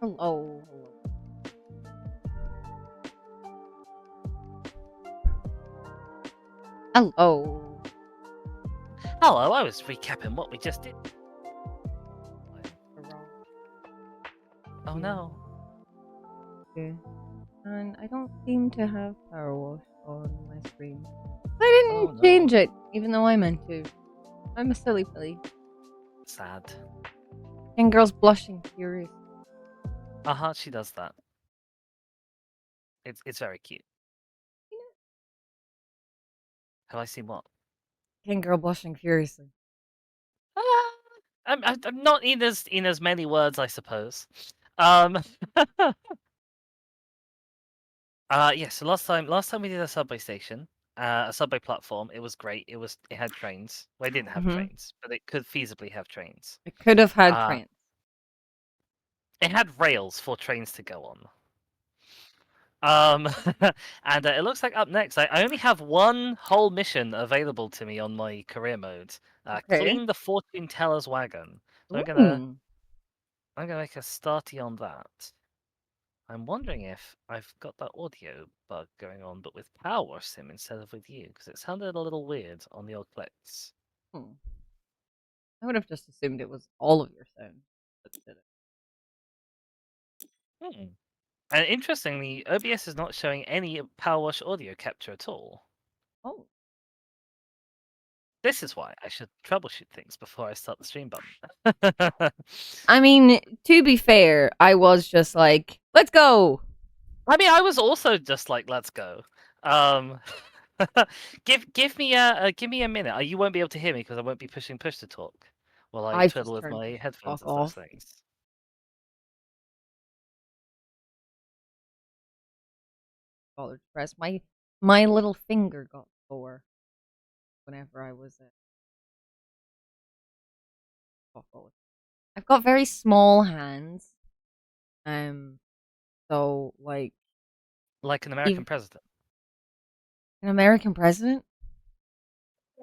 Hello. Hello. Hello, I was recapping what we just did. Oh no. Yeah. And I don't seem to have Powerwash on my screen. I didn't change it, even though I meant to. I'm a silly filly. Sad. And girl's blushing furious. She does that. It's very cute. Have I seen what? King girl blushing furiously. I'm not in as many words, I suppose. Yeah. So last time we did a subway station, a subway platform. It was great. It had trains. Well, it didn't have trains, but it could feasibly have trains. It could have had trains. It had rails for trains to go on. And it looks like up next, I only have one whole mission available to me on my career mode. Clean the fortune teller's wagon. So I'm gonna make a starty on that. I'm wondering if I've got that audio bug going on, but with Powerwash Sim instead of with you, because it sounded a little weird on the old clicks. I would have just assumed it was all of your sound that did it. And interestingly, OBS is not showing any Powerwash audio capture at all. Oh. This is why I should troubleshoot things before I start the stream button. I mean, to be fair, I was just like, let's go. I mean, I was also just like, let's go. Give me a minute. You won't be able to hear me because I won't be pushing push to talk while I twiddle with my headphones and those things. Collar press. My little finger got sore whenever I was I've got very small hands. So like an American president. An American president?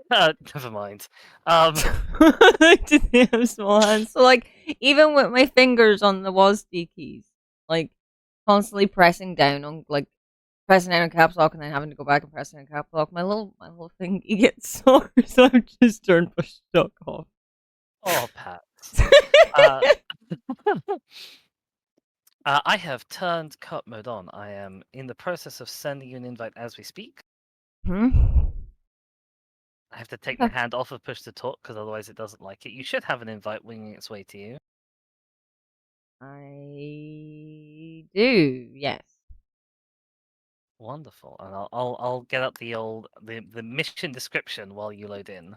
Never mind. I didn't have small hands. So like even with my fingers on the WASD keys, like constantly pressing down on caps lock and then having to go back and press down caps lock, my little thing gets sore, so I've just turned push stuck off. Oh, Pat. I have turned cut mode on. I am in the process of sending you an invite as we speak. I have to take my hand off of push to talk because otherwise it doesn't like it. You should have an invite winging its way to you. I do, yes. Wonderful, and I'll get up the mission description while you load in.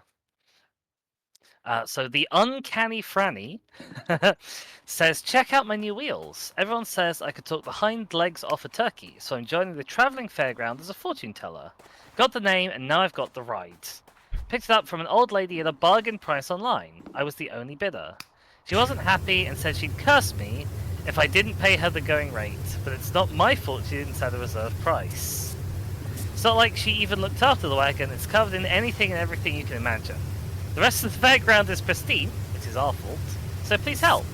So the uncanny Franny says, check out my new wheels. Everyone says I could talk the hind legs off a turkey, so I'm joining the traveling fairground as a fortune teller. Got the name, and now I've got the ride. Picked it up from an old lady at a bargain price online. I was the only bidder. She wasn't happy and said she'd curse me if I didn't pay her the going rate, but it's not my fault she didn't set a reserve price. It's not like she even looked after the wagon. It's covered in anything and everything you can imagine. The rest of the fairground is pristine, which is our fault, so please help.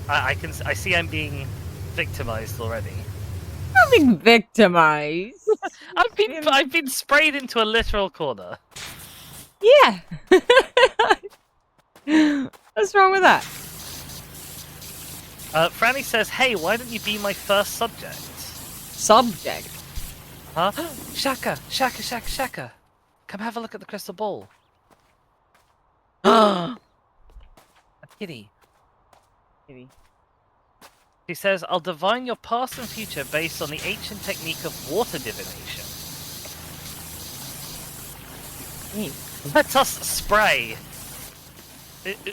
I see I'm being victimized already. I'm being victimized? I've been sprayed into a literal corner. Yeah. What's wrong with that? Franny says, hey, why don't you be my first subject? Subject? Huh? Shaka. Come have a look at the crystal ball. A kitty. She says, I'll divine your past and future based on the ancient technique of water divination. Let us spray.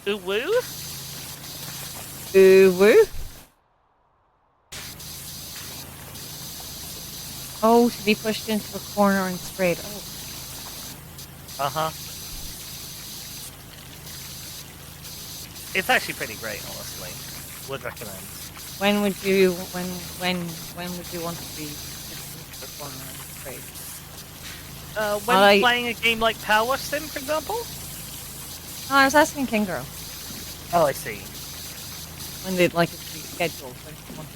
Woo? Woo? Oh, to be pushed into a corner and sprayed. Oh. It's actually pretty great, honestly. Would recommend. When would you want to be pushed into the corner and sprayed? When playing a game like Powerwash Sim, for example? Oh, I was asking King Girl. Oh, I see. when they'd like it to be scheduled. When someone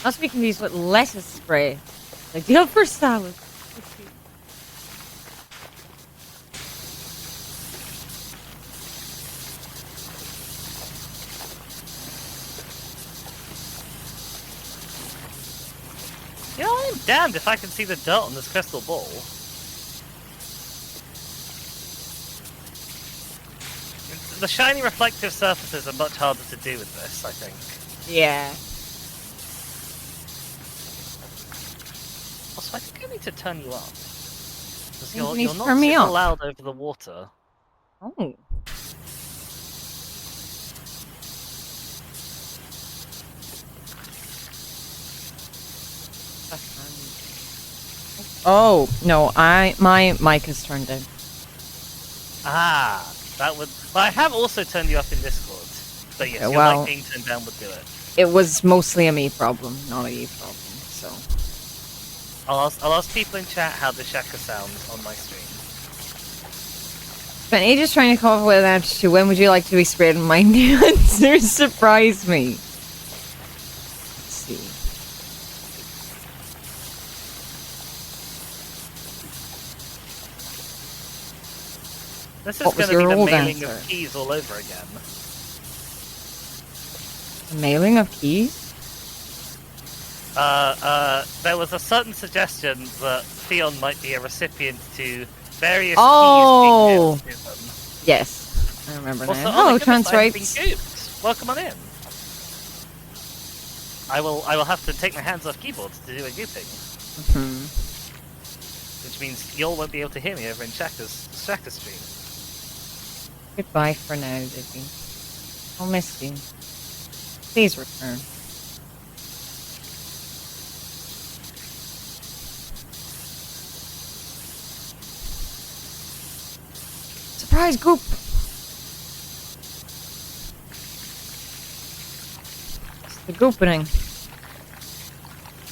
not to be confused with lettuce spray. Ideal for salad. You know, I'm damned if I can see the dirt on this crystal ball. The shiny reflective surfaces are much harder to do with this, I think. Yeah. Also, I think I need to turn you up. Because You you're need to not turn me super up. loud over the water. Oh. Oh no! My mic is turned down. Ah, that would. But I have also turned you up in Discord. But yes, Okay, your well, mic being turned down would do it. it was mostly a me problem, not a you problem. So I'll ask people in chat how the Shaka sounds on my stream. spent ages trying to come up with an answer to when would you like to be sprayed on my new answer surprised me. Let's see. This is What was going to be your the old mailing answer? of keys all over again. A mailing of keys? There was a certain suggestion that Theon might be a recipient to various Oh! keys being mailed to them. Yes, I remember Also, now. oh my Oh, goodness, trans I've been rights. gooped. Welcome on in. I will have to take my hands off keyboards to do a gooping. Which means y'all won't be able to hear me over in Shaka's stream. Goodbye for now, Dizzy. I'll miss you. Please return. Surprise goop! It's the goopening.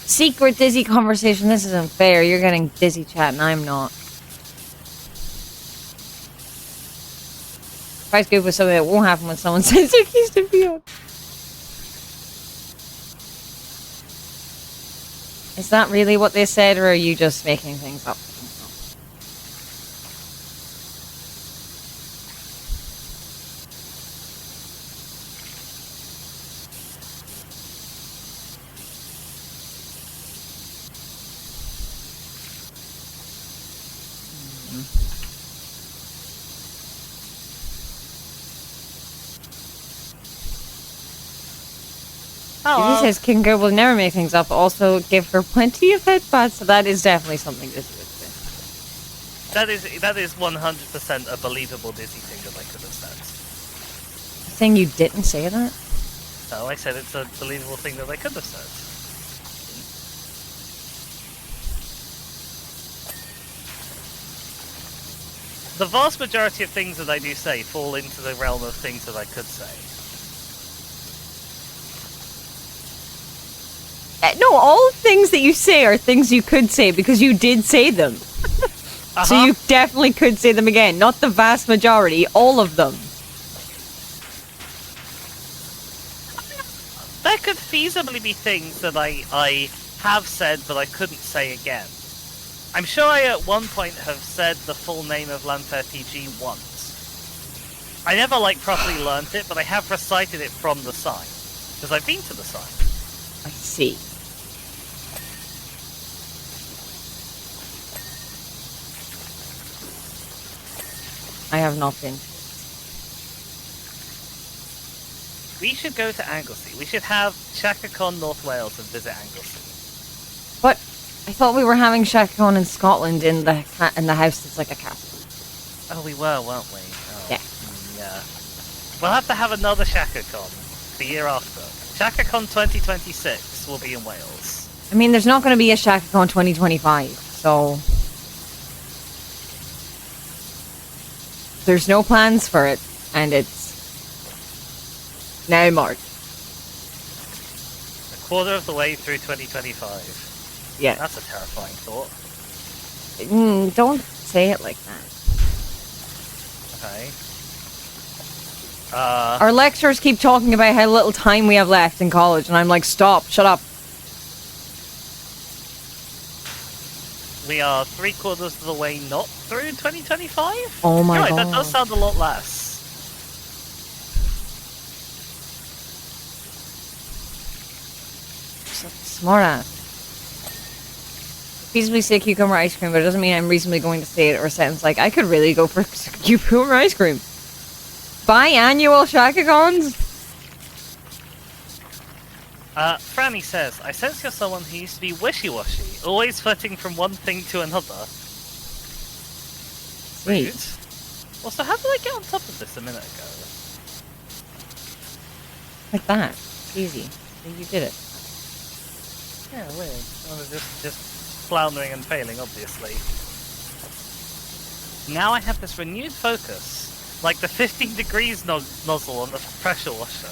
Secret Dizzy conversation. This isn't fair. You're getting Dizzy chat and I'm not. Surprise goop is something that won't happen when someone sends their keys to VOD. Is that really what they said, or are you just making things up? He says King Girl will never make things up, also give her plenty of headbutts, so that is definitely something Dizzy would say. That is 100% a believable Dizzy thing that I could have said. Saying you didn't say that? No, I said it's a believable thing that I could have said. The vast majority of things that I do say fall into the realm of things that I could say. No, all things that you say are things you could say because you did say them. So you definitely could say them again. Not the vast majority, all of them. There could feasibly be things that I have said but I couldn't say again. I'm sure I at one point have said the full name of Lanfair PG once. I never properly learnt it, but I have recited it from the sign. Because I've been to the sign. I see. I have not been. We should go to Anglesey. We should have ShakaCon North Wales and visit Anglesey. But I thought we were having ShakaCon in Scotland in the house that's like a castle. Oh, we were, weren't we? Oh, yeah. Yeah. We'll have to have another ShakaCon the year after. ShakaCon 2026 will be in Wales. I mean, there's not going to be a ShakaCon 2025, so there's no plans for it, and it's now March. A quarter of the way through 2025. Yeah. That's a terrifying thought. Don't say it like that. Okay. Our lecturers keep talking about how little time we have left in college, and I'm like, stop, shut up. We are 3/4 of the way not through 2025? Oh my God. god. That does sound a lot less. Smart ass. Feasibly say cucumber ice cream, but it doesn't mean I'm reasonably going to say it or a sentence like, I could really go for cucumber ice cream. Biannual Shakagons? Franny says, I sense you're someone who used to be wishy-washy, always flitting from one thing to another. Sweet. Rude. Also, how did I get on top of this a minute ago? Like that. It's easy. You did it. Yeah, weird. I was just floundering and failing, obviously. Now I have this renewed focus, like the 15 degrees nozzle on the pressure washer.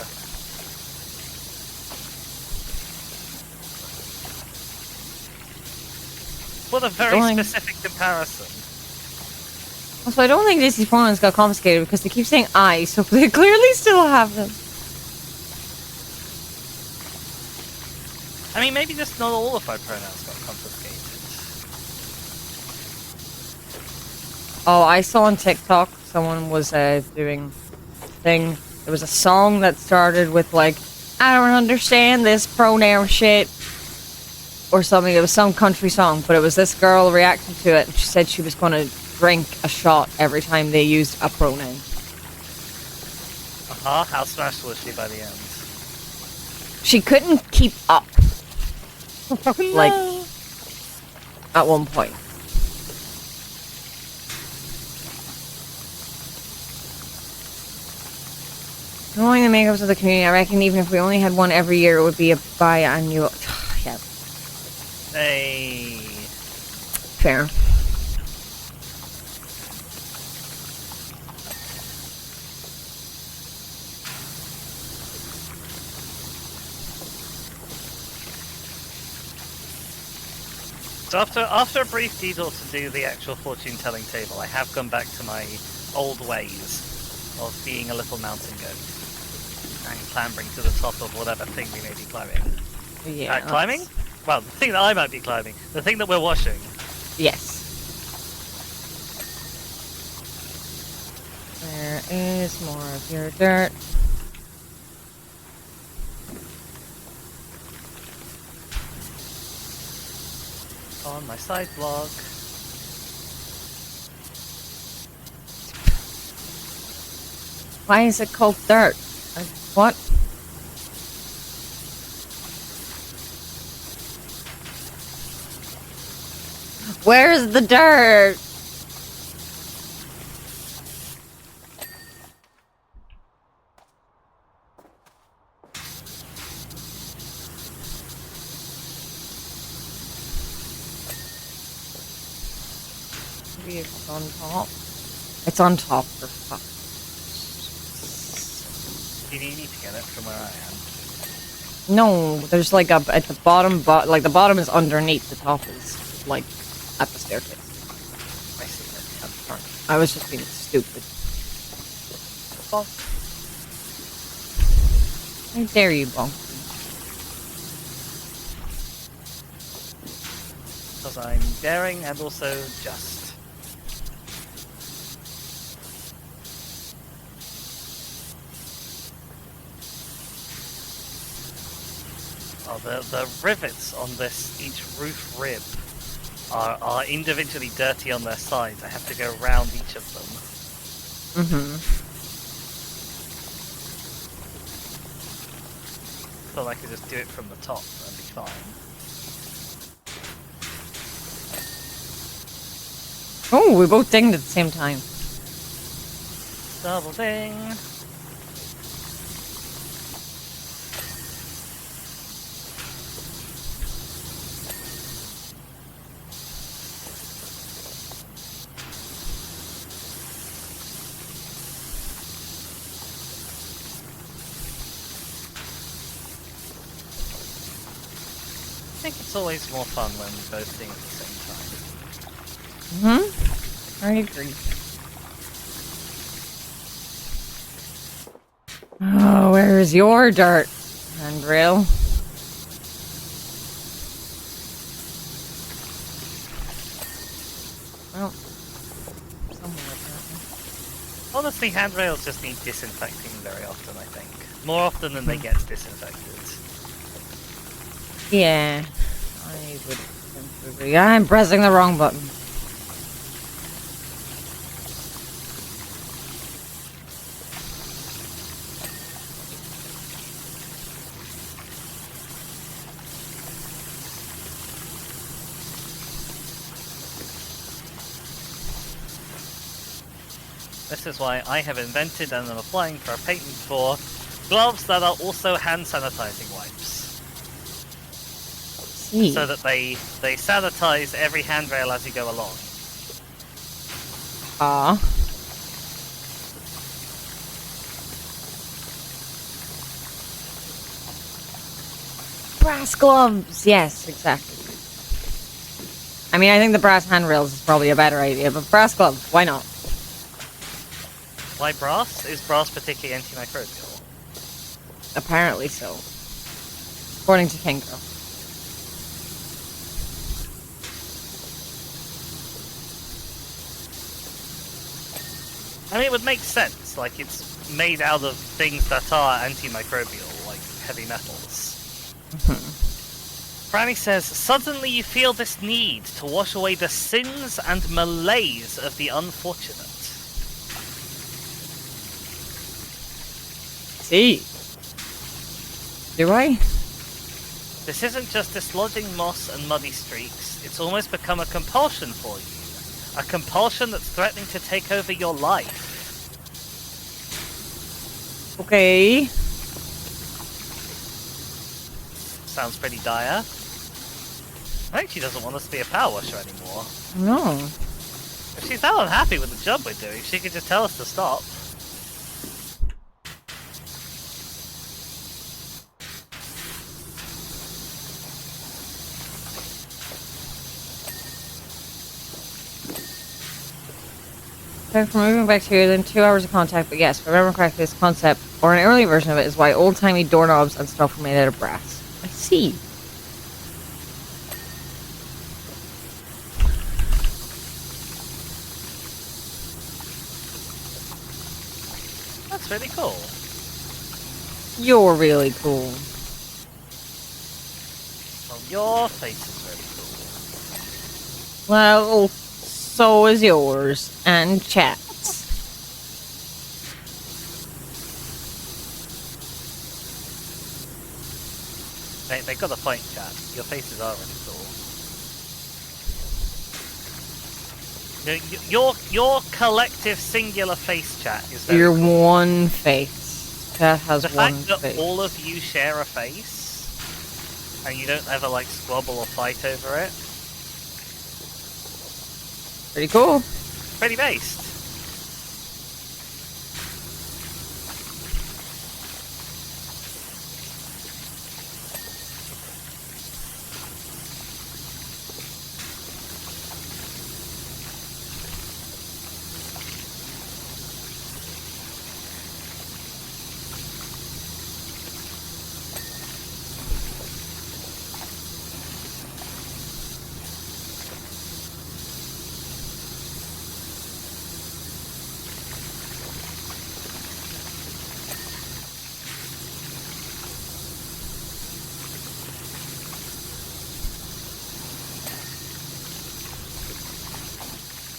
What a very specific comparison. Also, I don't think Disney's pronouns got confiscated because they keep saying I, so they clearly still have them. I mean, maybe just not all of our pronouns got confiscated. Oh, I saw on TikTok someone was doing a thing. There was a song that started with like, I don't understand this pronoun shit. Or something. It was some country song, but it was this girl reacting to it, and she said she was going to drink a shot every time they used a pronoun. How smashed was she by the end? She couldn't keep up. Oh, no. Like, at one point. Knowing the makeups of the community, I reckon even if we only had one every year, it would be a biannual. Yeah. Hey. Fair. So after a brief detour to do the actual fortune-telling table, I have gone back to my old ways of being a little mountain goat and clambering to the top of whatever thing we may be climbing. Yeah. Climbing? Well, the thing that I might be climbing. The thing that we're washing. Yes. There is more of your dirt. On my side blog. Why is it called dirt? What? Where's the dirt? Maybe it's on top. It's on top for fuck. You need to get it from where I am. No, there's like a at the bottom, like the bottom is underneath, the top is like at the staircase. I see it. At the front. I was just being stupid. Bonk. How dare you, Bonk? Because I'm daring and also just. Oh, the rivets on each roof rib are individually dirty on their sides. I have to go around each of them. Mm-hmm. So I could just do it from the top and be fine. Oh, we both dinged at the same time. Double ding. I think it's always more fun when we both sing at the same time. Mm-hmm. I agree. Oh, where's your dirt handrail? Well, somewhere apparently. Honestly, handrails just need disinfecting very often, I think. More often than they get disinfected. Yeah, I would tend to agree. I'm pressing the wrong button. This is why I have invented and am applying for a patent for gloves that are also hand sanitizing wipes. See. So that they sanitize every handrail as you go along. Ah. Brass gloves! Yes, exactly. I mean, I think the brass handrails is probably a better idea, but brass gloves, why not? Why brass? Is brass particularly antimicrobial? Apparently so. According to Kinko. I mean, it would make sense. Like, it's made out of things that are antimicrobial, like heavy metals. Franny says, suddenly you feel this need to wash away the sins and malaise of the unfortunate. See. Do I? This isn't just dislodging moss and muddy streaks, it's almost become a compulsion for you. A compulsion that's threatening to take over your life. Okay. Sounds pretty dire. I think she doesn't want us to be a power washer anymore. No. If she's that unhappy with the job we're doing, she could just tell us to stop. For moving bacteria, then 2 hours of contact, but yes, if I remember correctly, this concept, or an early version of it, is why old-timey doorknobs and stuff were made out of brass. I see. That's really cool. You're really cool. Well, your face is really cool. Well, so is yours. And chat's. They got a point, chat. Your faces are really cool. Your collective singular face, chat, is very Your cool. one face. Chat has The one fact that face. all of you share a face, and you don't ever, like, squabble or fight over it. Pretty cool. Pretty based.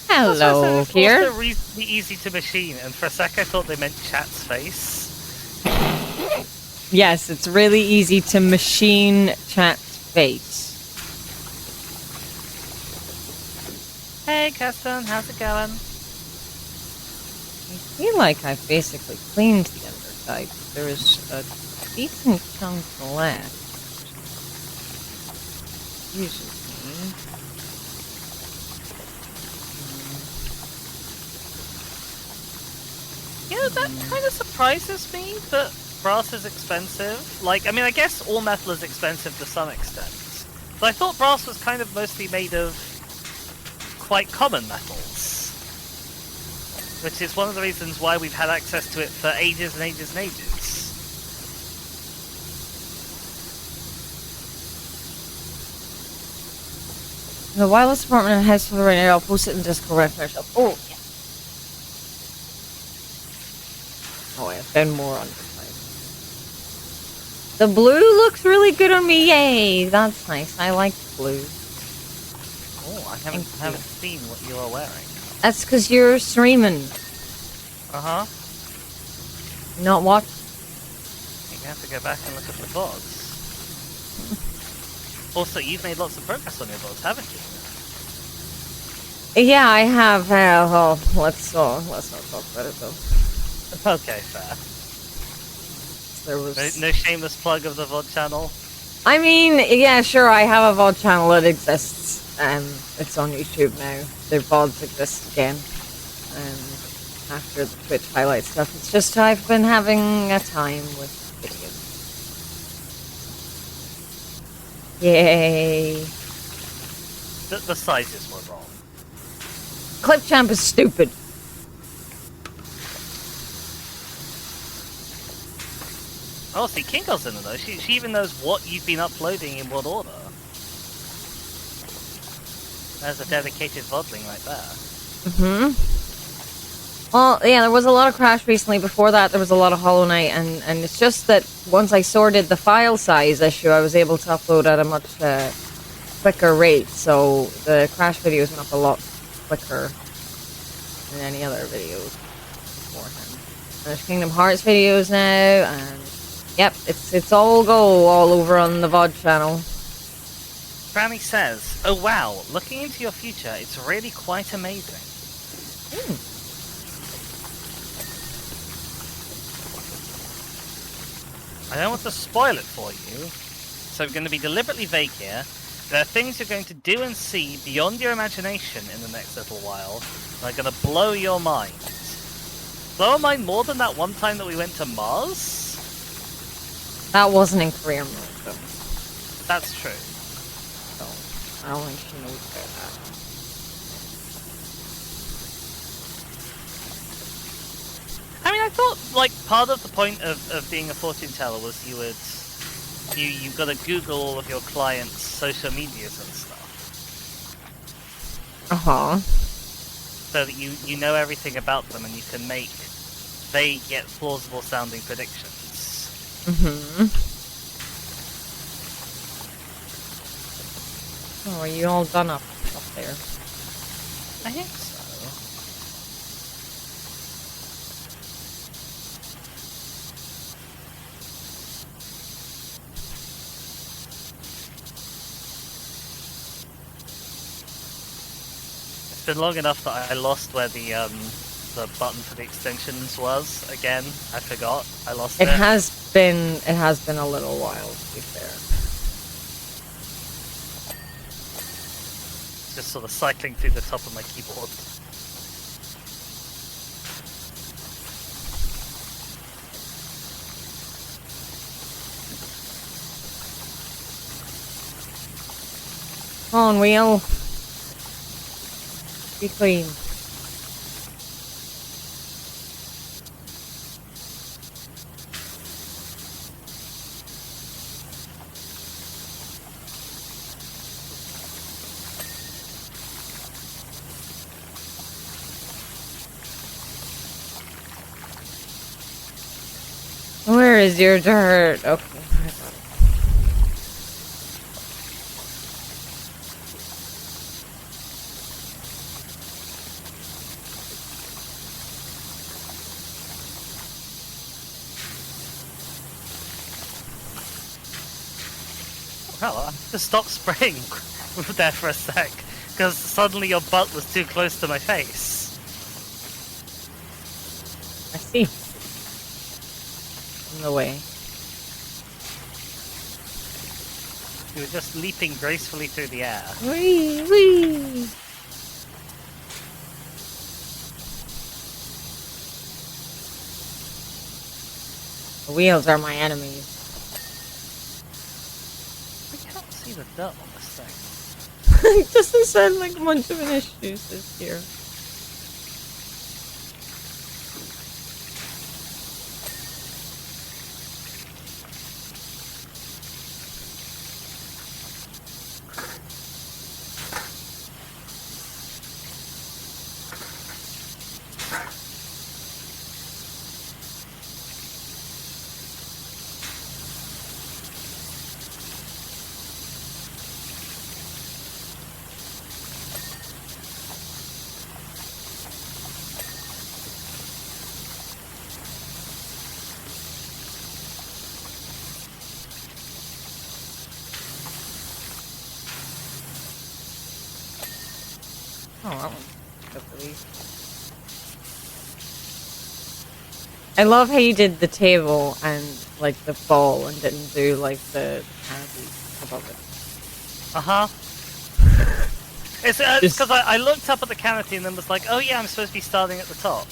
Hello, It's here. also reasonably easy to machine, and for a sec I thought they meant chat's face. Yes, it's really easy to machine chat's face. Hey, Keston, how's it going? I feel like I've basically cleaned the underside. There is a decent chunk left. Usually. Yeah, that kind of surprises me that brass is expensive. Like, I mean, I guess all metal is expensive to some extent. But I thought brass was kind of mostly made of quite common metals. Which is one of the reasons why we've had access to it for ages and ages and ages. The wireless apartment house for the right now. I'll post it in Discord when I finish up. Oh, yeah. Oh, I found more on this side. The blue looks really good on me. Yay! That's nice. I like blue. Oh, I haven't seen what you are wearing. That's because you're streaming. Uh-huh. Not watching. You have to go back and look at the VODs. Also, you've made lots of progress on your VODs, haven't you? Yeah, I have. Well, let's not talk about it though. Okay, fair. There was No shameless plug of the VOD channel. I mean, yeah, sure. I have a VOD channel. It exists. It's on YouTube now. The VODs exist again. After the Twitch highlight stuff, it's just I've been having a time with videos. Yay! The sizes were wrong. Clipchamp is stupid. Oh, see, Kinko's in it though. She even knows what you've been uploading in what order. There's a dedicated VODling right there. Mm-hmm. Well, yeah, there was a lot of Crash recently. Before that, there was a lot of Hollow Knight, and it's just that once I sorted the file size issue, I was able to upload at a much quicker rate. So the Crash videos went up a lot quicker than any other videos beforehand. There's Kingdom Hearts videos now, and yep, it's all over on the VOD channel. Franny says, "Oh wow, looking into your future, it's really quite amazing." I don't want to spoil it for you, so I'm going to be deliberately vague here. There are things you're going to do and see beyond your imagination in the next little while that are going to blow your mind. Blow your mind more than that one time that we went to Mars? That wasn't in career mode, though. That's true. So, I don't think she knows about that. I mean, I thought, like, part of the point of being a fortune teller was you've got to Google all of your clients' social medias and stuff. Uh-huh. So that you know everything about them and you can make vague yet plausible sounding predictions. Mm-hmm. Oh, are you all done up there? I think so. It's been long enough that I lost where the button for the extensions was. Again, I forgot. I lost it. It has been a little while, to be fair. Just sort of cycling through the top of my keyboard. Come on, wheel. Be clean. Where is your dirt? Okay, I got it. Well, I have to stop spraying there for a sec, because suddenly your butt was too close to my face. I see. In the way. You were just leaping gracefully through the air. Wee, wee. The wheels are my enemies. I can't see the dirt on this thing. It doesn't sound like much of an issue this year. Oh, that one's got relief. I love how you did the table and like the ball and didn't do like the canopy above it. Uh-huh. It's because I looked up at the canopy and then was like, oh yeah, I'm supposed to be starting at the top.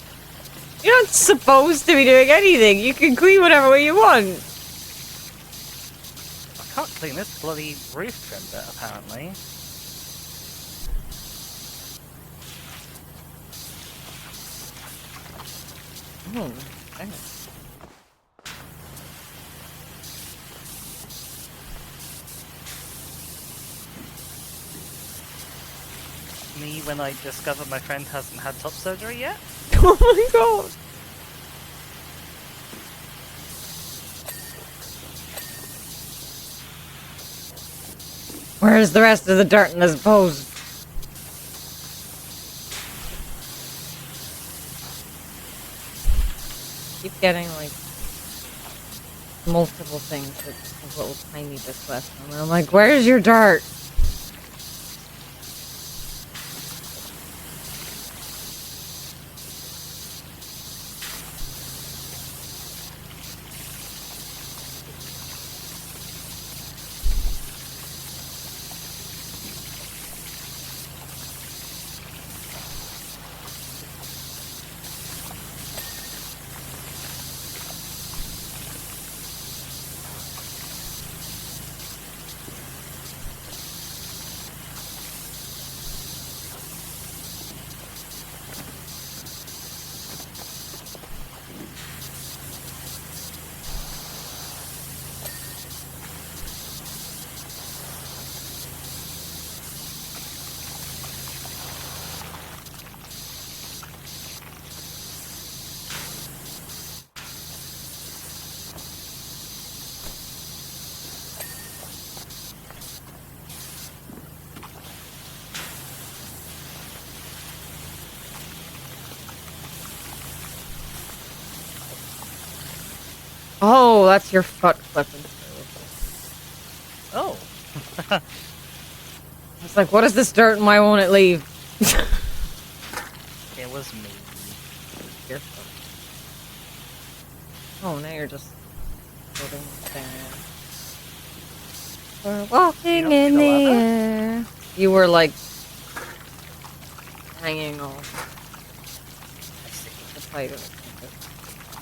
You're not supposed to be doing anything. You can clean whatever way you want. I can't clean this bloody roof trim bit, apparently. Oh, dang it. Me when I discovered my friend hasn't had top surgery yet? Oh my god. Where's the rest of the dirt in this pose? Keep getting like multiple things that have little tiny bits left on them. I'm like, where's your dirt? Oh, that's your foot flipping through. Oh. It's like, what is this dirt and why won't it leave? It was me. Your foot. Oh, now you're just floating there. We're walking in the air. You were like hanging off the side of it.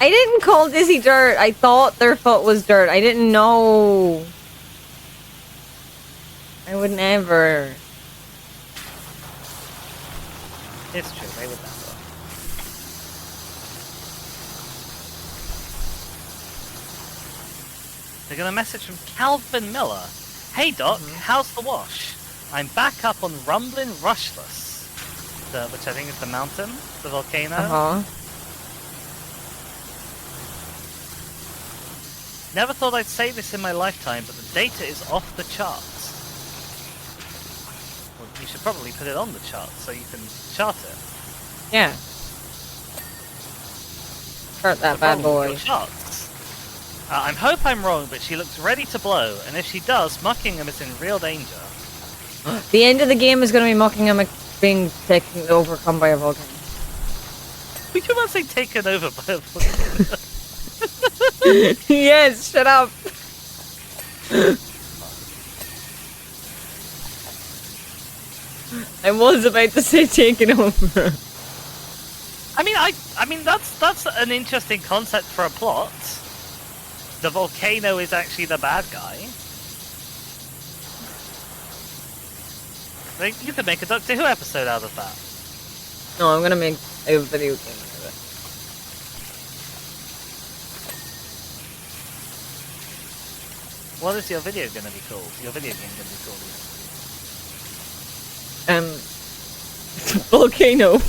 I didn't call Dizzy dirt. I thought their foot was dirt. I didn't know. I would never. It's true, they would never. They got a message from Calvin Miller. Hey Doc, how's the wash? I'm back up on Rumblin' Rushless, which I think is the mountain, the volcano. Uh-huh. Never thought I'd say this in my lifetime, but the data is off the charts. Well, you should probably put it on the charts so you can chart it. Yeah. Chart that bad boy. Charts. I hope I'm wrong, but she looks ready to blow, and if she does, Muckingham is in real danger. The end of the game is going to be Muckingham being overcome by a volcano. We can not say taken over by a volcano. Yes, shut up. I was about to say taken over. I mean that's an interesting concept for a plot. The volcano is actually the bad guy. Like, you could make a Doctor Who episode out of that. No, I'm gonna make a video game out of it. What is your video gonna be called? Your video game gonna be called? Volcano.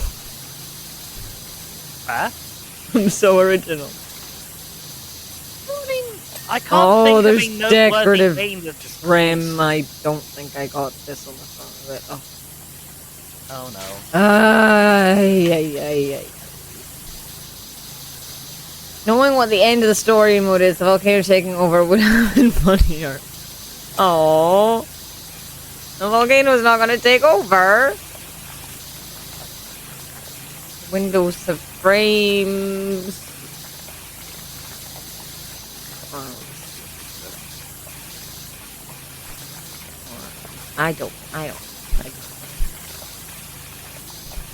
Huh? I'm so original. I can't think of a there's noteworthy decorative name that just trim. I don't think I got this on the front of it. Oh no. Ay. Knowing what the end of the story mode is, the volcano taking over would have been funnier. Oh, the volcano's not gonna take over. Windows to frames. I don't.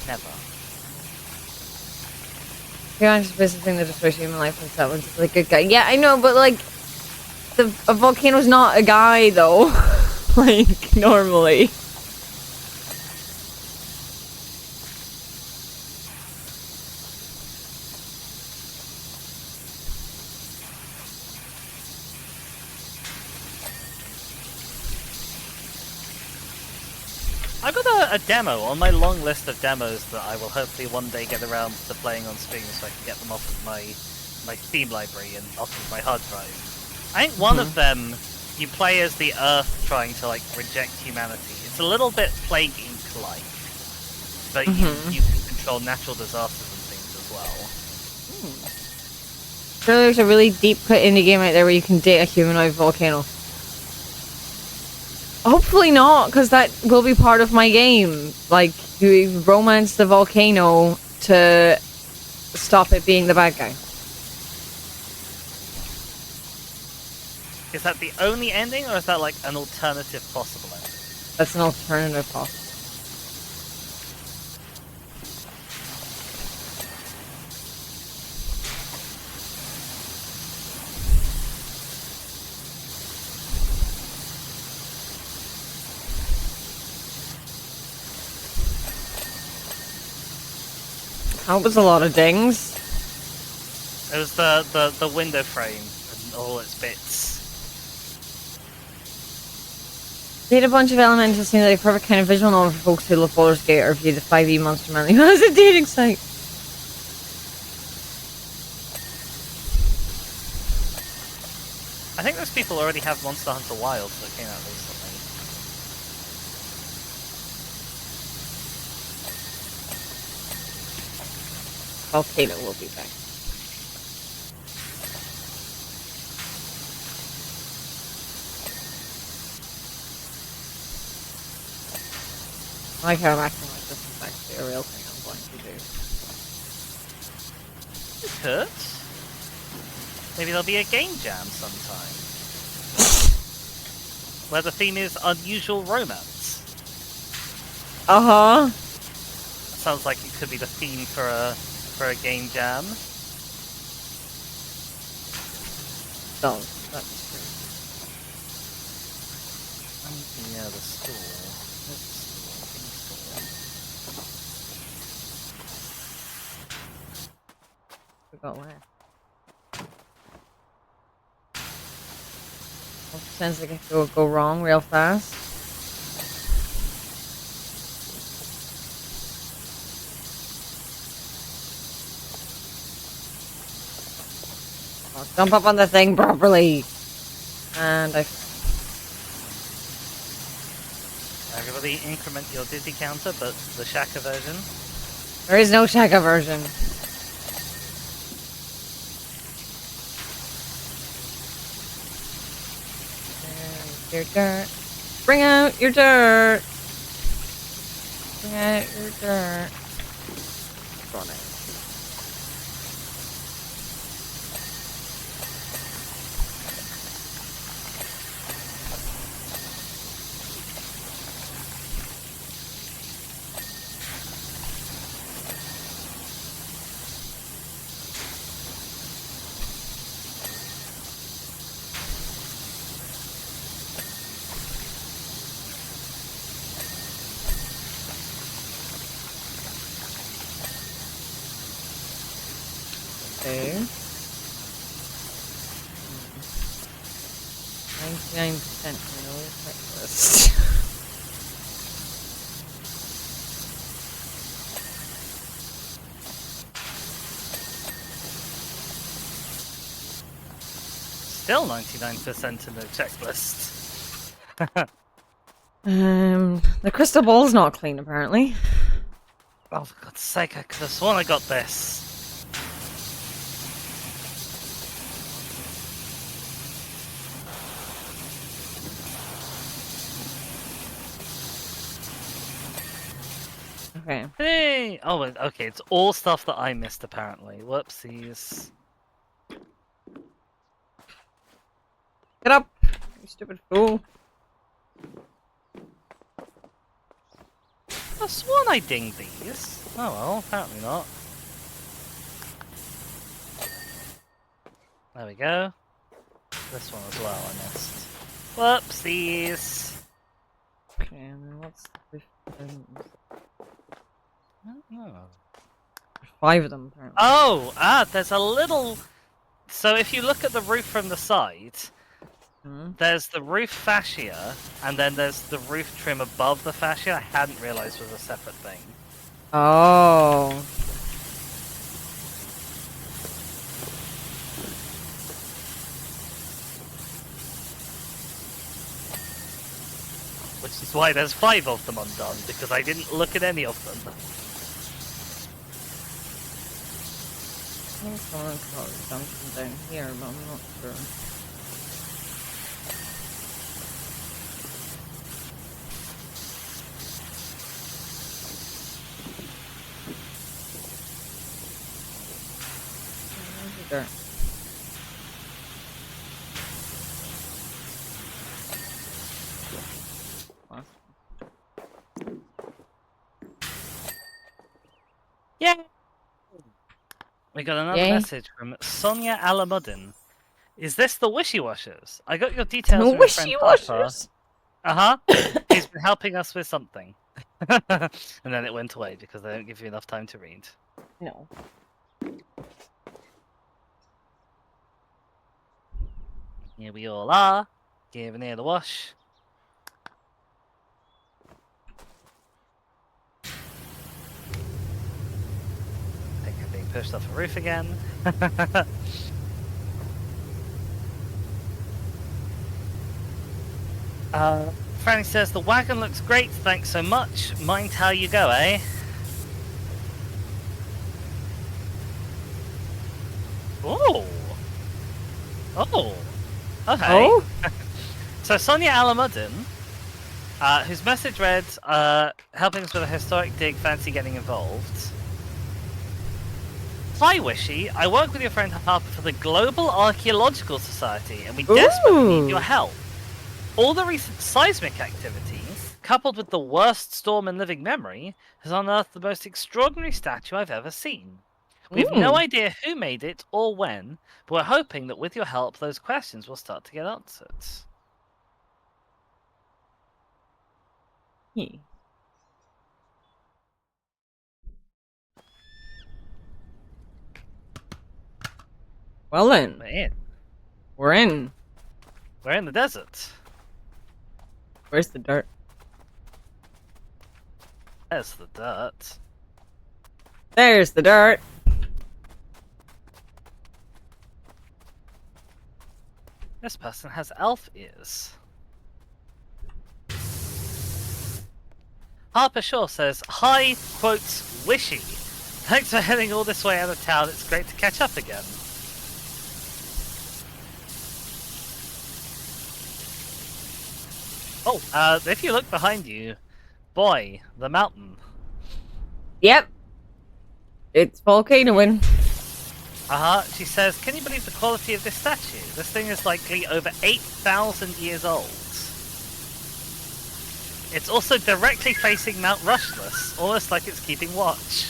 Never. You're honest, visiting the destroys human life and that one's like a good guy. Yeah, I know, but like, a volcano's not a guy though. Like, normally. I've got a demo on my long list of demos that I will hopefully one day get around to playing on stream so I can get them off of my Steam library and off of my hard drive. I think one of them, you play as the Earth trying to like reject humanity. It's a little bit Plague Inc-like, but you can control natural disasters and things as well. So there's a really deep cut indie game out there where you can date a humanoid volcano. Hopefully not, because that will be part of my game. Like, you romance the volcano to stop it being the bad guy. Is that the only ending, or is that like an alternative possible ending? That's an alternative possible. That was a lot of dings. It was the window frame and all its bits. They had a bunch of elements that seemed like a perfect kind of visual novel for folks who love Baldur's Gate or view the 5e monster manual as a dating site. I think those people already have Monster Hunter Wilds that came out recently. Volcano will be back. I like how I'm acting like this is actually a real thing I'm going to do. You could. Maybe there'll be a game jam sometime. Where the theme is unusual romance. Uh-huh. Sounds like it could be the theme for a game jam. No, that's true. Yeah, the store. We got where? Sounds like it could go wrong real fast. I'll jump up on the thing properly. And Everybody increment your dizzy counter, but the Shaka version. there is no Shaka version. Your dirt. Bring out your dirt. Bring out your dirt. Run it. Okay. 99% no checklist. Still 99% in the checklist. The crystal ball's not clean apparently. Oh, for God's sake, I could have sworn I got this. Okay. Hey! Oh, okay. It's all stuff that I missed, apparently. Whoopsies. Get up, you stupid fool. I sworn I dinged these. Oh well, apparently not. There we go. This one as well I missed. Whoopsies! Okay, and then what's the I don't know. 5 of them, apparently. Oh! There's a little... So if you look at the roof from the side, there's the roof fascia, and then there's the roof trim above the fascia. I hadn't realised was a separate thing. Oh. Which is why there's 5 of them undone, because I didn't look at any of them. I think someone called something down here, but I'm not sure. Where's the dirt? Yeah. We got another Yay. message from Sonia Alamuddin. Is this the Wishy Washers? I got your details The from your friend Papa. wishy-washers? He's been helping us with something. And then it went away because they don't give you enough time to read. No. Here we all are, giving it a wash. I think I'm being pushed off a roof again. Franny says, the wagon looks great, thanks so much. Mind how you go, eh? Oh! Oh! Okay. Oh? So Sonia Alamuddin, whose message read, helping us with a historic dig, fancy getting involved. Hi Wishy, I work with your friend Harper for the Global Archaeological Society, and we desperately need your help. All the recent seismic activities, coupled with the worst storm in living memory, has unearthed the most extraordinary statue I've ever seen. We have no idea who made it or when, but we're hoping that with your help, those questions will start to get answered. Well then, We're in. we're in. We're in the desert. Where's the dirt? There's the dirt. There's the dirt. This person has elf ears. Harper Shaw says, hi, quotes, Wishy. Thanks for heading all this way out of town. It's great to catch up again. Oh, if you look behind you, boy, the mountain. Yep. It's volcanoing. She says, can you believe the quality of this statue? This thing is likely over 8,000 years old. It's also directly facing Mount Rushless, almost like it's keeping watch.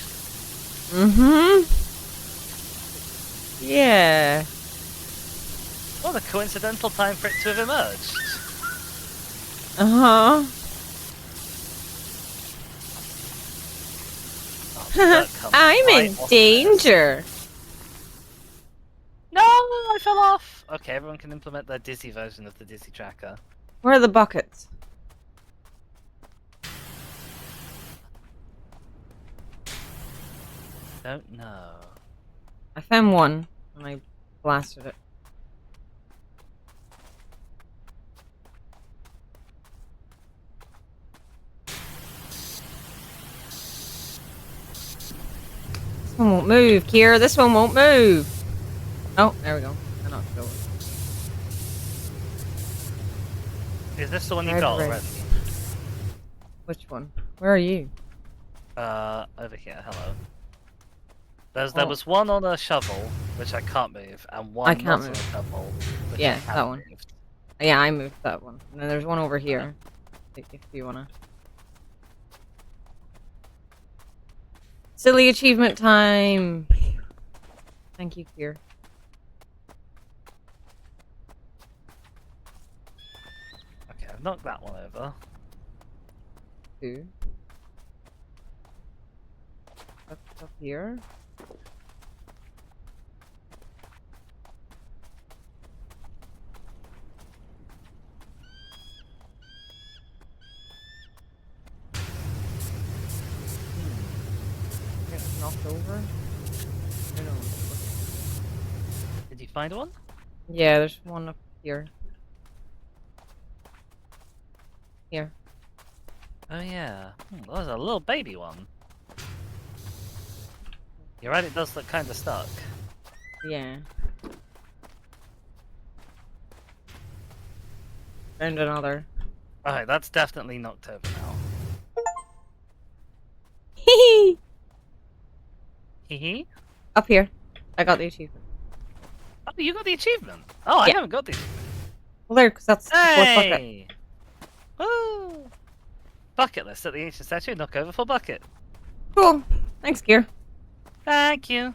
Mm-hmm. Yeah. What a coincidental time for it to have emerged. Uh-huh. Oh, I'm in danger. No, I fell off. Okay, everyone can implement their Dizzy version of the Dizzy tracker. Where are the buckets? Don't know. I found one and I blasted it. This one won't move, Kira. This one won't move. Oh, there we go. I knocked it over. Is this the one you Red, got red. already? Which one? Where are you? Over here. Hello. There Oh. was one on a shovel, which I can't move, and one I can't not on a move. shovel, which I Yeah, can that one. move. Yeah, I moved that one. And then there's one over here. If you wanna. Silly achievement time! Thank you, Kier. Okay, I've knocked that one over. 2. Up here. Get knocked over. I don't know. Did you find one? Yeah, there's one up here. Here. Oh yeah. That was a little baby one. You're right, it does look kind of stuck. Yeah. And another. Alright, that's definitely knocked over now. Hee Hee. Up here. I got the achievement. Oh, you got the achievement. Oh, I Yeah. haven't got the. Well, there, because that's the fourth bucket. Hey! Woo! Bucket list at the ancient statue. Knock over for bucket. Cool. Thanks, Gear. Thank you.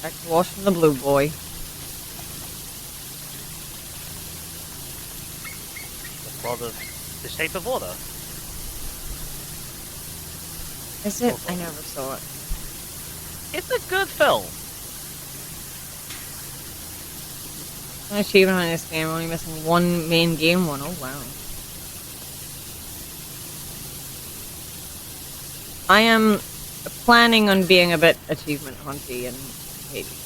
Back to washing the blue boy. The plot of The Shape of Water. Is it? I never saw it. It's a good film. An achievement on this game, only missing one main game one. Oh wow. I am planning on being a bit achievement hunty and Hades.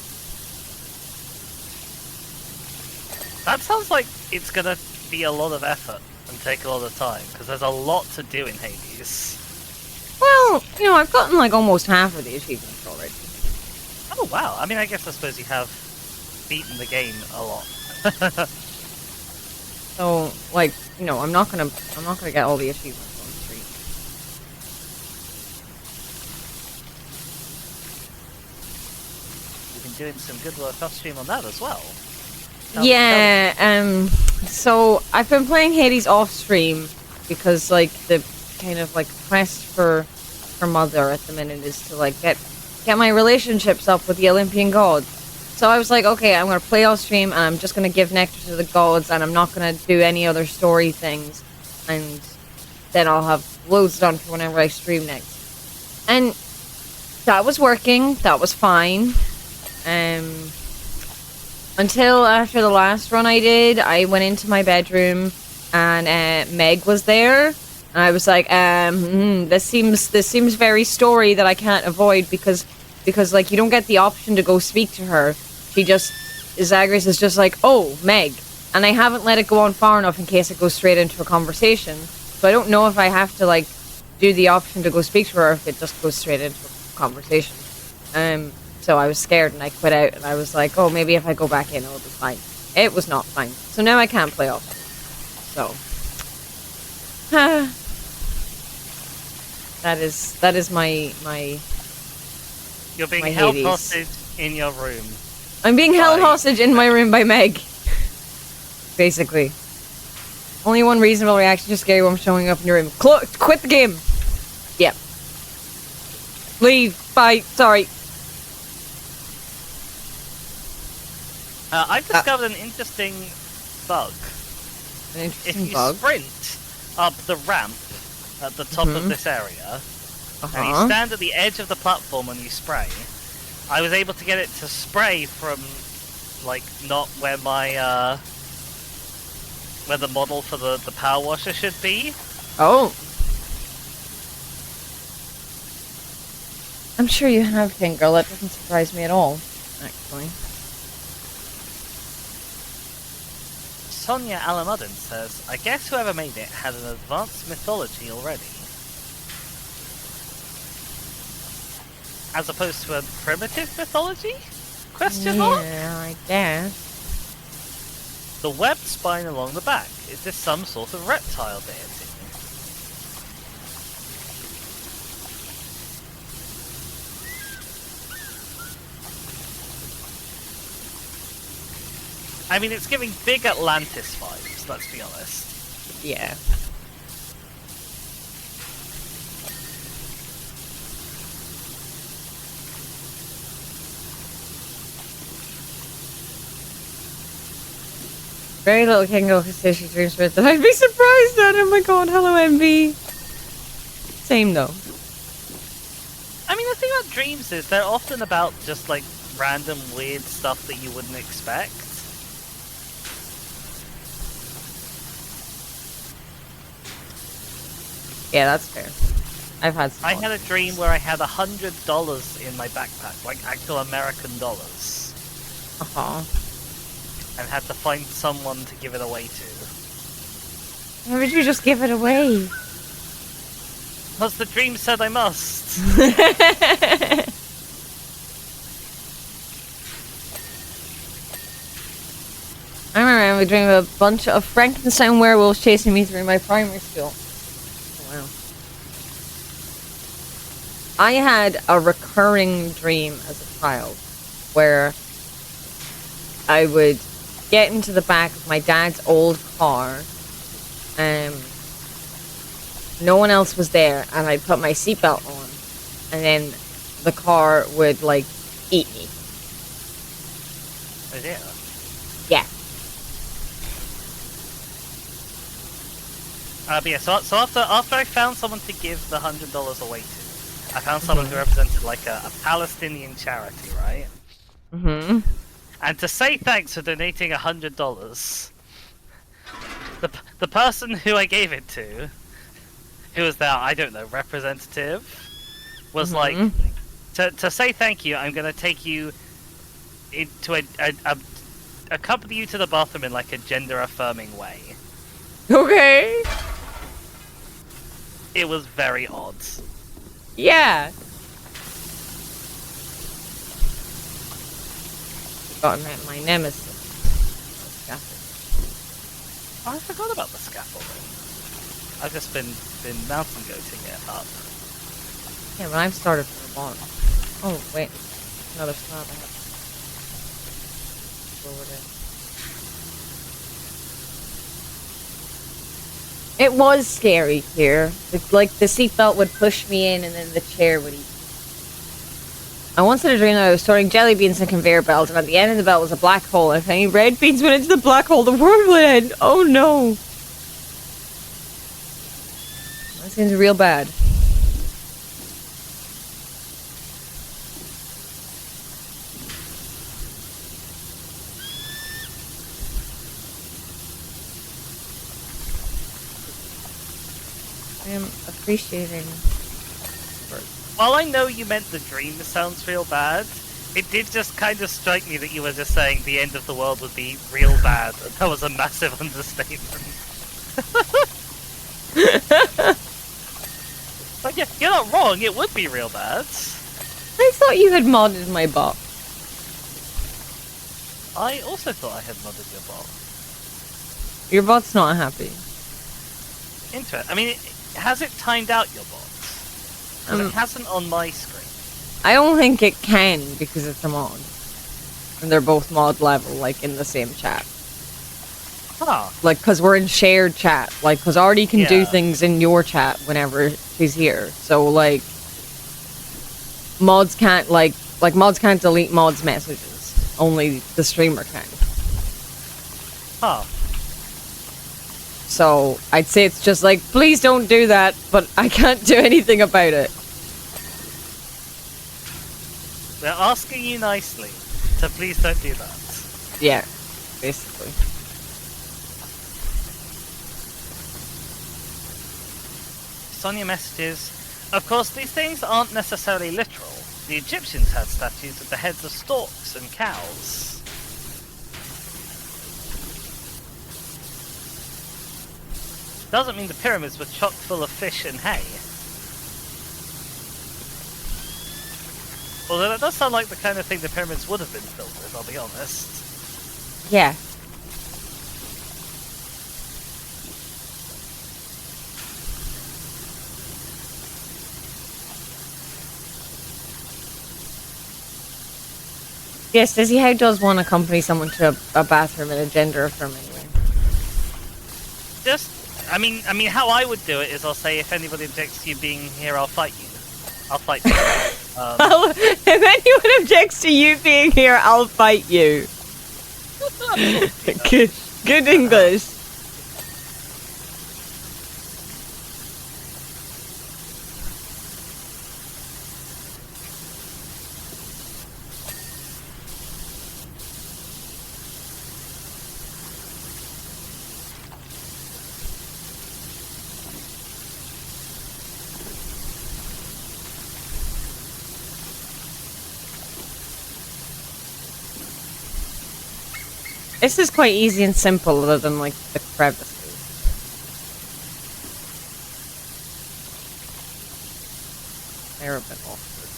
That sounds like it's gonna be a lot of effort and take a lot of time because there's a lot to do in Hades. Well, you know, I've gotten like almost half of the achievements already. Oh wow! I mean, I guess I suppose you have beaten the game a lot. So, like, you know, I'm not gonna get all the achievements on stream. You've been doing some good work off stream on that as well. Yeah, so I've been playing Hades off stream because like the kind of like quest for Mother at the minute is to like get my relationships up with the Olympian gods. So I was like, okay, I'm gonna play off stream and I'm just gonna give nectar to the gods and I'm not gonna do any other story things, and then I'll have loads done for whenever I stream next. And that was working, that was fine. Until after the last run I did, I went into my bedroom and Meg was there. And I was like, this seems very story that I can't avoid because like you don't get the option to go speak to her. She just, Zagreus is just like, oh, Meg. And I haven't let it go on far enough in case it goes straight into a conversation. So I don't know if I have to like do the option to go speak to her or if it just goes straight into a conversation. So I was scared and I quit out and I was like, oh, maybe if I go back in it'll be fine. It was not fine. So now I can't play off. So. That is my You're being my held Hades. hostage in your room. I'm being held hostage in my room by Meg. Basically. Only one reasonable reaction to Scary Worm showing up in your room. Quit the game! Yep. Leave. Bye. Sorry. I've discovered an interesting bug. An If interesting you bug. sprint up the ramp at the top of this area, and you Uh-huh. stand at the edge of the platform when you spray, I was able to get it to spray from, like, not where my, where the model for the power washer should be. Oh. I'm sure you have, Fingirl. That doesn't surprise me at all, actually. Sonia Alamuddin says, I guess whoever made it had an advanced mythology already. As opposed to a primitive mythology? Question mark? Yeah, I guess. The webbed spine along the back. Is this some sort of reptile deity? I mean, it's giving big Atlantis vibes, let's be honest. Yeah. Very little Kingo says she dreams with it. I'd be surprised at it. Oh my god, hello MV. Same though. I mean, the thing about dreams is they're often about just like random weird stuff that you wouldn't expect. Yeah, that's fair. I've had some. I had a dream where I had $100 in my backpack, like actual American dollars. Uh-huh. And had to find someone to give it away to. Why would you just give it away? Because the dream said I must. I remember dreaming of a bunch of Frankenstein werewolves chasing me through my primary school. Wow. I had a recurring dream as a child where I would get into the back of my dad's old car. No one else was there, and I'd put my seatbelt on, and then the car would like eat me. Oh dear. Yeah. But yeah, so after I found someone to give the $100 away to, I found someone who represented like a Palestinian charity, right? Mm-hmm. And to say thanks for donating $100, the person who I gave it to, who was their, I don't know, representative, was like, to say thank you, I'm gonna take you into accompany you to the bathroom in like a gender affirming way. Okay. It was very odd. Yeah. Forgotten my nemesis. Oh, I forgot about the scaffolding. I've just been mountain goating it up. Yeah, but I've started from the bottom. Oh wait, another slab. I have to go over there. It was scary here. Like the seatbelt would push me in, and then the chair would eat. I once had a dream that I was storing jelly beans in a conveyor belt, and at the end of the belt was a black hole. And if any red beans went into the black hole, the world would end. Oh no! That seems real bad. I am appreciating. While I know you meant the dream sounds real bad, it did just kind of strike me that you were just saying the end of the world would be real bad, and that was a massive understatement. Like, yeah, you're not wrong, it would be real bad. I thought you had modded my bot. I also thought I had modded your bot. Your bot's not happy. Interesting. I mean, has it timed out your bot? Because it hasn't on my screen. I don't think it can because it's a mod. And they're both mod level, like in the same chat. Huh. Like, because we're in shared chat. Like, because Artie can do things in your chat whenever she's here. So, like, mods can't, mods can't delete mods' messages. Only the streamer can. Huh. So, I'd say it's just like, please don't do that, but I can't do anything about it. They're asking you nicely, so please don't do that. Yeah, basically. Sonia messages, of course these things aren't necessarily literal. The Egyptians had statues with the heads of storks and cows. Doesn't mean the pyramids were chock full of fish and hay. Although that does sound like the kind of thing the pyramids would have been filled with, I'll be honest. Yeah. Yes, Dizzy, how does one accompany someone to a bathroom in a gender-affirming way? Just, how I would do it is I'll say, if anybody objects to you being here, I'll fight you. I'll fight you. If anyone objects to you being here, I'll fight you. Good English. This is quite easy and simple, other than like the crevices. They're a bit awkward.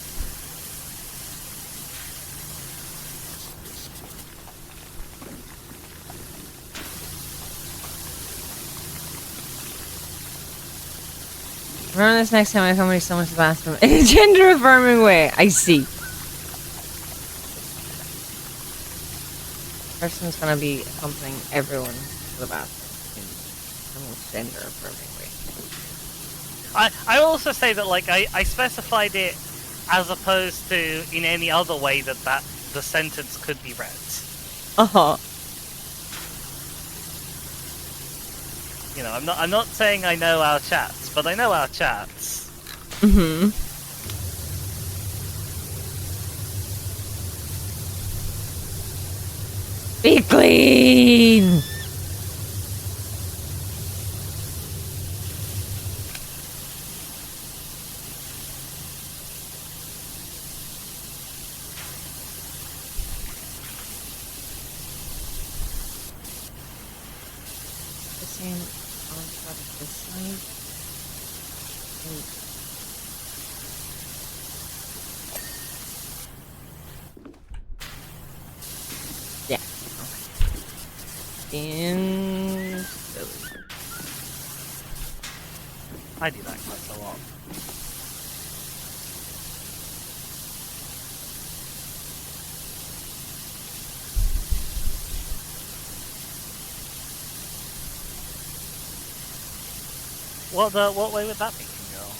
Remember this next time I accompany someone to the bathroom in a gender-affirming way. I see. Person's gonna be accompanying everyone to the bathroom in the most gender-affirming way. I also say that, like, I specified it as opposed to in any other way that the sentence could be read. Uh-huh. You know, I'm not saying I know our chats, but I know our chats. Mm-hmm. Be clean! The same on top of this side. Yeah. In I do that quite a lot. What way would that be, girl?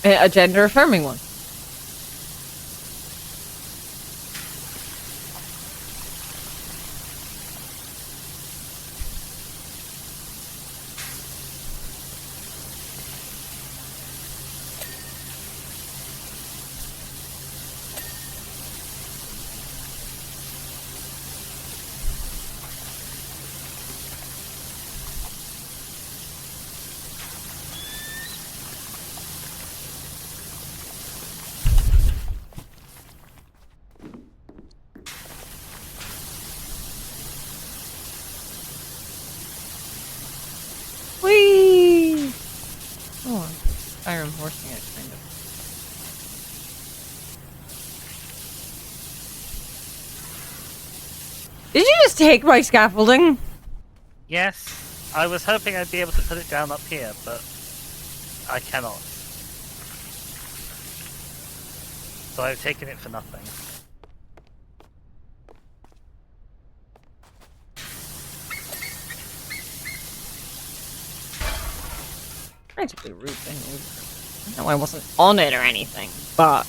a gender-affirming one. Whee! Oh, I'm horsing it, kind of. Did you just take my scaffolding? Yes, I was hoping I'd be able to put it down up here, but I cannot. So I've taken it for nothing. Practically rude thing. I know I wasn't on it or anything, but...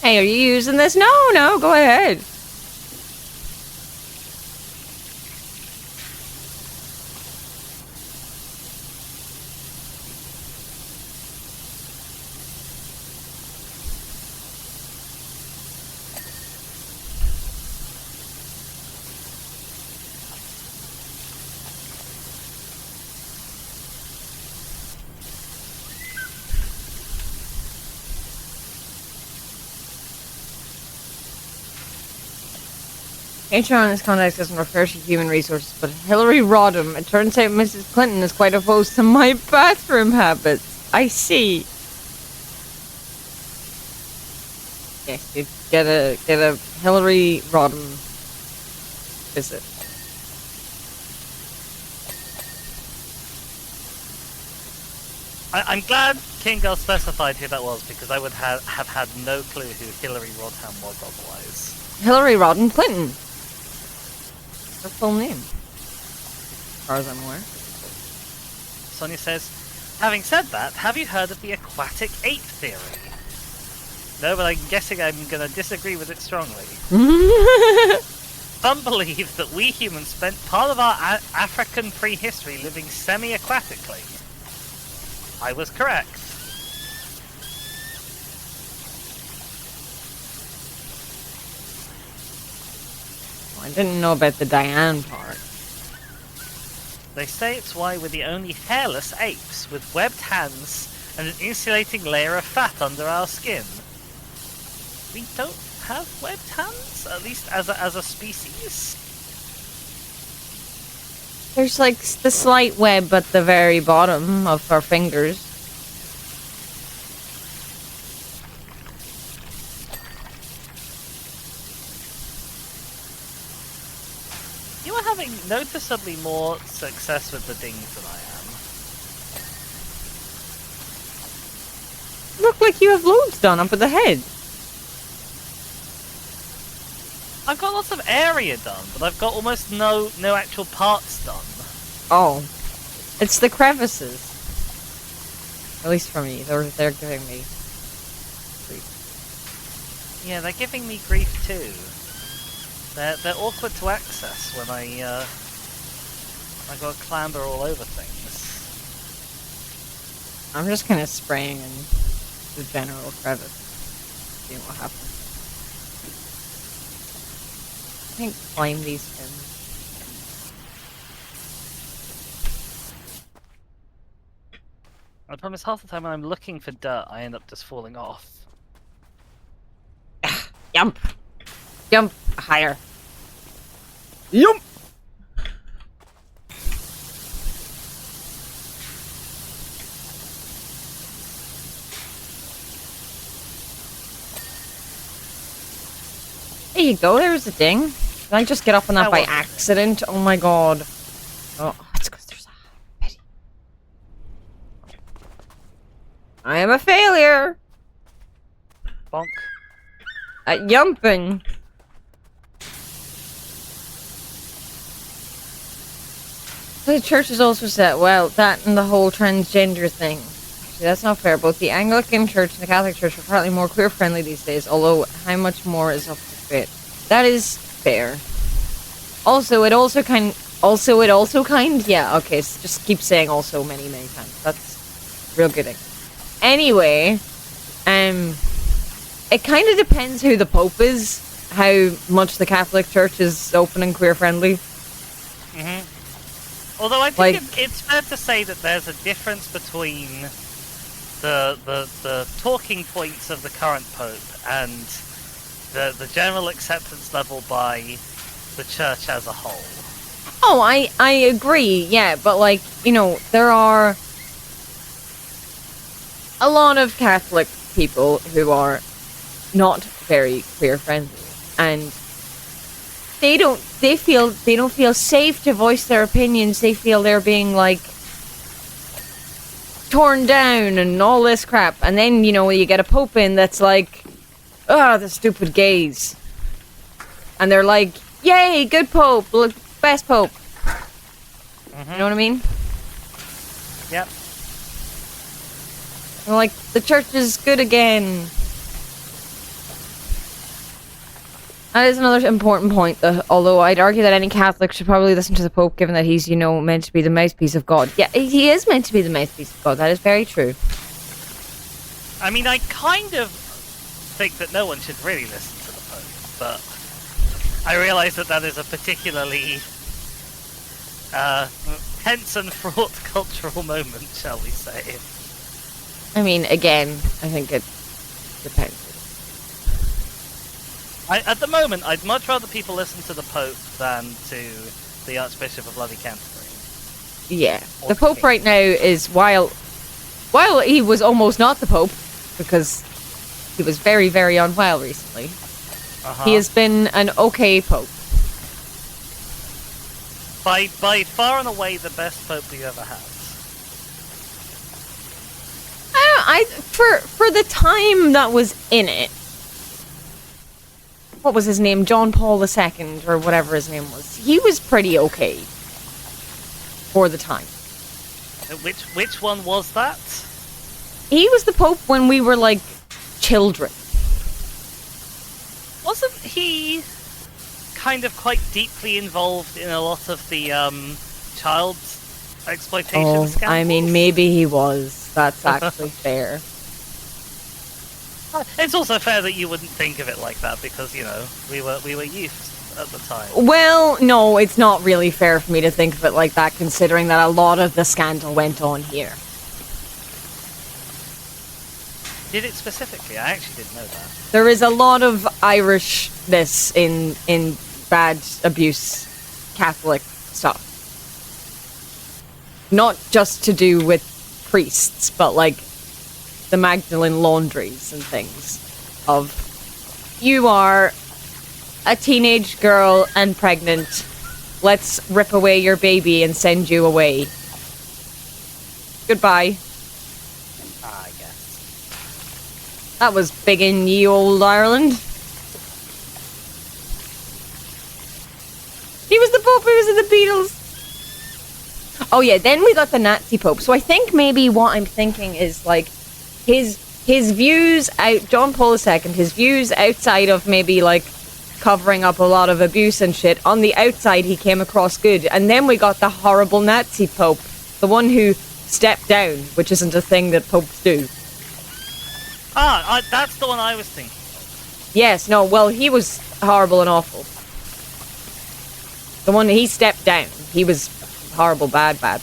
Hey, are you using this? No, go ahead. HR on this context doesn't refer to human resources, but Hillary Rodham. It turns out Mrs. Clinton is quite opposed to my bathroom habits. I see. Yes, you get a Hillary Rodham visit. I'm glad Kingo specified who that was, because I would have had no clue who Hillary Rodham was otherwise. Hillary Rodham Clinton. Her full name. As far as I'm aware. Sonia says, having said that, have you heard of the aquatic ape theory? No, but I'm guessing I'm going to disagree with it strongly. Some believe that we humans spent part of our African prehistory living semi-aquatically. I was correct. I didn't know about the Diane part. They say it's why we're the only hairless apes with webbed hands and an insulating layer of fat under our skin. We don't have webbed hands, at least as a species. There's like the slight web at the very bottom of our fingers. You are having noticeably more success with the dings than I am. Look like you have loads done up at the head. I've got lots of area done, but I've got almost no actual parts done. Oh. It's the crevices. At least for me. They're giving me grief. Yeah, they're giving me grief too. They're awkward to access when I gotta clamber all over things. I'm just kind of spraying in the general crevice. See what happens. I think climb these fins. I promise half the time when I'm looking for dirt, I end up just falling off. Jump! Jump higher. Jump! There you go, there's a ding. Did I just get up on that by accident? Oh my god. Oh, it's because there's a pity. I am a failure Bonk. at jumping. The church is also set, well, that and the whole transgender thing. Actually, that's not fair. Both the Anglican Church and the Catholic Church are partly more queer-friendly these days, although how much more is up to debate. That is fair. Also, it also kind, yeah, okay, so just keep saying also many times. That's real good. Anyway, it kind of depends who the Pope is, how much the Catholic Church is open and queer-friendly. Mm-hmm. Although I think it's fair to say that there's a difference between the talking points of the current Pope and the general acceptance level by the Church as a whole. Oh, I agree, yeah, but like, you know, there are a lot of Catholic people who are not very queer friendly, and they don't feel safe to voice their opinions. They feel they're being like torn down and all this crap. And then, you know, you get a pope in that's like, oh, the stupid gays. And they're like, yay, good pope, look, best pope. Mm-hmm. You know what I mean? Yep. And like, the church is good again. That is another important point, although I'd argue that any Catholic should probably listen to the Pope, given that he's, you know, meant to be the mouthpiece of God. Yeah, he is meant to be the mouthpiece of God, that is very true. I mean, I kind of think that no one should really listen to the Pope, but I realise that is a particularly tense and fraught cultural moment, shall we say. I mean, again, I think it depends. At the moment, I'd much rather people listen to the Pope than to the Archbishop of Bloody Canterbury. Yeah, the Pope right now is, while he was almost not the Pope, because he was very, very unwell recently, he has been an okay Pope. By far and away the best Pope we ever had. For the time that was in it, what was his name? John Paul II or whatever his name was. He was pretty okay for the time. Which one was that? He was the Pope when we were like children. Wasn't he kind of quite deeply involved in a lot of the child exploitation scandals? I mean, maybe he was. That's actually fair. It's also fair that you wouldn't think of it like that because, you know, we were youth at the time. Well, no, it's not really fair for me to think of it like that, considering that a lot of the scandal went on here. Did it specifically? I actually didn't know that. There is a lot of Irishness in bad abuse Catholic stuff. Not just to do with priests, but like the Magdalene laundries and things of, you are a teenage girl and pregnant, let's rip away your baby and send you away. Goodbye. I guess. That was big in ye old Ireland. He was the Pope, he was in the Beatles. Oh yeah, then we got the Nazi Pope. So I think maybe what I'm thinking is like his views out, John Paul II, his views outside of maybe like covering up a lot of abuse and shit, on the outside he came across good. And then we got the horrible Nazi Pope, the one who stepped down, which isn't a thing that popes do. That's the one I was thinking. Yes, no, well, he was horrible and awful. The one he stepped down, he was horrible, bad. I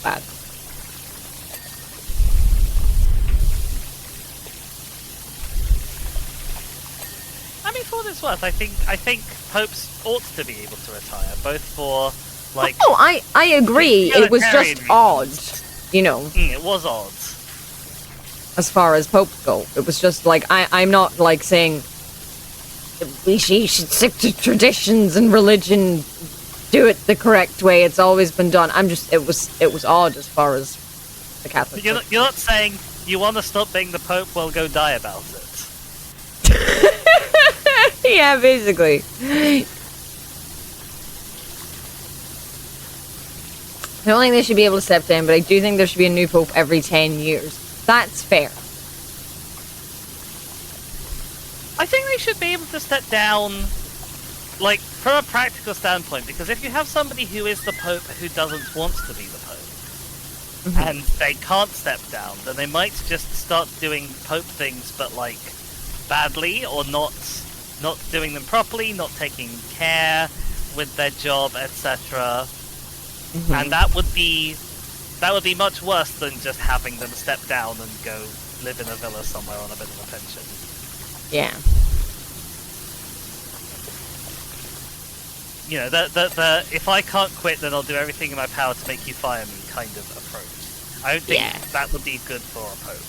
mean, for what it's worth, I think popes ought to be able to retire, both for like. Oh, I agree. It was just reasons. odd, you know. It was odd. As far as popes go, it was just like I'm not like saying we should stick to traditions and religion, do it the correct way. It's always been done. I'm just it was odd as far as the Catholic. You're not saying you want to stop being the Pope? Well, go die about it. Yeah, basically. I don't think they should be able to step down, but I do think there should be a new pope every 10 years. That's fair. I think they should be able to step down, like, from a practical standpoint, because if you have somebody who is the Pope who doesn't want to be the Pope, and they can't step down, then they might just start doing Pope things, but, like, badly, or not doing them properly, not taking care with their job, etc. And that would be much worse than just having them step down and go live in a villa somewhere on a bit of a pension. Yeah. You know, the if I can't quit, then I'll do everything in my power to make you fire me kind of approach. I don't think that would be good for a Pope.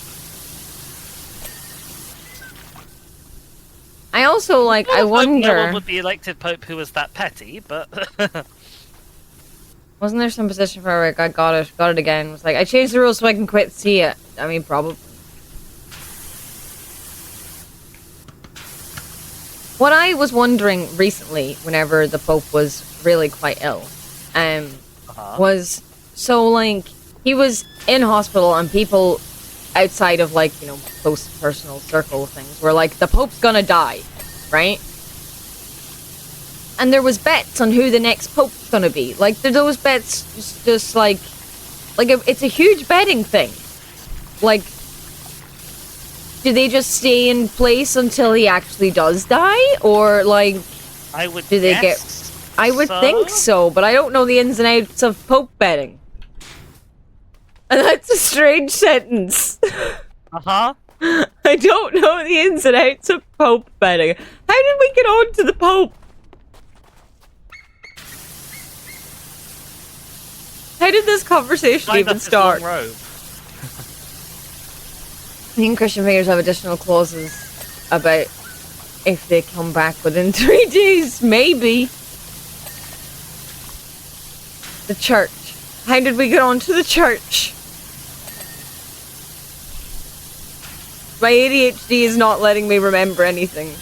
I also, like, I wonder... No one would be elected Pope who was that petty, but... Wasn't there some position for where I got it again? Was like, I changed the rules so I can quit. See ya. I mean, probably. What I was wondering recently, whenever the Pope was really quite ill, was, so, like, he was in hospital and people outside of, like, you know, close personal circle things were like, the Pope's gonna die, right? And there was bets on who the next Pope's gonna be. Like, those bets just like it's a huge betting thing. Like, do they just stay in place until he actually does die? Or, like, I would do they guess I would think so, but I don't know the ins and outs of Pope betting. And that's a strange sentence. Uh-huh. I don't know the ins and outs of Pope betting. How did we get on to the Pope? How did this conversation even start? Long robe. I think Christian figures have additional clauses about if they come back within 3 days. Maybe. The church. How did we get on to the church? My ADHD is not letting me remember anything.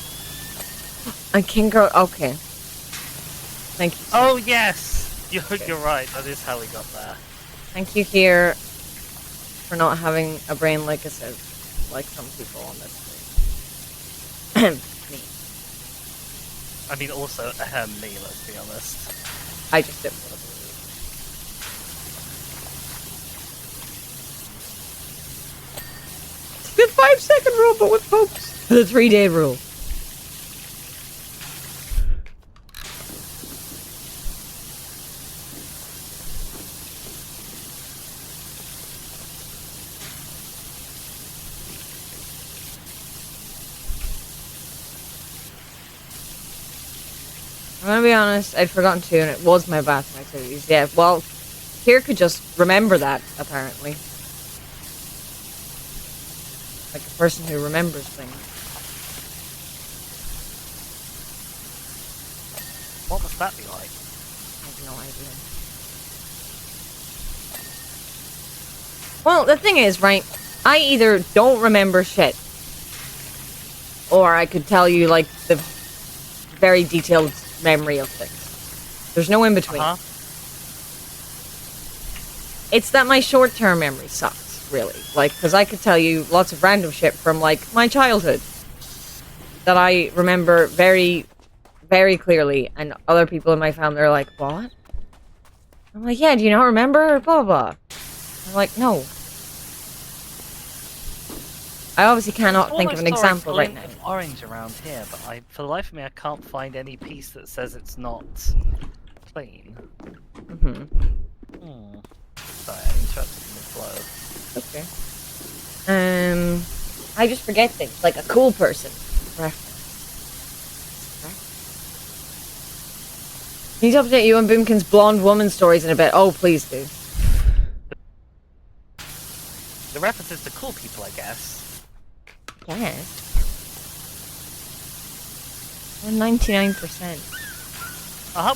I can go. Okay. Thank you. Oh yes, you're right. That is how we got there. Thank you here for not having a brain like a sieve, like some people on this screen. Me. I mean, also me. Let's be honest. I just didn't want to believe. The 5-second rule, but with hopes. The 3-day rule. I'm gonna be honest, I'd forgotten to, and it was my bathroom activities. Yeah, well, Kier could just remember that, apparently. Like a person who remembers things. What must that be like? I have no idea. Well, the thing is, right, I either don't remember shit, or I could tell you, like, the very detailed memory of things. There's no in between. It's that my short-term memory sucks, really. Like, because I could tell you lots of random shit from, like, my childhood that I remember very, very clearly, and other people in my family are like, what? I'm like, yeah, do you not remember? Blah, blah, blah. I'm like, no. I obviously cannot think of an example right now. Orange around here, but for the life of me, I can't find any piece that says it's not clean. Mm-hmm. Sorry, I interrupted the flow. Okay. I just forget things, like a cool person reference. Need to update you on Boomkin's blonde woman stories in a bit. Oh, please do. The reference is to cool people, I guess. Yes. 99%.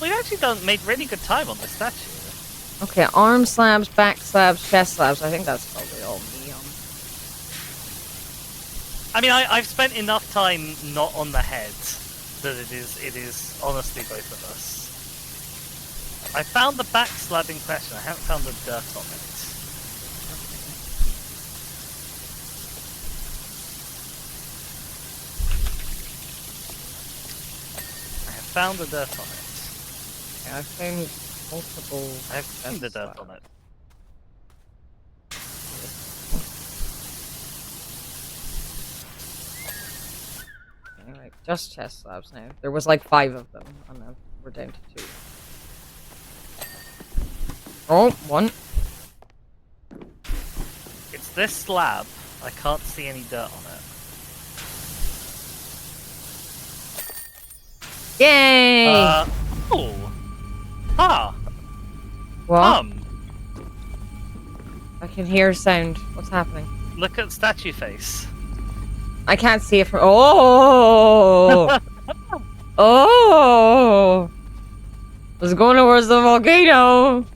We've actually made really good time on this statue. Okay, arm slabs, back slabs, chest slabs. I think that's probably all me. I mean, I've spent enough time not on the head that it is honestly both of us. I found the back slab in question. I haven't found the dirt on it. Found the dirt on it. Yeah, I found multiple. I have found the dirt on it. Anyway, just chest slabs now. There was like 5 of them, and now we're down to 2. Oh, 1. It's this slab. I can't see any dirt on it. Yay! Oh! Ah! What? I can hear sound. What's happening? Look at statue face. I can't see it from. Oh! Oh! It's going towards the volcano!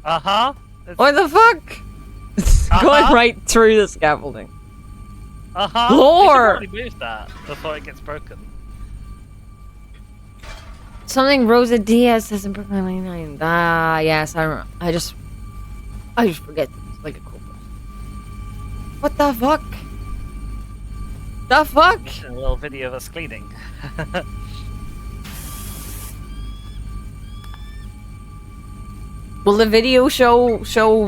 Uh-huh. What the fuck? It's going right through the scaffolding. Uh-huh. Lore! You should probably move that before it gets broken. Something Rosa Diaz says in Brooklyn 99. Ah, yes, I just forget things like a cool person. What the fuck? The fuck? A little video of us cleaning. Will the video show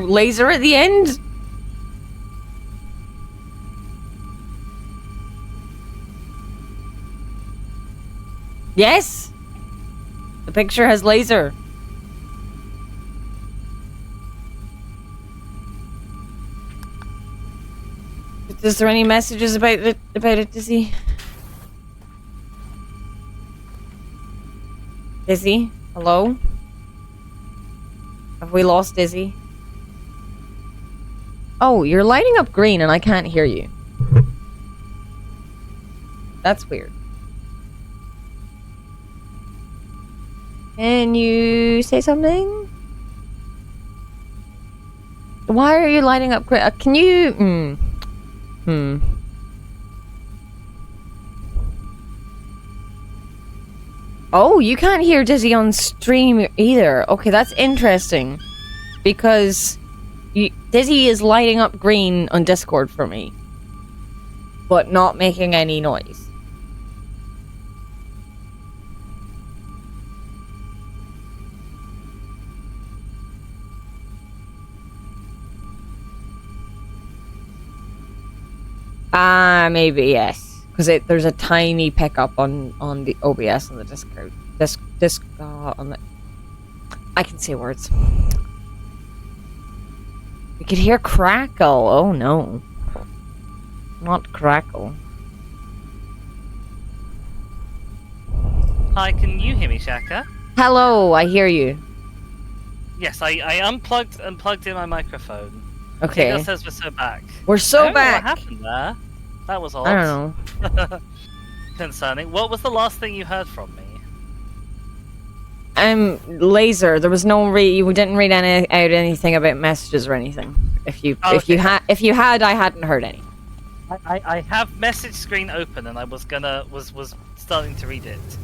laser at the end? Yes? The picture has laser. Is there any messages about it, Dizzy? Dizzy? Hello? Have we lost Dizzy? Oh, you're lighting up green and I can't hear you. That's weird. Can you say something? Why are you lighting up green? Can you... Oh, you can't hear Dizzy on stream either. Okay, that's interesting. Because Dizzy is lighting up green on Discord for me. But not making any noise. Maybe, yes. Because there's a tiny pickup on the OBS on the Discord. On the... I can say words. We could hear crackle. Oh no. Not crackle. Hi, can you hear me, Shaka? Hello, I hear you. Yes, I unplugged and plugged in my microphone. Okay. It says we're so back. We're so What back. happened there? That was odd. I don't know. Concerning. What was the last thing you heard from me? Laser. There was no you didn't read out anything about messages or anything. If you had, I hadn't heard any. I have message screen open and I was starting to read it.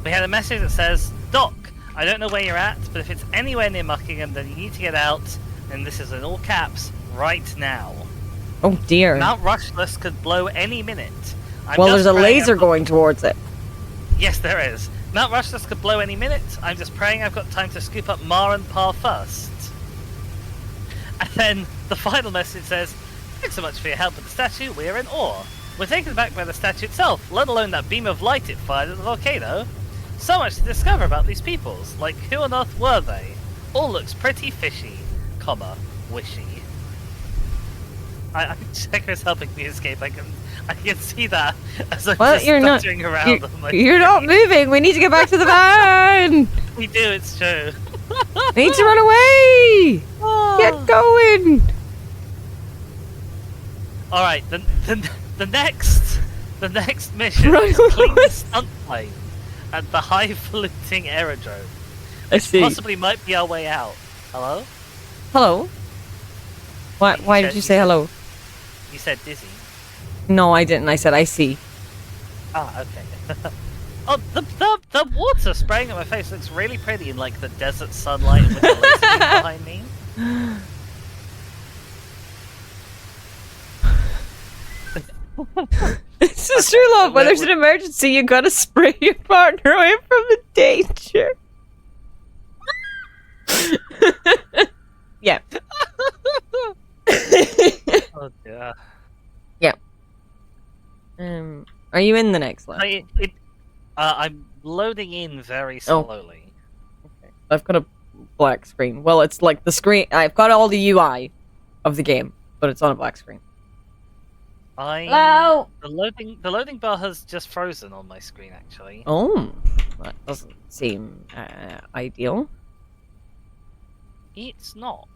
We had a message that says, Doc, I don't know where you're at, but if it's anywhere near Muckingham, then you need to get out, and this is in all caps, right now. Oh dear. Mount Rushmore could blow any minute. Well, there's a laser going towards it. Yes, there is. Mount Rushmore could blow any minute. I'm just praying I've got time to scoop up Mar and Pa first. And then the final message says, thanks so much for your help with the statue, we're in awe. We're taken aback by the statue itself, let alone that beam of light it fired at the volcano. So much to discover about these peoples, like who on earth were they? All looks pretty fishy, wishy. Checker's helping me escape, I can see that as I'm just stuttering around. You're not moving, we need to get back to the van! We do, it's true. We need to run away! Get going! Alright, the next mission Run is clean away. the stunt plane at the high-polluting aerodrome. I see. Possibly might be our way out. Hello? Hello? Why did you say hello? You said dizzy. No, I didn't. I said I see. Ah, okay. Oh, the water spraying at my face looks really pretty in like the desert sunlight with the laser beam behind me. It's just true love. When there's an emergency, you gotta spray your partner away from the danger. Yeah. Oh dear. Yeah. Are you in the next one? I'm loading in very slowly. Okay. I've got a black screen. Well, it's like the screen. I've got all the UI of the game, but it's on a black screen. Hello. The loading bar has just frozen on my screen, actually. Oh, that doesn't seem ideal. It's not.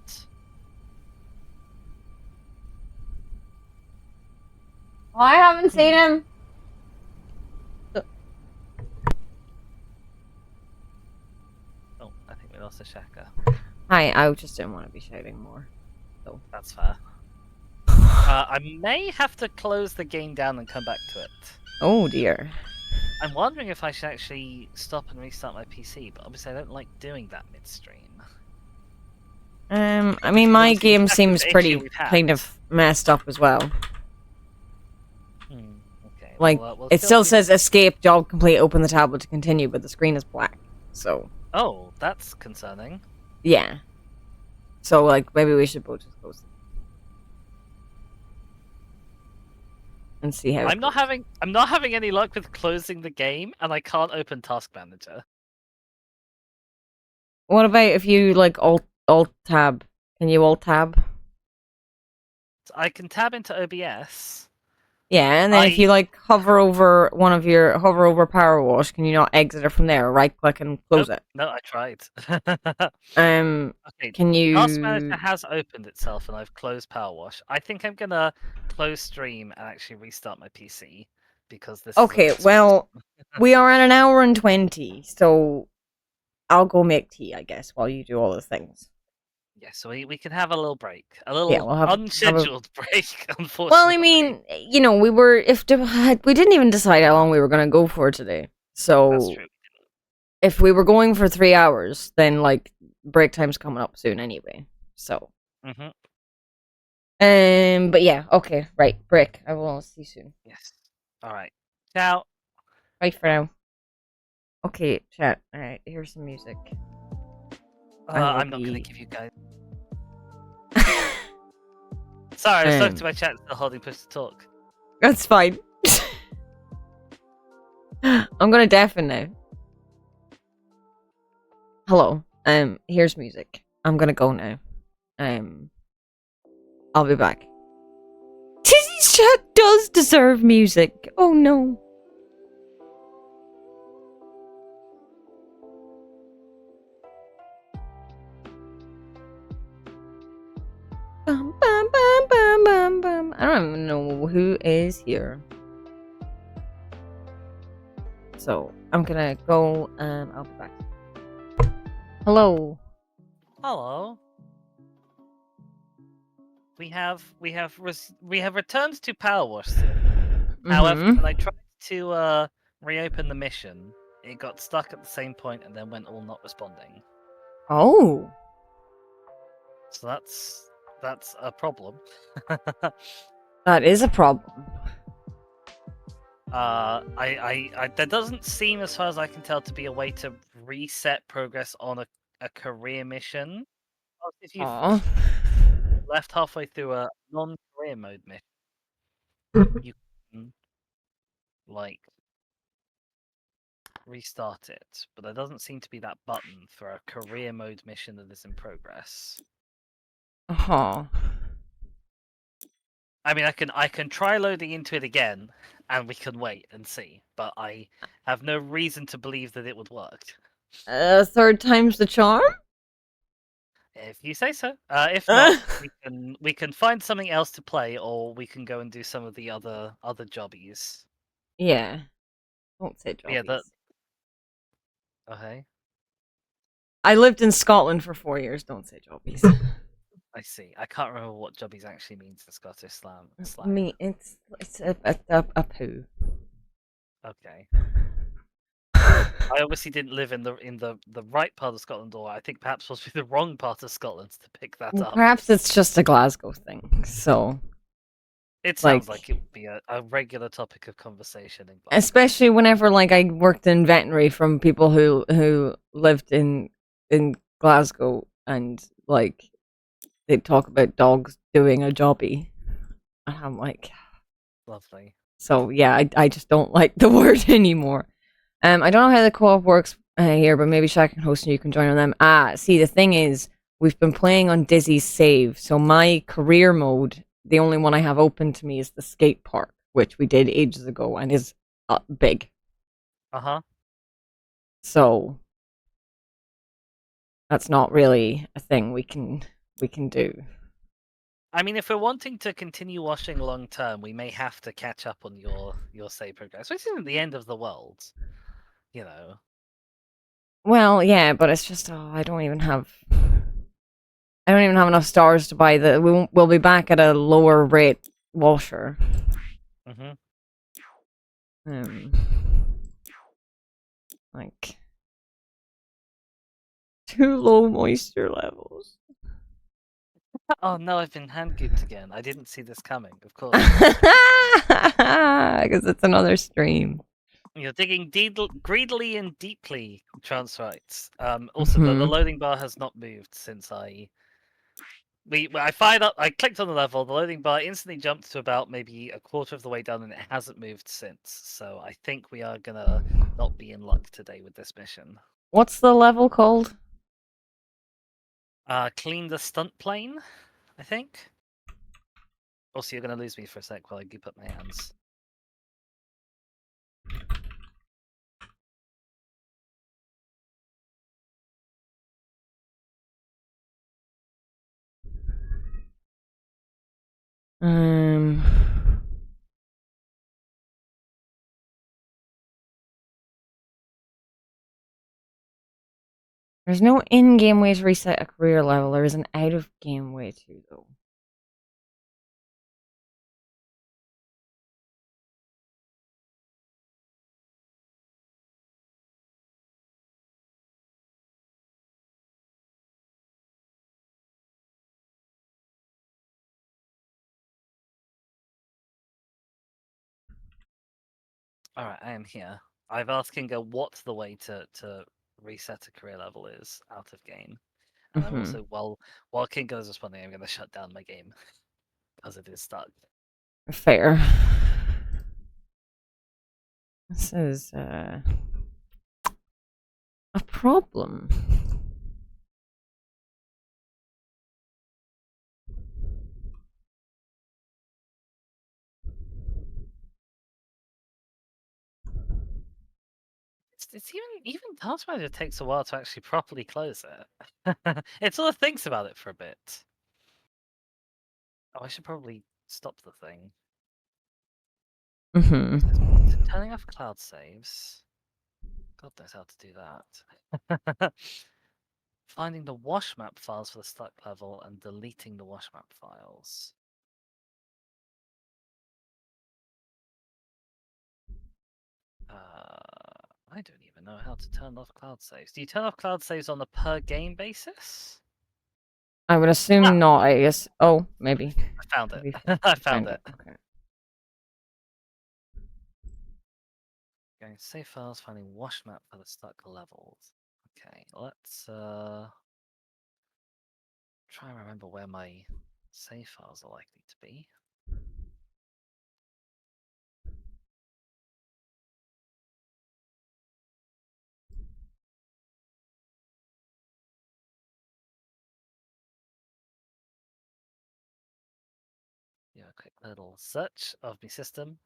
I haven't seen him. Oh, I think we lost a Shaka. Hi, I just didn't want to be shouting more. So That's fair. I may have to close the game down and come back to it. Oh dear. I'm wondering if I should actually stop and restart my PC, but obviously I don't like doing that midstream. I mean, my game seems pretty kind of messed up as well. Okay. Like, we'll it still says escape, job complete, open the tablet to continue, but the screen is black. So. Oh, that's concerning. Yeah. So, like, maybe we should both just close it. And see how I'm not having any luck with closing the game, and I can't open Task Manager. What about if you, like, alt tab? Can you alt tab? I can tab into OBS. Yeah, and then if you, like, hover over Powerwash, can you not exit it from there? Right click and close it? No, I tried. Okay, can you... Task Manager has opened itself and I've closed Powerwash. I think I'm gonna close stream and actually restart my PC because this Okay, well, we are at 1 hour and 20, so I'll go make tea, I guess, while you do all the things. Yeah, so we can have a little break. We'll have unscheduled break, unfortunately. Well, I mean, you know, we didn't even decide how long we were going to go for today. So, That's true. if we were going for 3 hours, then like break time's coming up soon anyway. So, Mm-hmm. but yeah, okay, right, break. I will see you soon. Yes. All right. Ciao. Bye for now. Okay, chat. All right, here's some music. I will I'm not going to be. give you guys. Sorry, I was talking to um, my chat, still holding push to talk. that's fine. I'm gonna deafen now. Hello. Here's music. I'm gonna go now. I'll be back. Tizzy's chat does deserve music. Oh no. Bum, bum, bum, bum, bum, bum. I don't even know who is here. So I'm gonna go. I'll be back. Hello. Hello. We have returned to Powerwash. However, when I tried to reopen the mission, it got stuck at the same point and then went all not responding. Oh. So that's a problem. That is a problem. There doesn't seem, as far as I can tell, to be a way to reset progress on a career mission. If you've Aw. left halfway through a non-career mode mission, you can like restart it, but there doesn't seem to be that button for a career mode mission that is in progress. Aw. I mean, I can try loading into it again, and we can wait and see. But I have no reason to believe that it would work. Third time's the charm? If you say so. If not, we can find something else to play, or we can go and do some of the other jobbies. Yeah. Don't say But yeah, jobbies. okay. I lived in Scotland for 4 years. Don't say jobbies. I see. I can't remember what jobbies actually means in Scottish slang. Me, it's a poo. Okay. I obviously didn't live in the right part of Scotland, or I think perhaps supposed to be the wrong part of Scotland to pick that Well, up. perhaps it's just a Glasgow thing. So, It sounds like, like it would be a regular topic of conversation in Glasgow. especially whenever like I worked in veterinary from people who lived in Glasgow and like they talk about dogs doing a jobby, and I'm like, Lovely. so yeah, I just don't like the word anymore. I don't know how the co-op works here, but maybe Shaq can host and you can join on them. See, the thing is, we've been playing on Dizzy's save, so my career mode, the only one I have open to me is the skate park, which we did ages ago and is big. Uh-huh. So that's not really a thing we can do. I mean, if we're wanting to continue washing long term, we may have to catch up on your save progress, which isn't the end of the world, you know. Well, yeah, but it's just I don't even have enough stars to buy the. We'll be back at a lower rate washer. Mm-hmm. Um, like too low moisture levels. Oh no, I've been hand gooped again. I didn't see this coming. Of course, Because it's another stream. you're digging greedily and deeply. Trans rights. Also, the loading bar has not moved since I fired up. I clicked on the level. The loading bar instantly jumped to about maybe a quarter of the way down, and it hasn't moved since. So I think we are gonna not be in luck today with this mission. What's the level called? Clean the stunt plane, I think. Also, you're gonna lose me for a sec while I goop up my hands. Um. There's no in-game way to reset a career level. There is an out-of-game way to, though. All right, I am here. I've asked Kingo what the way to reset a career level is out of game, and I'm Mm-hmm. also while Kingo is responding, I'm going to shut down my game because it is stuck. Fair. This is a problem. It's even Task Manager takes a while to actually properly close it. It sort of thinks about it for a bit. Oh, I should probably stop the thing. Mm-hmm. Turning off cloud saves. God knows how to do that. Finding the wash map files for the stuck level and deleting the wash map files. I don't even know how to turn off cloud saves. Do you turn off cloud saves on a per game basis? I would Ah, assume not. I guess. Oh, maybe. I found it. Maybe I you found found it. it. Okay. Going to save files, finding wash map for the stuck levels. Okay, let's try and remember where my save files are likely to be. Yeah, a quick little search of my system.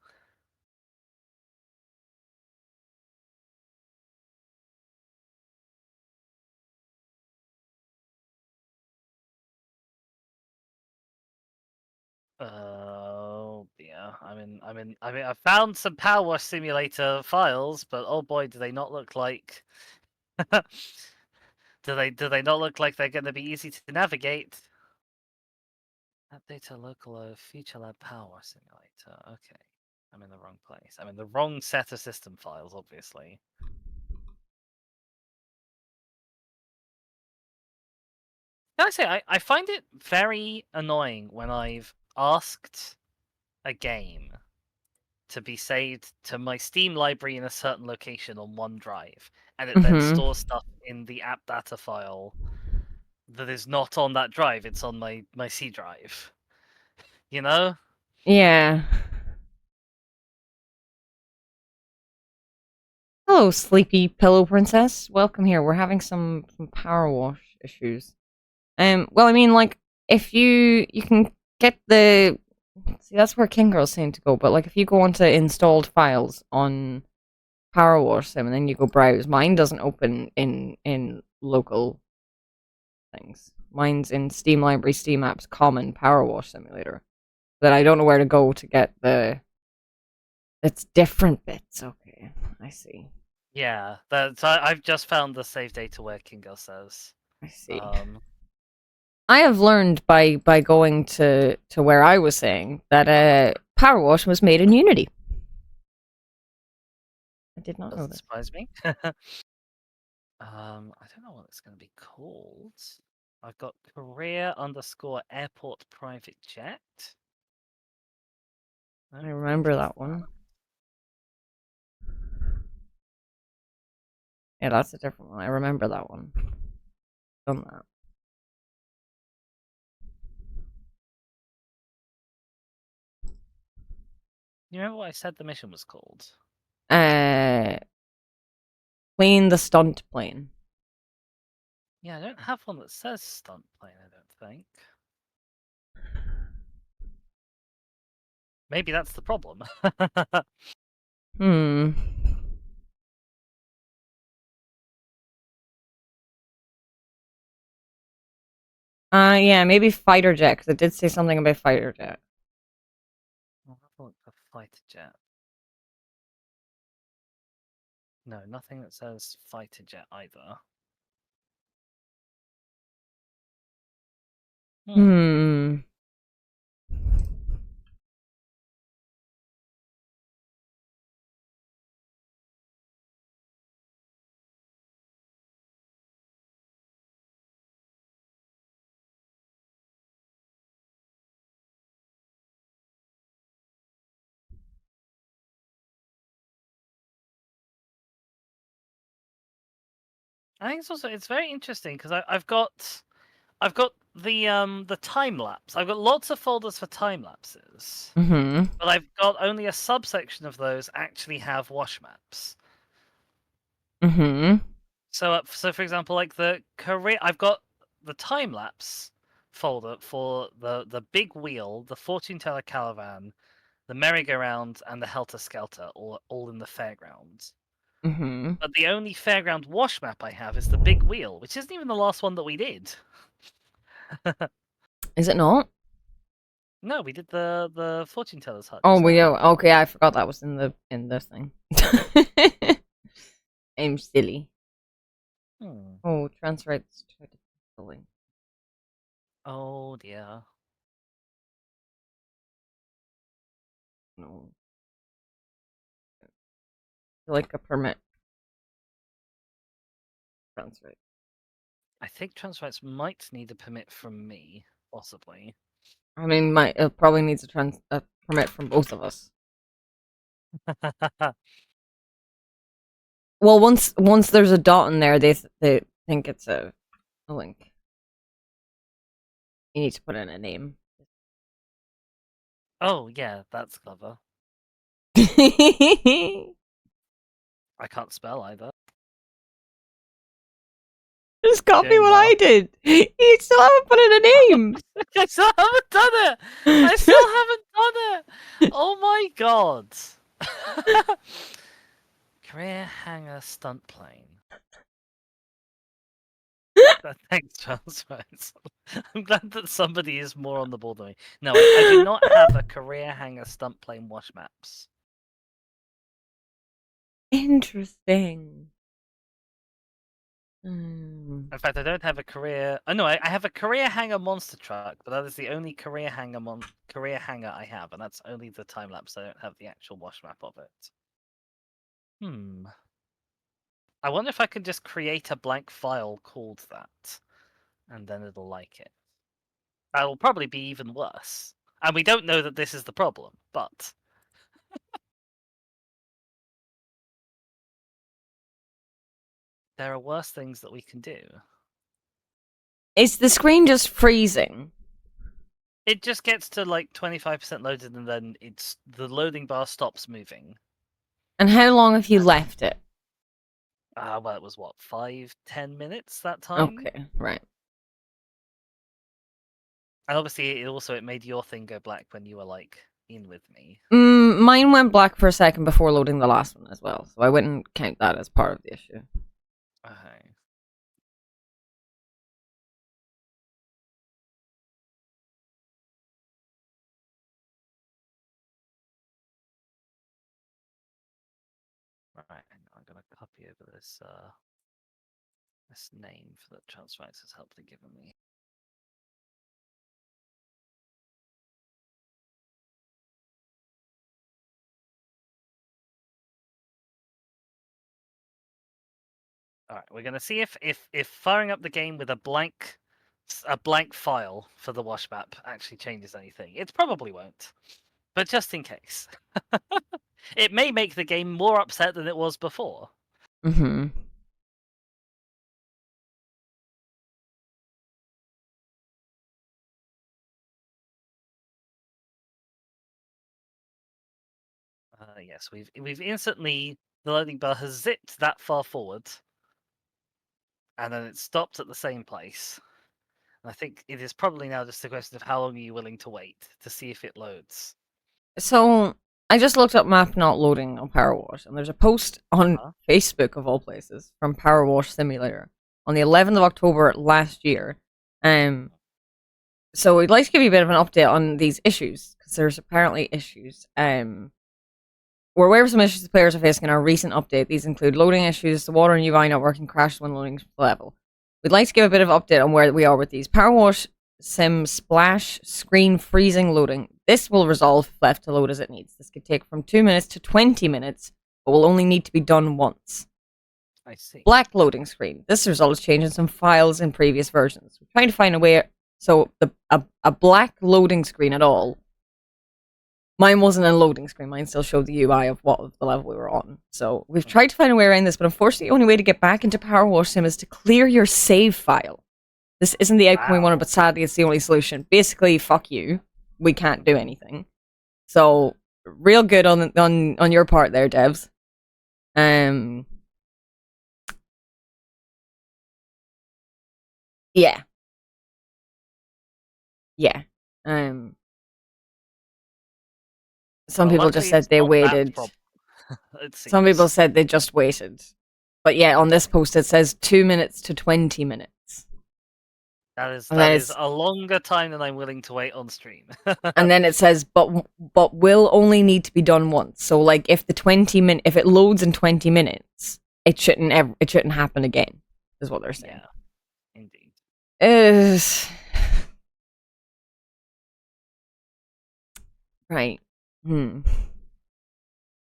Oh dear, I found some Powerwash Simulator files, but oh boy, do they not look like do they not look like they're going to be easy to navigate? Update to local Future Lab Powerwash Simulator. Okay, I'm in the wrong place. I'm in the wrong set of system files, obviously. Can I say I find it very annoying when I've asked a game to be saved to my Steam library in a certain location on OneDrive, and it then Mm-hmm. stores stuff in the app data file that is not on that drive. It's on my C drive. You know? Yeah. Hello, sleepy pillow princess. Welcome here. We're having some power wash issues. Well, I mean, like, if you can get the see, that's where King Girl's saying to go. But like, if you go onto installed files on Power Wash Sim and then you go browse, mine doesn't open in local things. Mine's in Steam Library, Steam Apps, Common Power Wash Simulator. But I don't know where to go to get the. It's different bits. Okay, I see. Yeah. I've just found the save data where Kingo says. I see. Um, I have learned by going to where I was saying that Power Wash was made in Unity. I did not know doesn't this. surprise me. I don't know what it's going to be called. I've got career underscore airport private jet. No, I not remember just that that. one. Yeah, that's a different one. I remember that one. Done You remember what I said the mission was called? that. Clean the stunt plane. Yeah, I don't have one that says stunt plane, I don't think. Maybe that's the problem. Hmm. Yeah, maybe fighter jet because it did say something about fighter jet. I'll have a look for fighter jet. No, nothing that says fighter jet either. Hmm. Hmm. I think it's very interesting because I've got the time lapse. I've got lots of folders for time lapses, Mm-hmm. but I've got only a subsection of those actually have wash maps. Mm-hmm. So for example, like the career, I've got the time lapse folder for the big wheel, the fortune teller caravan, the merry-go-round, and the helter skelter, all in the fairgrounds. Mm-hmm. But the only fairground wash map I have is the big wheel, which isn't even the last one that we did. Is it not? No, we did the fortune teller's hut Oh, just now. okay. I forgot that was in this thing. I'm silly. Hmm. Oh, transfer rights tried to the link. Oh dear. No, like a permit transfer. I think transrights might need a permit from me, possibly. I mean, it probably needs a permit from both of us. Well, once there's a dot in there, they think it's a link. You need to put in a name. Oh yeah, that's clever. Just I can't spell either. copy Doing what well. I did. You still haven't put in a name. I still haven't done it. I still haven't done it. Oh my god. Career hanger stunt plane. Thanks, Charles. I'm glad that somebody is more on the ball than me. No, I do not have a career hanger stunt plane wash maps. Interesting. In fact, I don't have a career. Oh no, I have a career hanger monster truck, but that is the only career hanger I have, and that's only the time lapse. I don't have the actual wash map of it. I wonder if I could just create a blank file called that, and then it'll like it. That will probably be even worse. And we don't know that this is the problem, but there are worse things that we can do. Is the screen just freezing? It just gets to like 25% loaded, and then the loading bar stops moving. And how long have you left it? Well, it was what, 5-10 minutes that time? Okay, right. And obviously, it made your thing go black when you were like in with me. Mine went black for a second before loading the last one as well, so I wouldn't count that as part of the issue. Okay. Right, I'm gonna copy over this name for that Transrights has helpfully given me. All right, we're gonna see if firing up the game with a blank file for the wash map actually changes anything. It probably won't, but just in case, it may make the game more upset than it was before. Mm-hmm. Yes, we've instantly the loading bar has zipped that far forward, and then it stopped at the same place. And I think it is probably now just a question of how long are you willing to wait to see if it loads. So I just looked up map not loading on Powerwash, and there's a post on Facebook of all places from Powerwash Simulator on the 11th of October last year. So we'd like to give you a bit of an update on these issues because there's apparently issues. We're aware of some issues the players are facing in our recent update. These include loading issues, the water and UI not working, crashes when loading level. We'd like to give a bit of update on where we are with these. Powerwash Sim Splash screen freezing loading. This will resolve if left to load as it needs. This could take from 2 minutes to 20 minutes, but will only need to be done once. I see. Black loading screen. This resolves changing some files in previous versions. We're trying to find a way so a black loading screen at all Mine wasn't a loading screen. Mine still showed the UI of what of the level we were on. So we've tried to find a way around this, but unfortunately, the only way to get back into Powerwash Sim is to clear your save file. This isn't the outcome we wanted, but sadly, it's the only solution. Basically, fuck you. We can't do anything. So real good on your part there, devs. Yeah, yeah. Some people just said they waited. Some people said they just waited. But yeah, on this post it says 2 minutes to 20 minutes. That is a longer time than I'm willing to wait on stream. And then it says, but will only need to be done once. So like if if it loads in 20 minutes, it shouldn't happen again. Is what they're saying. Yeah, indeed. Right.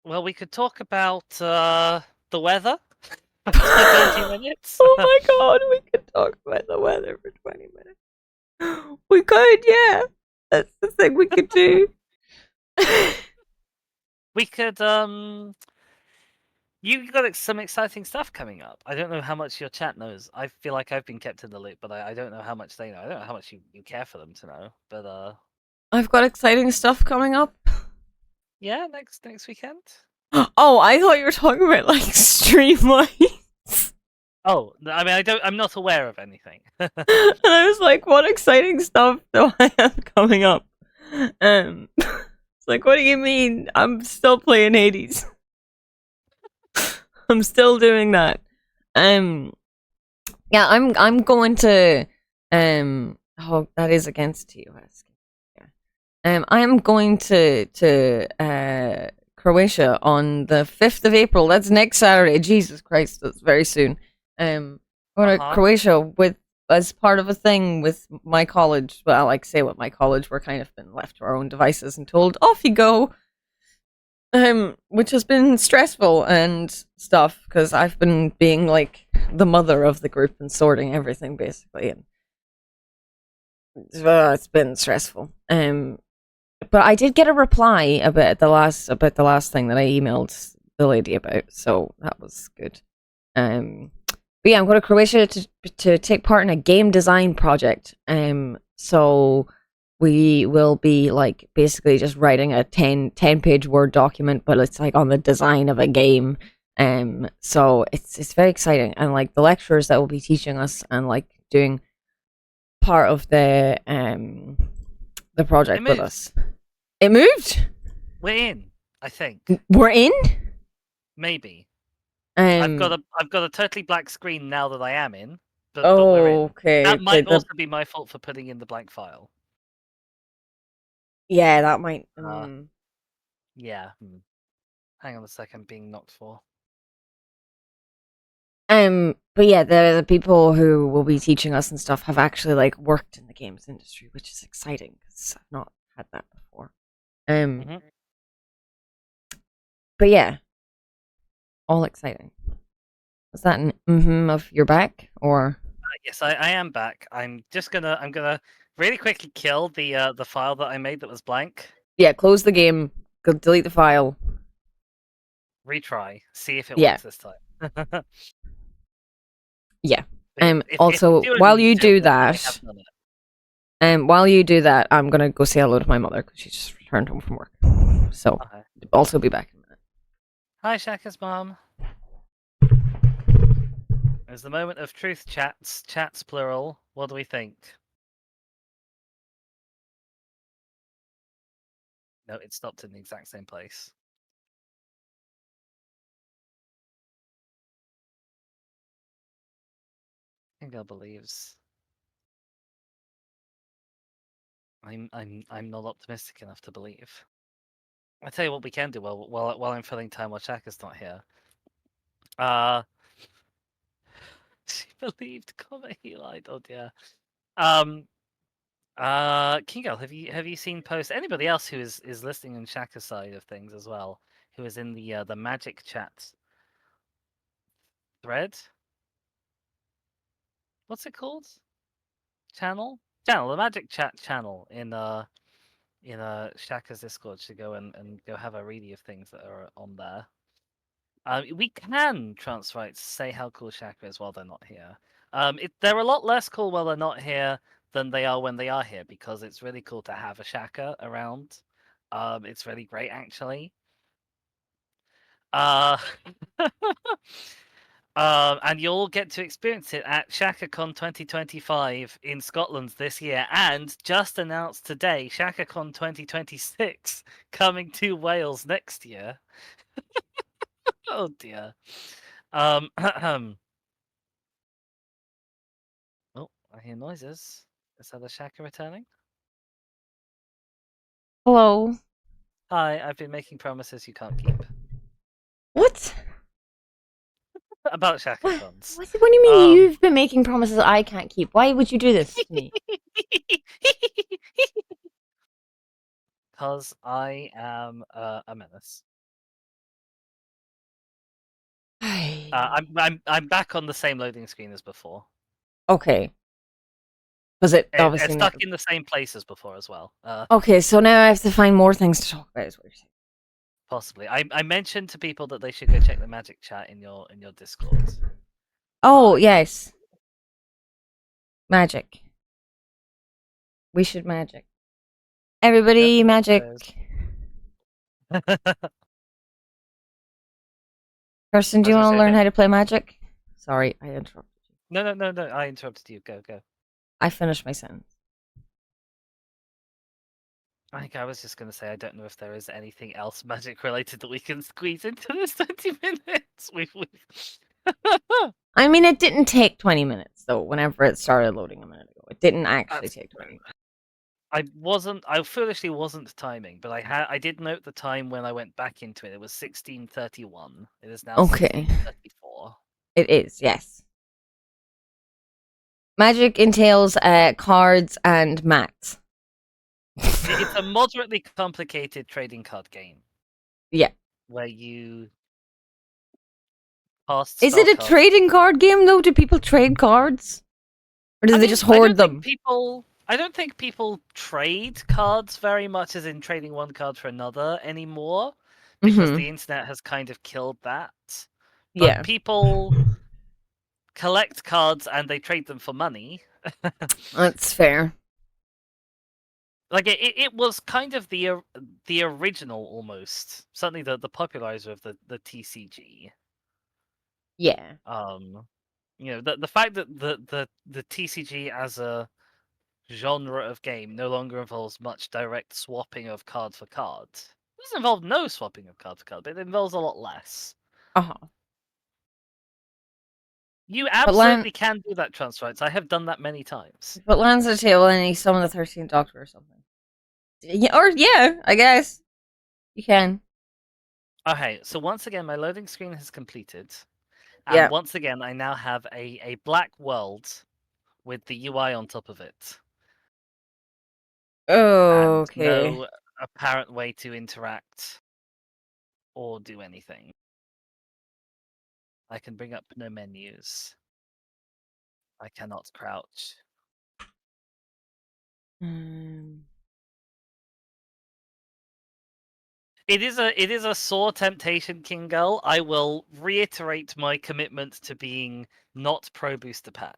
Well, we could talk about the weather for 20 minutes. Oh my god, we could talk about the weather for 20 minutes. We could, yeah. That's the thing we could do. We could, you got some exciting stuff coming up. I don't know how much your chat knows. I feel like I've been kept in the loop, but I don't know how much they know. I don't know how much you care for them to know, but I've got exciting stuff coming up. Yeah, next weekend. Oh, I thought you were talking about like streamlines. Oh, I mean, I'm not aware of anything. And I was like, what exciting stuff do I have coming up? It's like, what do you mean? I'm still playing Hades. I'm still doing that. Yeah, I'm going to oh, that is against TOS. Yeah. I'm going to Croatia on the 5th of April. That's next Saturday. Jesus Christ, that's very soon. Going to Croatia as part of a thing with my college. Well, like say with my college, we're kind of been left to our own devices and told off you go. Which has been stressful and stuff because I've been being like the mother of the group and sorting everything basically, and it's been stressful. But I did get a reply about the last thing that I emailed the lady about, so that was good. But yeah, I'm going to Croatia to take part in a game design project. So we will be like basically just writing a 10 page Word document, but it's like on the design of a game. So it's very exciting, and like the lecturers that will be teaching us and like doing part of the project with us. It moved. We're in, I think. We're in. Maybe. I've got a totally black screen now that I am in. But we're in. Okay. That might also be my fault for putting in the blank file. Yeah, that might. Yeah. Hang on a second, I'm being knocked for. But yeah, the people who will be teaching us and stuff have actually like worked in the games industry, which is exciting because I've not had that before. But yeah, all exciting. Was that an of your back or? Yes, I am back. I'm gonna really quickly kill the file that I made that was blank. Yeah, close the game. Go delete the file. Retry. See if it works this time. Yeah. Also, while you do that, I'm gonna go say hello to my mother because she just returned home from work. So, also be back in a minute. Hi, Shaka's mom. There's the moment of truth, chats plural. What do we think? No, it stopped in the exact same place. I think girl believes. I'm not optimistic enough to believe. I tell you what we can do while I'm filling time while Shaka's not here. She believed, comment he lied. Oh dear. Kingo, have you seen posts? Anybody else who is listening on Shaka's side of things as well, who is in the magic chat thread? What's it called? Channel, the magic chat channel in in Shaka's Discord to go and go have a reading of things that are on there. We can transrights say how cool Shaka is while they're not here. They're a lot less cool while they're not here than they are when they are here, because it's really cool to have a Shaka around. It's really great actually. Uh, and you'll get to experience it at ShakaCon 2025 in Scotland this year, and just announced today, ShakaCon 2026 coming to Wales next year. Oh dear. Oh, I hear noises. Is that a Shaka returning? Hello. Hi, I've been making promises you can't keep What? about What? ShakaCons. What do you mean Um, you've been making promises I can't keep? Why would you do this to me? because I am a menace. I'm back on the same loading screen as before. Okay. Was it It's obviously stuck never... in the same place as before as well. Okay, so now I have to find more things to talk about, is what you're saying. Possibly. I mentioned to people that they should go check the magic chat in your Discord. Oh, yes. Magic. We should magic. Everybody, Yep, magic. Kirsten, do I was you gonna want to say, learn how to play magic? Sorry, I interrupted you. no. I interrupted you. Go. I finished my sentence. I think I was just gonna say I don't know if there is anything else magic related that we can squeeze into this 20 minutes. We've I mean, it didn't take 20 minutes, though, whenever it started loading a minute ago. It didn't actually take 20 minutes. I foolishly wasn't timing, but I did note the time when I went back into it. It was 16:31. It is now Okay. 16:34. It is, yes. Magic entails cards and mats. It's a moderately complicated trading card game. Yeah. Where you cast Is spell it a cards. trading card game, though? Do people trade cards? Or do they just I hoard don't them? think I don't think people trade cards very much as in trading one card for another anymore, because Mm-hmm. the internet has kind of killed that. But Yeah. people collect cards and they trade them for money. That's fair. Like it was kind of the original almost, certainly the popularizer of the TCG. Yeah. The fact that the TCG as a genre of game no longer involves much direct swapping of card for card. It doesn't involve no swapping of card for card, but it involves a lot less. Uh-huh. You But absolutely can do that, Transrights. I have done that many times. lands at the table and he's summon the 13th Doctor or something. Yeah, I guess. You can. Okay, so once again, my loading screen has completed. And Yeah. once again, I now have a black world with the UI on top of it. And Okay. no apparent way to interact or do anything. I can bring up no menus. I cannot crouch. Um, It is a sore temptation, King Girl. I will reiterate my commitment to being not pro booster pack.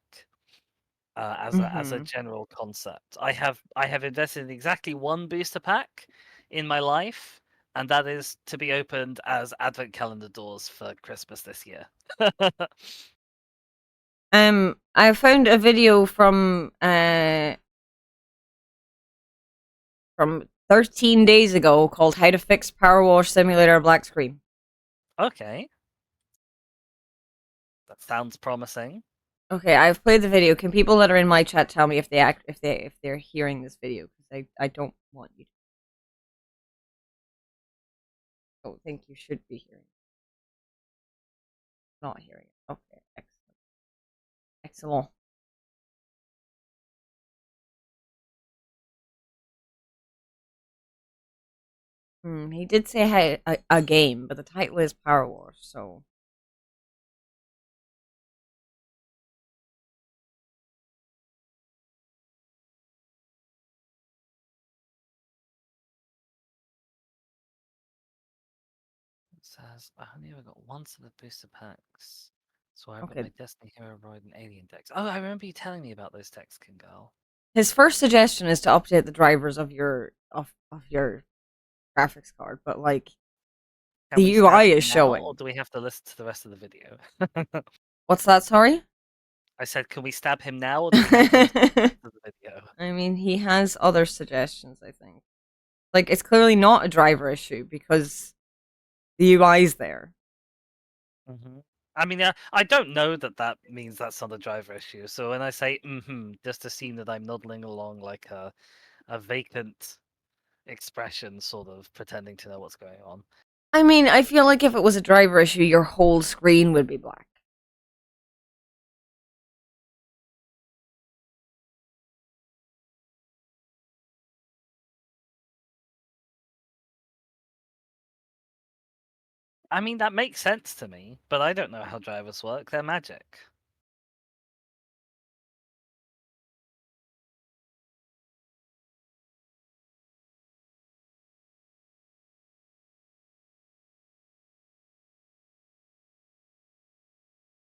As a general concept, I have invested in exactly one booster pack in my life, and that is to be opened as advent calendar doors for Christmas this year. I found a video from 13 days ago called "How to Fix Powerwash Simulator Black Screen." Okay, that sounds promising. Okay, I've played the video. Can people that are in my chat tell me if they're hearing this video? Because I don't want you to. I don't think you should be hearing. Not hearing it. Okay, excellent. Excellent. He did say a game, but the title is Power Wars, so says, I only ever got once of the booster packs. So I bought Okay. my Destiny Hero Ride and Alien decks. Oh, I remember you telling me about those decks, King Girl. His first suggestion is to update the drivers of your graphics card, but like Can the we stab UI him is now, or showing. do we have to listen to the rest of the video? What's that? Sorry. I said, can we stab him now, or do we have to listen to the rest of the video? I mean, he has other suggestions. I think like it's clearly not a driver issue because the UI's there. Hmm. I mean, I don't know that that means that's not a driver issue. So when I say just assume that I'm nodding along like a vacant expression, sort of pretending to know what's going on. I mean, I feel like if it was a driver issue, your whole screen would be black. I mean, that makes sense to me, but I don't know how drivers work. They're magic.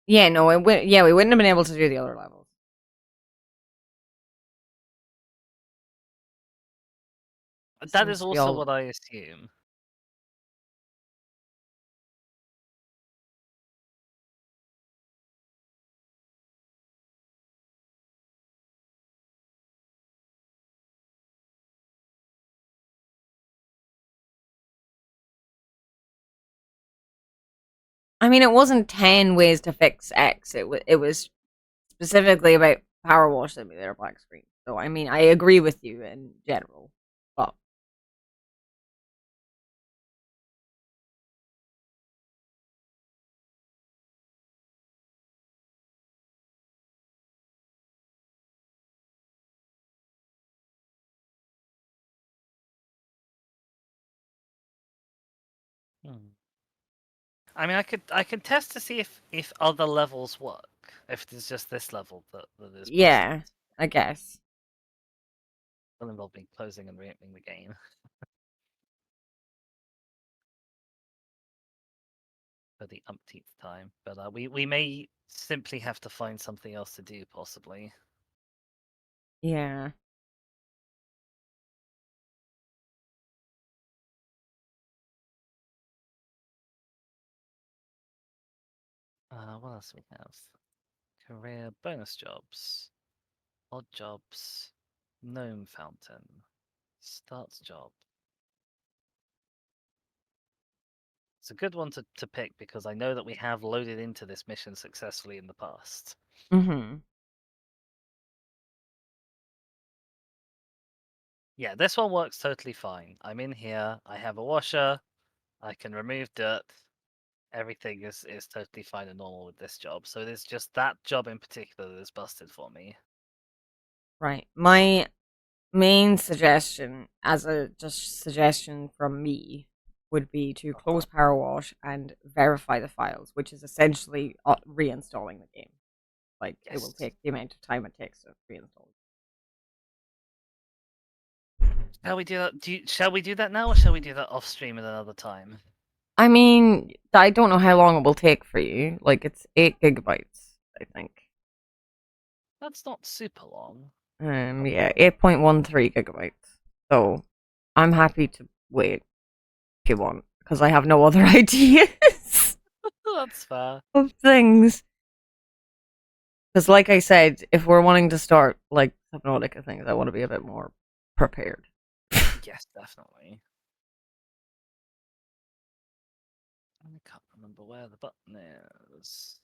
Yeah, no, yeah, we wouldn't have been able to do the other levels. It That seems is to be also all. what I assume. I mean, it wasn't 10 ways to fix X. It was specifically about Powerwash that made their black screen. So I mean, I agree with you in general, but Hmm. I mean, I can test to see if other levels work. If it's just this level that is busted. yeah, I guess. Will involve me closing and reopening the game for the umpteenth time. But we may simply have to find something else to do, possibly. Yeah. What else do we have? Career bonus jobs, odd jobs, gnome fountain, starts job. It's a good one to pick because I know that we have loaded into this mission successfully in the past. Mhm. Yeah, this one works totally fine. I'm in here, I have a washer, I can remove dirt. Everything is totally fine and normal with this job. So it is just that job in particular that is busted for me. Right. My main suggestion, as a just suggestion from me, would be to close Powerwash and verify the files, which is essentially reinstalling the game. Like it will Yes. take the amount of time it takes to reinstall. Shall we do that? Shall we do that now, or shall we do that off stream at another time? I mean, I don't know how long it will take for you. Like it's 8 GB, I think. That's not super long. Yeah, 8.13 GB. So I'm happy to wait if you want, because I have no other ideas That's fair. of things. Because, like I said, if we're wanting to start like Subnautica things, I want to be a bit more prepared. Yes, definitely. I can't remember where the button is.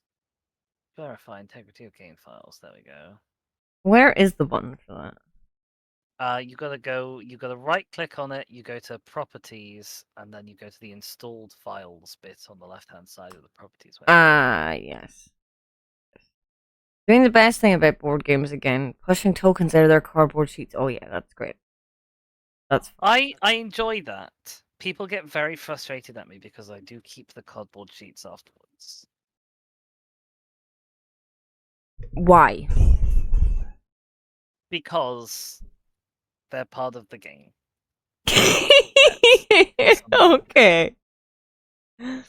Verify integrity of game files. There we go. Where is the button for that? You gotta right click on it, you go to properties, and then you go to the installed files bit on the left hand side of the properties window. Ah, yes. Doing the best thing about board games again, pushing tokens out of their cardboard sheets. Oh yeah, that's great. That's fun. I enjoy that. People get very frustrated at me because I do keep the cardboard sheets afterwards. Why? Because they're part of the game. That's Okay. And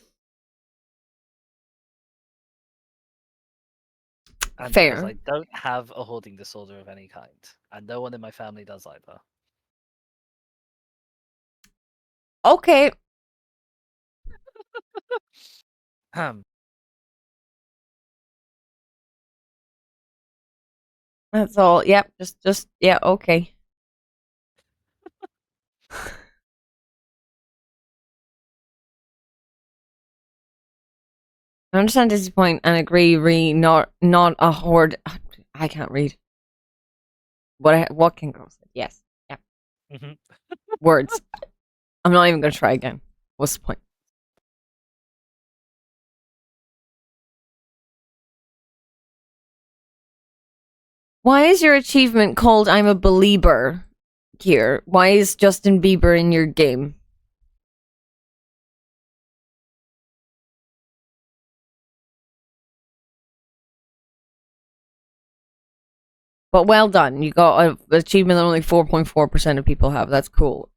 because Fair. I don't have a hoarding disorder of any kind. And no one in my family does either. Okay. Um, That's all. Yep. Just yeah. Okay. I understand his point and agree. Not a horde. I can't read. What can girls say? Yes. Yep. mhm. Words. I'm not even gonna try again. What's the point? Why is your achievement called "I'm a belieber" here? Why is Justin Bieber in your game? But well done. You got an achievement that only 4.4% of people have. That's cool.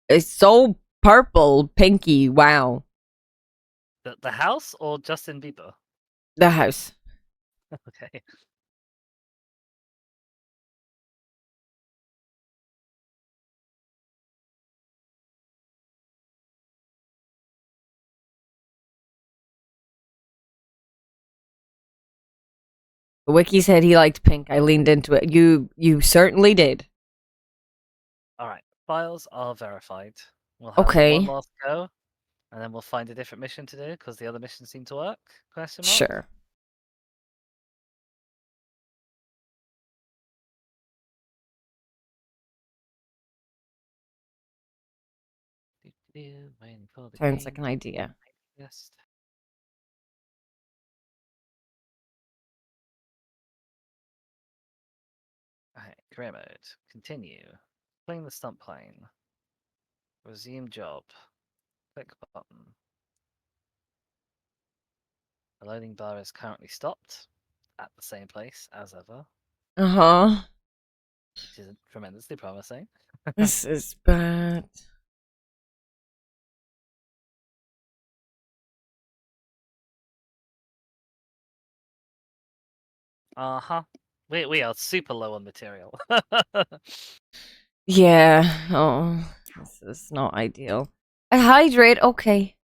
It's so purple, pinky. Wow. The house or Justin Bieber? The house. Okay. The wiki said he liked pink. I leaned into it. You certainly did. Alright. Files are verified. We'll have one Okay. last go, and then we'll find a different mission to do, because the other missions seem to work? Question mark? Sure. Waiting for the Sounds like game an to idea. list. Okay, career mode. Continue. Playing the stunt plane. Resume job. Click button. The loading bar is currently stopped at the same place as ever, Uh huh. which is tremendously promising. This is bad. Uh-huh. We are super low on material. Yeah. Oh, this is not ideal. I hydrate. Okay.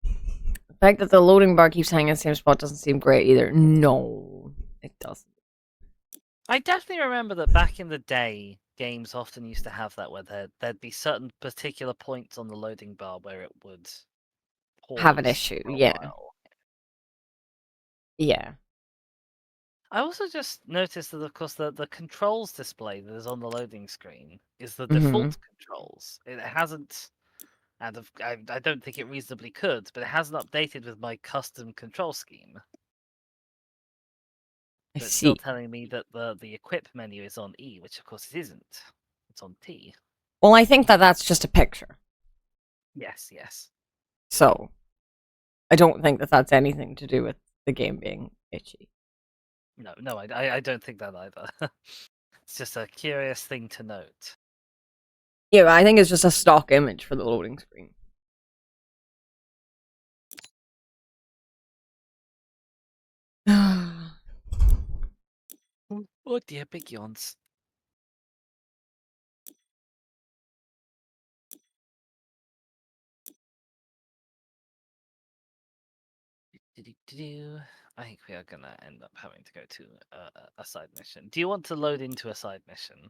The fact that the loading bar keeps hanging in the same spot doesn't seem great either. No, it doesn't. I definitely remember that back in the day, games often used to have that where there'd be certain particular points on the loading bar where it would Have an pause issue. for a Yeah. while. Yeah. I also just noticed that, of course, the controls display that is on the loading screen is the Mm-hmm. default controls. It hasn't, and I don't think it reasonably could, but it hasn't updated with my custom control scheme. I But it's still see. telling me that the equip menu is on E, which of course it isn't. It's on T. Well, I think that that's just a picture. Yes, yes. So I don't think that that's anything to do with the game being itchy. No, I don't think that either. It's just a curious thing to note. Yeah, I think it's just a stock image for the loading screen. Oh dear, big yawns. I think we are gonna end up having to go to a side mission. Do you want to load into a side mission?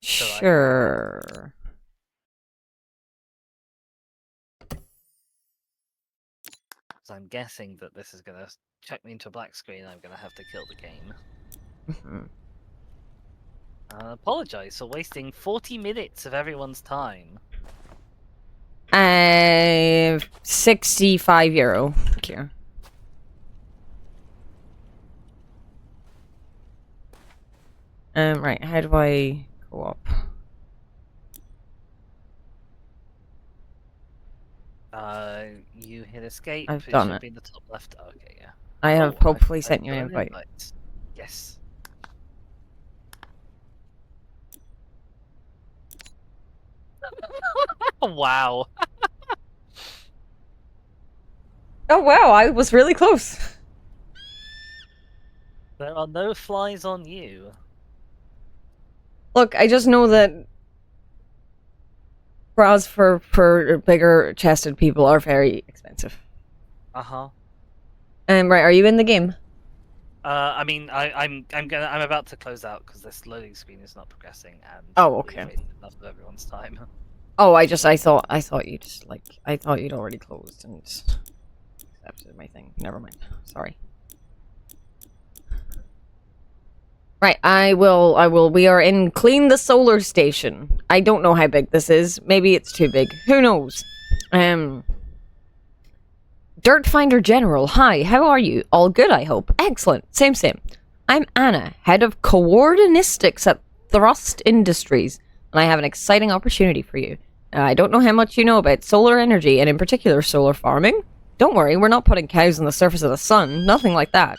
So I can. Sure. So I'm guessing that this is gonna check me into a black screen. I'm gonna have to kill the game. Mhm. I apologize for wasting 40 minutes of everyone's time. 65 euro. Here. Right. How do I go up? You hit escape. I've It done should it. be in the top left. Okay, yeah. I have Oh, hopefully I've sent you an got an invite. invite. Yes. Oh, wow. Oh wow, I was really close. There are no flies on you. Look, I just know that bras for bigger chested people are very expensive. Uh-huh. Right, are you in the game? I mean, I'm about to close out because this loading screen is not progressing, and Oh, we've okay. wasted enough of everyone's time. Oh, I thought you just like I thought you'd already closed and accepted my thing. Never mind. Sorry. Right, I will. We are in Clean the Solar Station. I don't know how big this is. Maybe it's too big. Who knows? Dirt Finder General. Hi, how are you? All good, I hope. Excellent. Same, same. I'm Anna, head of coordinistics at Thrust Industries, and I have an exciting opportunity for you. I don't know how much you know about solar energy, and in particular solar farming. Don't worry, we're not putting cows on the surface of the sun. Nothing like that.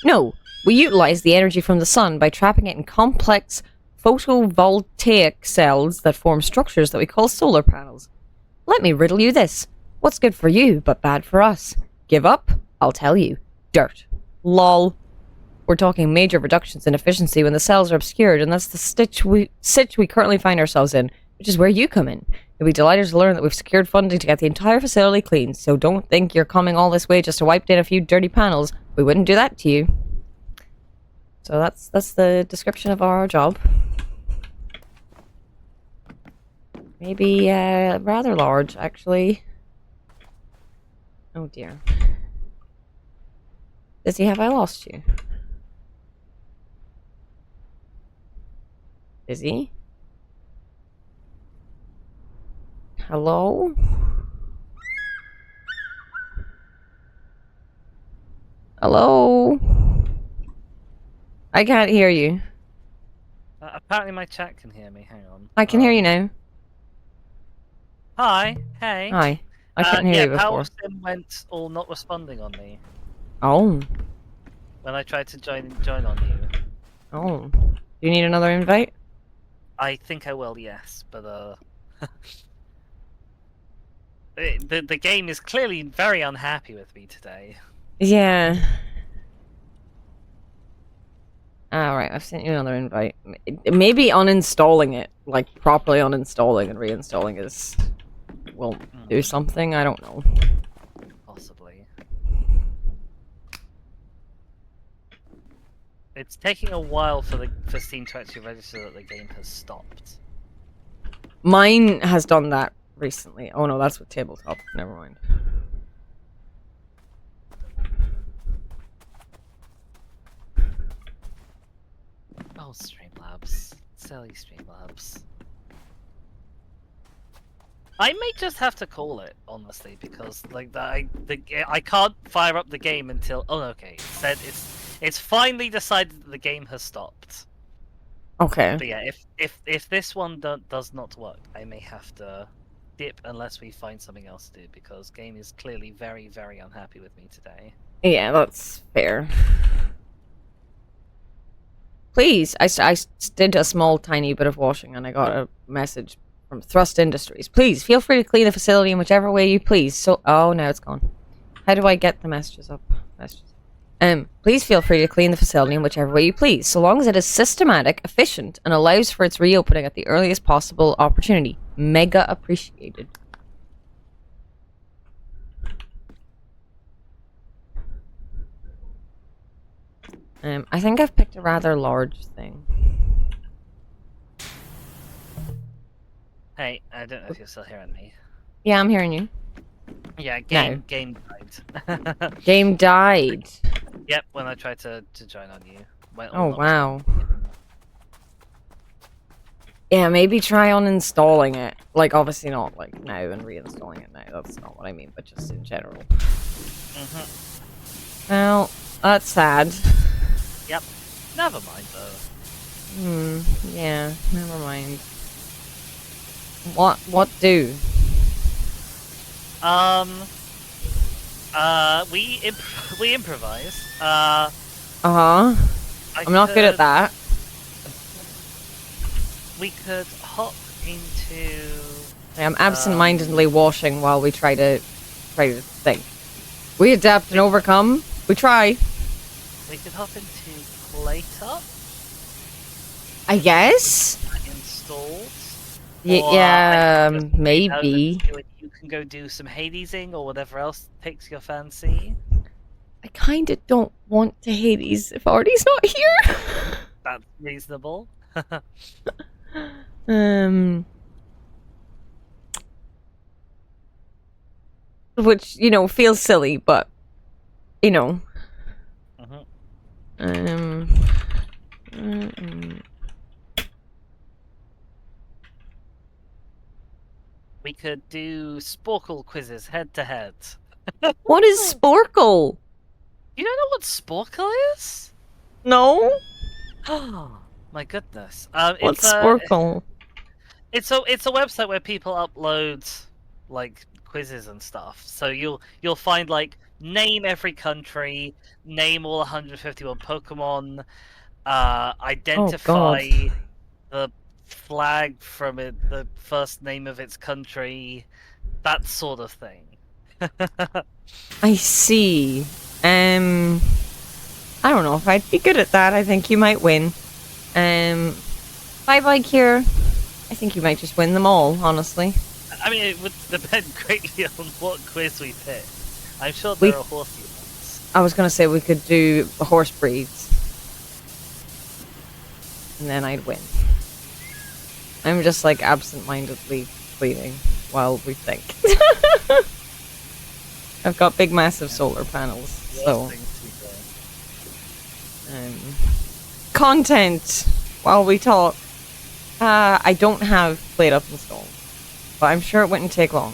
No, we utilize the energy from the sun by trapping it in complex photovoltaic cells that form structures that we call solar panels. Let me riddle you this. What's good for you, but bad for us? Give up? I'll tell you. Dirt. Lol. We're talking major reductions in efficiency when the cells are obscured, and that's the sitch we currently find ourselves in, which is where you come in. You'll be delighted to learn that we've secured funding to get the entire facility clean, so don't think you're coming all this way just to wipe down a few dirty panels. We wouldn't do that to you. So that's the description of our job. Maybe rather large, actually. Oh dear. Dizzy, have I lost you? Dizzy? Hello? Hello? I can't hear you. Apparently my chat can hear me. Hang on. I can hear you now. Hi. Hey. Hi. I couldn't hear you before. PowerSim went all not responding on me Oh. when I tried to join on you. Oh. Do you need another invite? I think I will, yes, but the game is clearly very unhappy with me today. Yeah. Alright, I've sent you another invite. Maybe uninstalling it, like properly uninstalling and reinstalling is will do something, I don't know. Possibly. It's taking a while for Steam to actually register that the game has stopped. Mine has done that recently. Oh no, that's with tabletop. Never mind. Oh, Streamlabs. Silly Streamlabs. I may just have to call it, honestly, because like I can't fire up the game until okay. It said it's finally decided that the game has stopped. Okay. But yeah, if this one does not work, I may have to dip unless we find something else to do, because game is clearly very, very unhappy with me today. Yeah, that's fair. Please, I did a small, tiny bit of washing, and I got a message from Thrust Industries. Please, feel free to clean the facility in whichever way you please. So, oh, now it's gone. How do I get the messages up? Messages. Please feel free to clean the facility in whichever way you please, so long as it is systematic, efficient, and allows for its reopening at the earliest possible opportunity. Mega appreciated. I think I've picked a rather large thing. Hey, I don't know if you're still hearing me. Yeah, I'm hearing you. Yeah, game died. Game died. Yep, when I tried to join on you. Oh wow. Yeah, maybe try uninstalling it. Like, obviously not like now and reinstalling it now. That's not what I mean, but just in general. Well, that's sad. Yep. Never mind though. Yeah, never mind. What do? We improvise. I'm not good at that. We could hop into I'm absent-mindedly washing while we try to think. We adapt and overcome. We try. We could hop into PlateUp. I guess. Installed. Yeah, Or maybe. you can go do some Hadesing or whatever else takes your fancy. I kind of don't want to Hades if Artie's not here. That's reasonable. Which, feels silly, but, We could do Sporkle quizzes head to head. What is Sporkle? You don't know what Sporkle is? No. Oh my goodness. What's Sporkle? It's a website where people upload like quizzes and stuff. So you'll find like name every country, name all 151 Pokemon, identify the flag from the first name of its country, that sort of thing. I see. I don't know if I'd be good at that. I think you might win. Bye-bye, Kier. I think you might just win them all, honestly. I mean, it would depend greatly on what quiz we pick. I'm sure there are horsey ones. I was going to say we could do horse breeds. And then I'd win. I'm just like absent-mindedly cleaning while we think. I've got big massive solar panels, so... content while we talk. I don't have PlateUp installed, but I'm sure it wouldn't take long.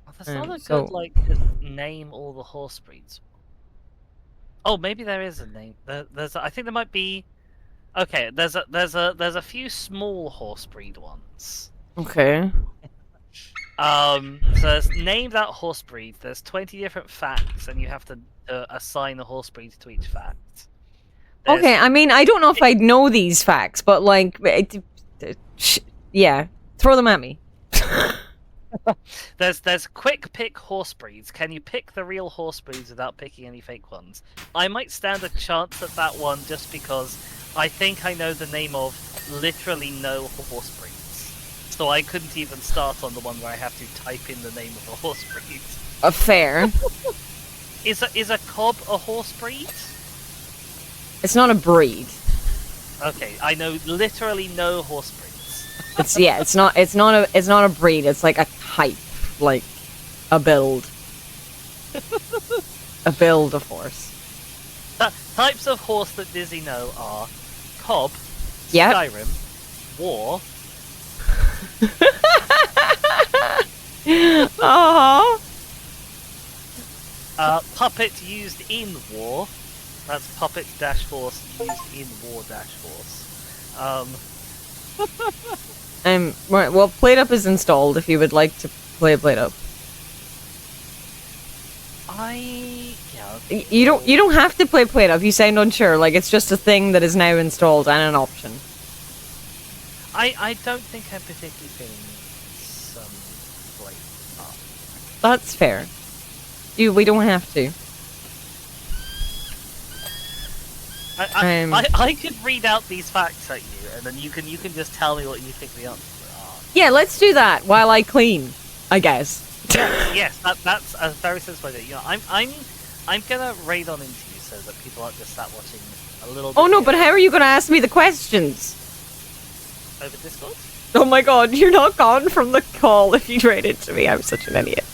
Well, that's not a good, like, just name all the horse breeds. Oh, maybe there is a name. I think there might be... Okay, there's a few small horse breed ones. Okay. So there's name that horse breed. There's 20 different facts, and you have to assign a horse breed to each fact. Okay, I mean, I don't know if I'd know these facts, but like, yeah, throw them at me. There's quick pick horse breeds. Can you pick the real horse breeds without picking any fake ones? I might stand a chance at that one just because I think I know the name of literally no horse breeds. So I couldn't even start on the one where I have to type in the name of a horse breed. Fair. Is a cob a horse breed? It's not a breed. Okay, I know literally no horse breeds. It's not a breed. It's like a type, like a build. A build of horse. Types of horse that Dizzy know are cob, yep. Skyrim, war. Puppet used in war. That's puppet dash horse used in war dash horse. Well, PlateUp is installed. If you would like to play PlateUp, you don't have to play PlateUp. You sound unsure. Like it's just a thing that is now installed and an option. I don't think I'm particularly feeling some PlateUp. That's fair. We don't have to. I could read out these facts at you, and then you can just tell me what you think the answers are. Yeah, let's do that while I clean, I guess. Yes, that's a very sensible idea. You know, I'm gonna raid on into you so that people aren't just sat watching a little bit. Oh no, but how are you gonna ask me the questions? Over Discord? Oh my god, you're not gone from the call if you trade it to me. I'm such an idiot.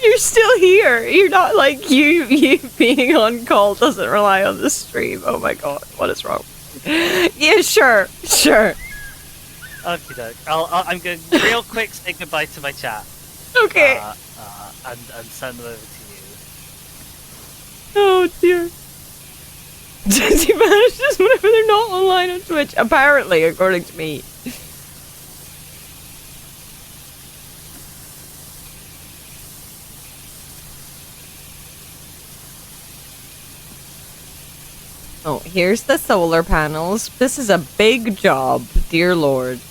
You're still here. You're not like you being on call doesn't rely on the stream. Oh my god, what is wrong? Yeah, sure. Okie doke. I'm going to real quick say goodbye to my chat. Okay. And send them over to you. Oh dear. Dizzy vanishes whenever they're not online on Twitch. Apparently, according to me. Oh, here's the solar panels. This is a big job, dear lord.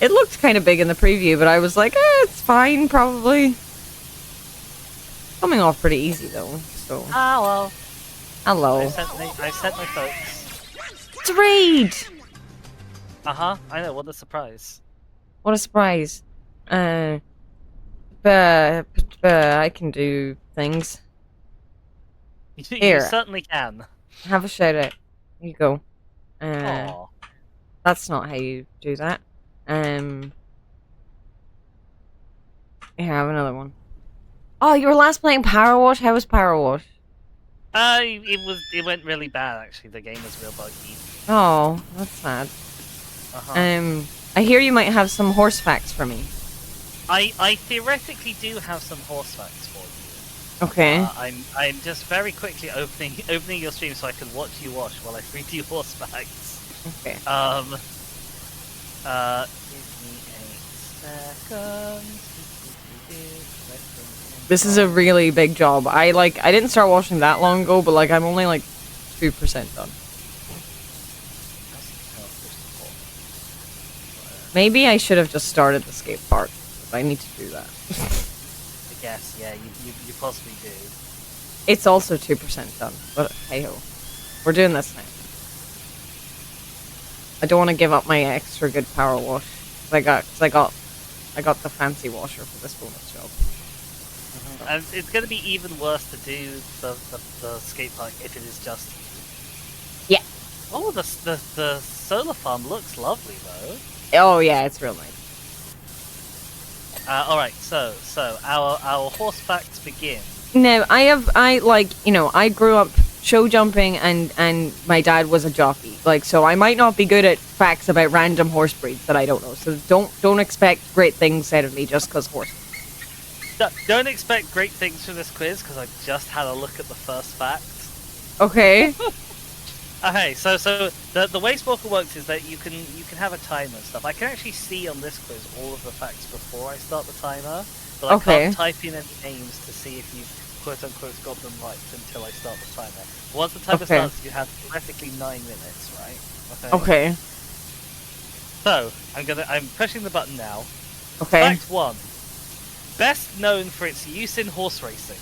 It looked kind of big in the preview, but I was like, it's fine, probably. Coming off pretty easy, though, so... Ah, well. Hello. I sent my folks. It's a raid! Uh-huh, I know, what a surprise. What a surprise. I can do things. You certainly can. Have a shout out. Here you go. Aww. That's not how you do that. Here, have another one. Oh, you were last playing Powerwash? How was Powerwash? It went really bad actually. The game was real buggy. Oh, that's sad. Uh-huh. I hear you might have some horse facts for me. I theoretically do have some horse facts for you. Okay. I'm just very quickly opening your stream so I can watch you wash while I read you horse facts. Okay. Give me a second. This is a really big job. I didn't start washing that long ago, but like I'm only like 2% done. Maybe I should have just started the skate park. If I need to do that. I guess, yeah, you possibly do. It's also 2% done, but hey ho, we're doing this now. I don't want to give up my extra good power wash. I got the fancy washer for this bonus job. And it's going to be even worse to do the skate park if it is just... Yeah. Oh, the solar farm looks lovely, though. Oh, yeah, it's real nice. Alright, so our horse facts begin. No, I grew up show jumping and my dad was a jockey. Like, so I might not be good at facts about random horse breeds that I don't know. So don't expect great things out of me just because horses. Don't expect great things from this quiz, because I just had a look at the first fact. Okay. Okay, so the way Sporkle works is that you can have a timer and stuff. I can actually see on this quiz all of the facts before I start the timer, but I can't type in any names to see if you've quote-unquote got them right until I start the timer. Once the timer starts, you have theoretically 9 minutes, right? Okay. So, I'm pushing the button now. Okay. Fact 1. Best known for its use in horse racing.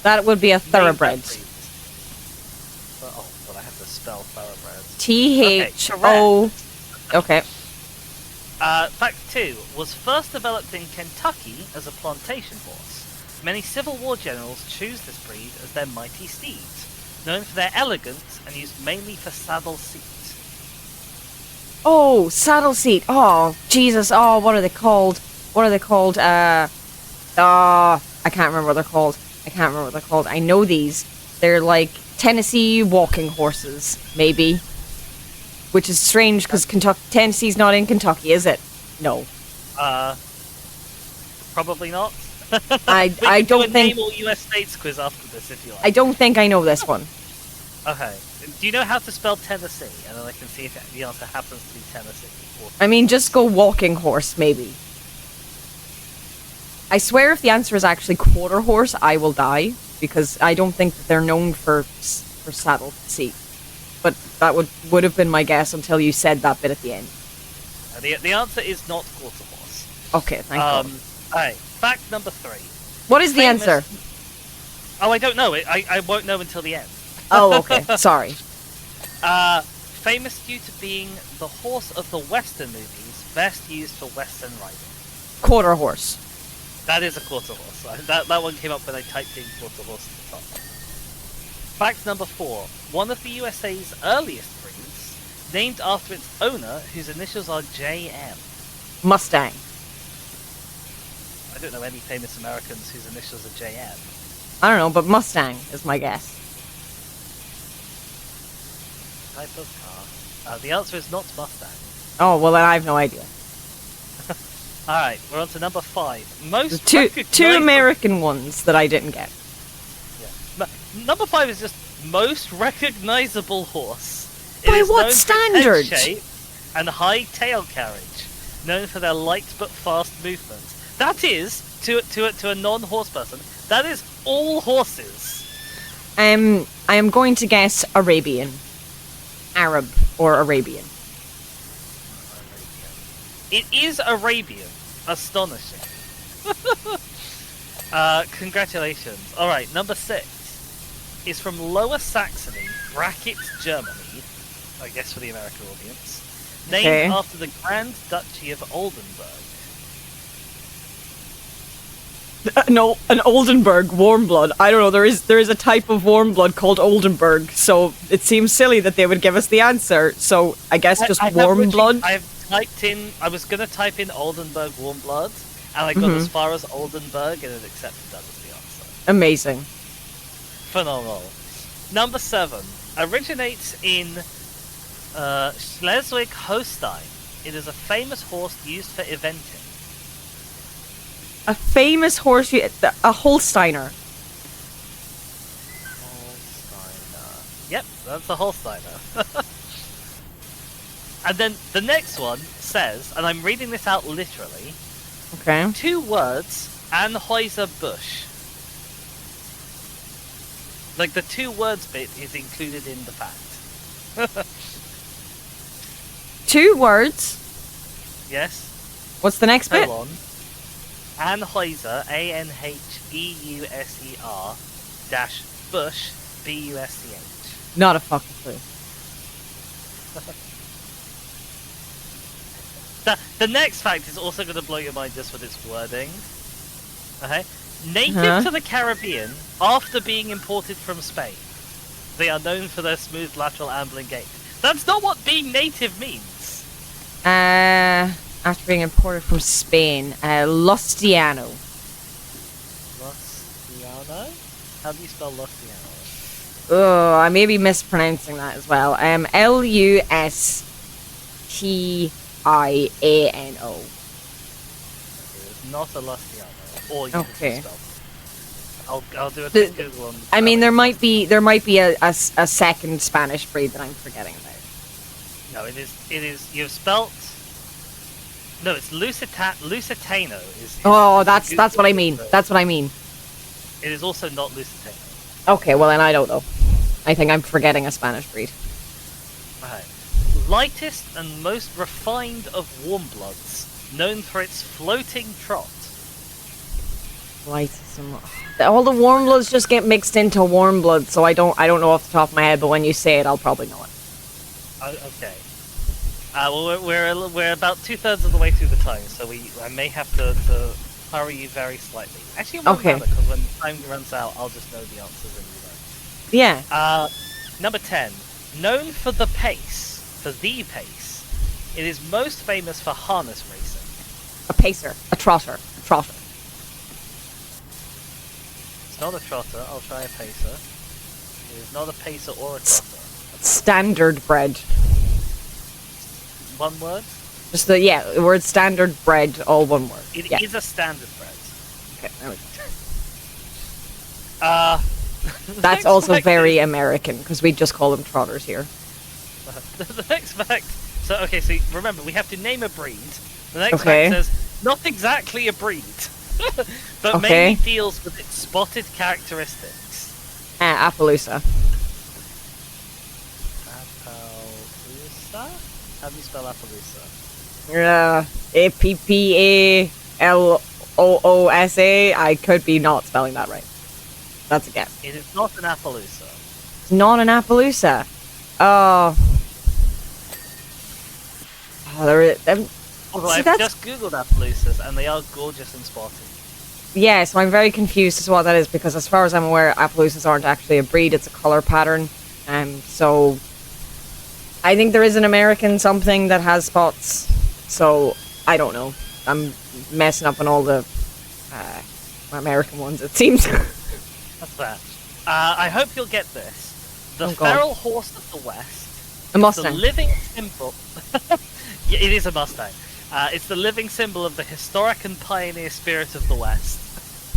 That would be a thoroughbred. Oh, but I have to spell thoroughbred. T-H-O... Okay. Fact 2. Was first developed in Kentucky as a plantation horse. Many Civil War generals choose this breed as their mighty steeds, known for their elegance and used mainly for saddle seat. Oh, saddle seat. Oh, Jesus. Oh, what are they called? I can't remember what they're called. I know these. They're like Tennessee walking horses, maybe. Which is strange because Tennessee's not in Kentucky, is it? No. Probably not. I don't think. Name all U.S. states quiz after this if you like. I don't think I know this one. Okay. Do you know how to spell Tennessee? And then I can see if the answer happens to be Tennessee. I mean, just go walking horse, maybe. I swear if the answer is actually quarter horse, I will die. Because I don't think that they're known for saddle seat. But that would have been my guess until you said that bit at the end. The answer is not quarter horse. Okay, thank God. Alright, fact number 3. What is the answer? Oh, I don't know. I won't know until the end. Oh, okay. Sorry. Famous due to being the horse of the Western movies, best used for Western riding. Quarter horse. That is a quarter horse. That one came up when I typed in quarter horse at the top. Fact number 4. One of the USA's earliest breeds, named after its owner, whose initials are JM. Mustang. I don't know any famous Americans whose initials are JM. I don't know, but Mustang is my guess. Type of car. The answer is not Mustang. Oh, well then I have no idea. Alright, we're on to number 5. Most two American ones that I didn't get. Yeah. Number 5 is just most recognizable horse. By what standard? Shape and high tail carriage, known for their light but fast movement. That is, to a non-horse person, that is all horses. I am going to guess Arabian. Arab or Arabian. It is Arabian. Astonishing. Congratulations. Alright, number 6 is from Lower Saxony, brackets Germany, I guess for the American audience, named after the Grand Duchy of Oldenburg. No, an Oldenburg warm blood. I don't know. There is a type of warm blood called Oldenburg, so it seems silly that they would give us the answer. So I guess just warm blood. I've typed in. I was gonna type in Oldenburg warm blood, and I got as far as Oldenburg, and it accepted that was the answer. Amazing. Phenomenal. Number 7 originates in Schleswig-Holstein. It is a famous horse used for eventing. A famous horse, a Holsteiner. Holsteiner. Yep, that's a Holsteiner. And then the next one says, and I'm reading this out literally. Okay. 2 words, Anheuser Busch. Like the 2 words bit is included in the fact. 2 words. Yes. What's the next bit? Anheuser, Anheuser, dash Busch, Busch. Not a fucking clue. The next fact is also going to blow your mind just with its wording. Okay? Native to the Caribbean, after being imported from Spain, they are known for their smooth lateral ambling gait. That's not what being native means. After being imported from Spain, Lustiano. Lustiano? How do you spell Lustiano? Oh, I may be mispronouncing that as well. Lustiano. It's not a Lustiano. Or you okay. Spell. I'll do a quick Google on. I mean, there might be a second Spanish breed that I'm forgetting about. No, it is. You've spelt. No, it's Lusitano. Oh, that's what I mean. That's what I mean. It is also not Lusitano. Okay, well then I don't know. I think I'm forgetting a Spanish breed. Okay. Lightest and most refined of warm bloods, known for its floating trot. Lightest and all the warm bloods just get mixed into warm blood, so I don't know off the top of my head. But when you say it, I'll probably know it. Okay. Well, we're about 2/3 of the way through the time, so I may have to hurry you very slightly. Actually, it won't matter, because when time runs out, I'll just know the answers and you don't. Yeah. Number 10. Known for the pace, it is most famous for harness racing. A pacer, a trotter. It's not a trotter. I'll try a pacer. It is not a pacer or a trotter. Standard bred. One word? Just the word standard bred, all one word. It is a standard bred. Okay, there we go. That's also very American, because we just call them trotters here. The next fact. So remember, we have to name a breed. The next fact says not exactly a breed, but mainly deals with its spotted characteristics. Appaloosa. Appaloosa? How do you spell Appaloosa? Appaloosa. I could be not spelling that right. That's a guess. It is not an Appaloosa. It's not an Appaloosa. Although I've just googled Appaloosas and they are gorgeous and spotty. Yeah, so I'm very confused as to what that is, because as far as I'm aware, Appaloosas aren't actually a breed, it's a color pattern. So I think there is an American something that has spots, so I don't know. I'm messing up on all the American ones, it seems. That's fair. I hope you'll get this. The feral horse of the West. A Mustang. The living symbol. Yeah, it is a Mustang. It's the living symbol of the historic and pioneer spirit of the West.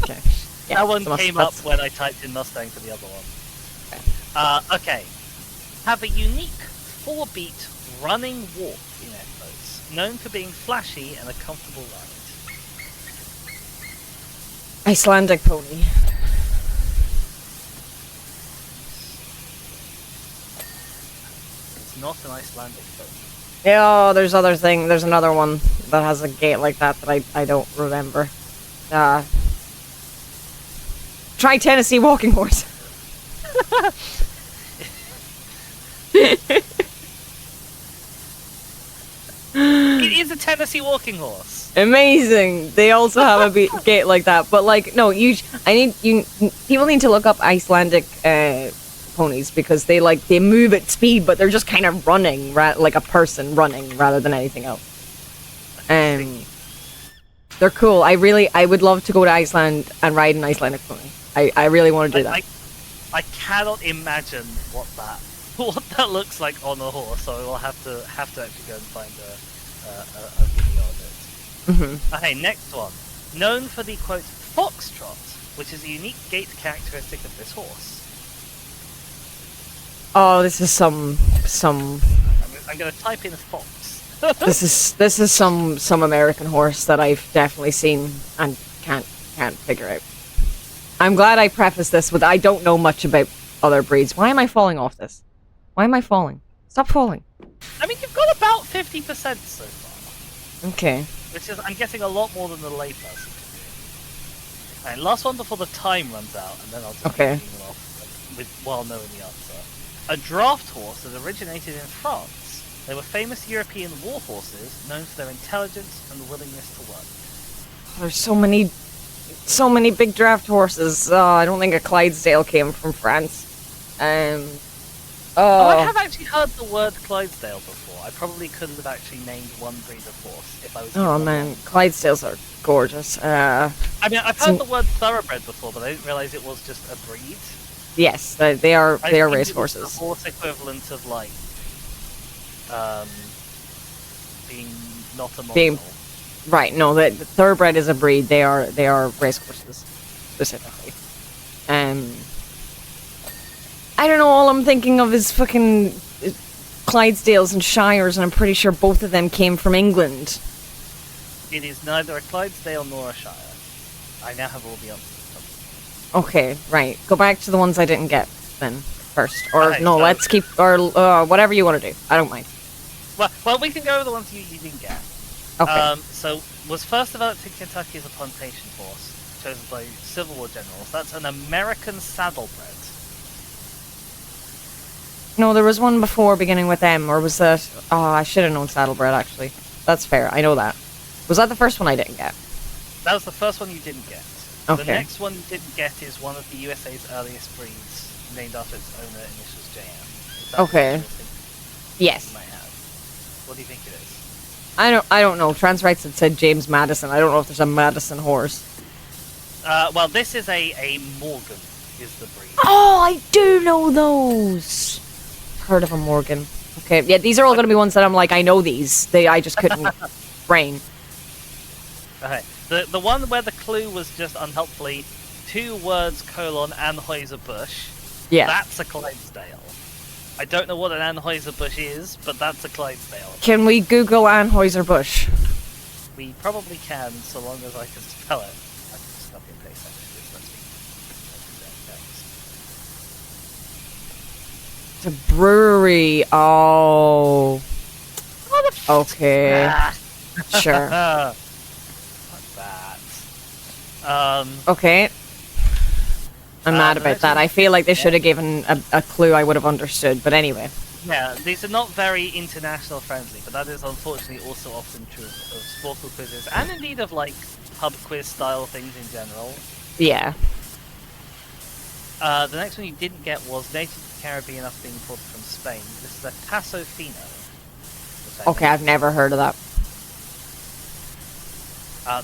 Okay. Yeah, that one came up when I typed in Mustang for the other one. Okay. Have a unique 4-beat running walk in air quotes, known for being flashy and a comfortable ride. Icelandic pony. not an Icelandic pony. Yeah, there's another one that has a gait like that I don't remember. Try Tennessee walking horse. It is a Tennessee walking horse. Amazing. They also have a gait like that, but like no, people need to look up Icelandic ponies because they move at speed, but they're just kind of running like a person running rather than anything else. They're cool. I would love to go to Iceland and ride an Icelandic pony. I really want to do that. I cannot imagine what that looks like on a horse, so we'll have to actually go and find a video of it. Mm-hmm. Okay, next one. Known for the quote foxtrot, which is a unique gait characteristic of this horse. Oh, this is some. I'm going to type in fox. this is some American horse that I've definitely seen and can't figure out. I'm glad I prefaced this with I don't know much about other breeds. Why am I falling off this? Why am I falling? Stop falling. I mean, you've got about 50% so far. Okay. Which is, I'm guessing, a lot more than the layperson can do. Alright, last one before the time runs out, and then I'll just okay. While knowing the answer. A draft horse that originated in France. They were famous European war horses, known for their intelligence and willingness to work. There's so many big draft horses. I don't think a Clydesdale came from France. I have actually heard the word Clydesdale before. I probably could have actually named one breed of horse if I was. Oh man, Clydesdales are gorgeous. I mean, I've heard the word thoroughbred before, but I didn't realize it was just a breed. Yes, they are race horses. The horse equivalent of like being not a model. Right, no, the thoroughbred is a breed. They are race horses specifically. I don't know. All I'm thinking of is fucking Clydesdales and Shires, and I'm pretty sure both of them came from England. It is neither a Clydesdale nor a Shire. I now have all the answers. Okay, right. Go back to the ones I didn't get then first, or okay, no, so let's keep or whatever you want to do. I don't mind. Well, we can go with the ones you didn't get. Okay. So, was first developed in Kentucky as a plantation horse, chosen by Civil War generals. That's an American saddlebred. No, there was one before beginning with M, or was that... Oh, I should have known saddlebred, actually. That's fair, I know that. Was that the first one I didn't get? That was the first one you didn't get. Okay. The next one you didn't get is one of the USA's earliest breeds, named after its owner, initials JM. Is that okay. Yes. You might have? What do you think it is? I don't know. Transrights had said James Madison. I don't know if there's a Madison horse. Well, this is a Morgan, is the breed. Oh, I do know those! Heard of a Morgan. Okay, yeah, these are all going to be ones that I'm like, I know these. I just couldn't brain. Okay, the one where the clue was just unhelpfully 2 words, Anheuser-Busch. Yeah. That's a Clydesdale. I don't know what an Anheuser-Busch is, but that's a Clydesdale. Can we Google Anheuser-Busch? We probably can, so long as I can spell it. I can just copy and paste that. It's a brewery. Oh. Okay. Sure. Like that. Okay. I'm mad about that. I feel like they should have given a clue I would have understood, but anyway. Yeah, these are not very international friendly, but that is unfortunately also often true of Sporkle quizzes, and indeed of like pub quiz style things in general. Yeah. The next one you didn't get was native to the Caribbean after being imported from Spain. This is a Tasso Fino. Okay, I've never heard of that.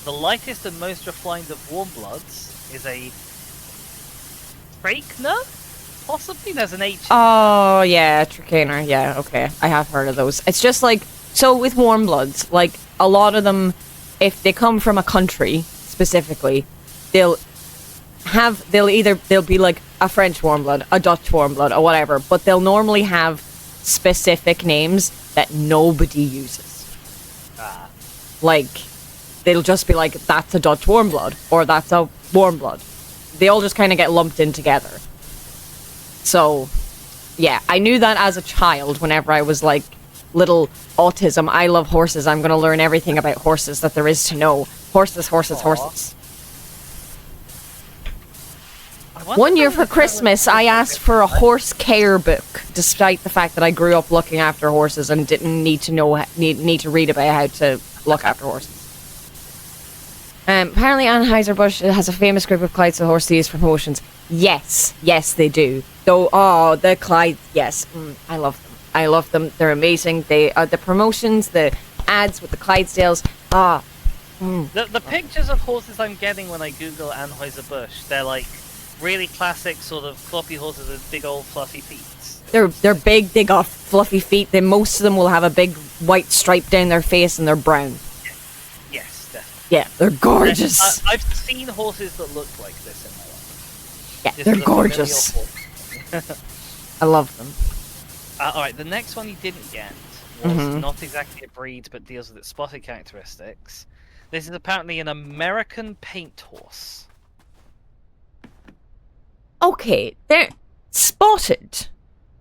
The lightest and most refined of warm bloods is a Trakener? Possibly? There's an H. Oh, yeah, Trakener. Yeah, okay. I have heard of those. It's just like, so with warm bloods, like, a lot of them, if they come from a country, specifically, they'll be like a French warm blood, a Dutch warm blood, or whatever, but they'll normally have specific names that nobody uses. Like, they'll just be like, that's a Dutch warm blood, or that's a warm blood. They all just kind of get lumped in together. So, Yeah, I knew that as a child whenever I was like, little autism, I love horses, I'm gonna learn everything about horses that there is to know. Horses, horses, Aw. horses. I wonder One if year there for was a Christmas, I asked for a horse care book, despite the fact that I grew up looking after horses and didn't need to read about how to look after horses. Apparently Anheuser-Busch has a famous group of Clydesdale horses used for promotions. Yes, yes, they do. Though, the Clyde, yes, I love them. I love them. They're amazing. They the promotions, the ads with the Clydesdales. The pictures of horses I'm getting when I Google Anheuser-Busch, they're like really classic sort of floppy horses with big old fluffy feet. They're big. They got fluffy feet. Then most of them will have a big white stripe down their face, and they're brown. Yes, definitely. Yeah, they're gorgeous. I've seen horses that look like this in my life. Yeah, This they're is a familiar gorgeous. horse. I love them. Alright, the next one you didn't get was Mhm. not exactly a breed, but deals with its spotted characteristics. This is apparently an American paint horse. Okay, they're spotted.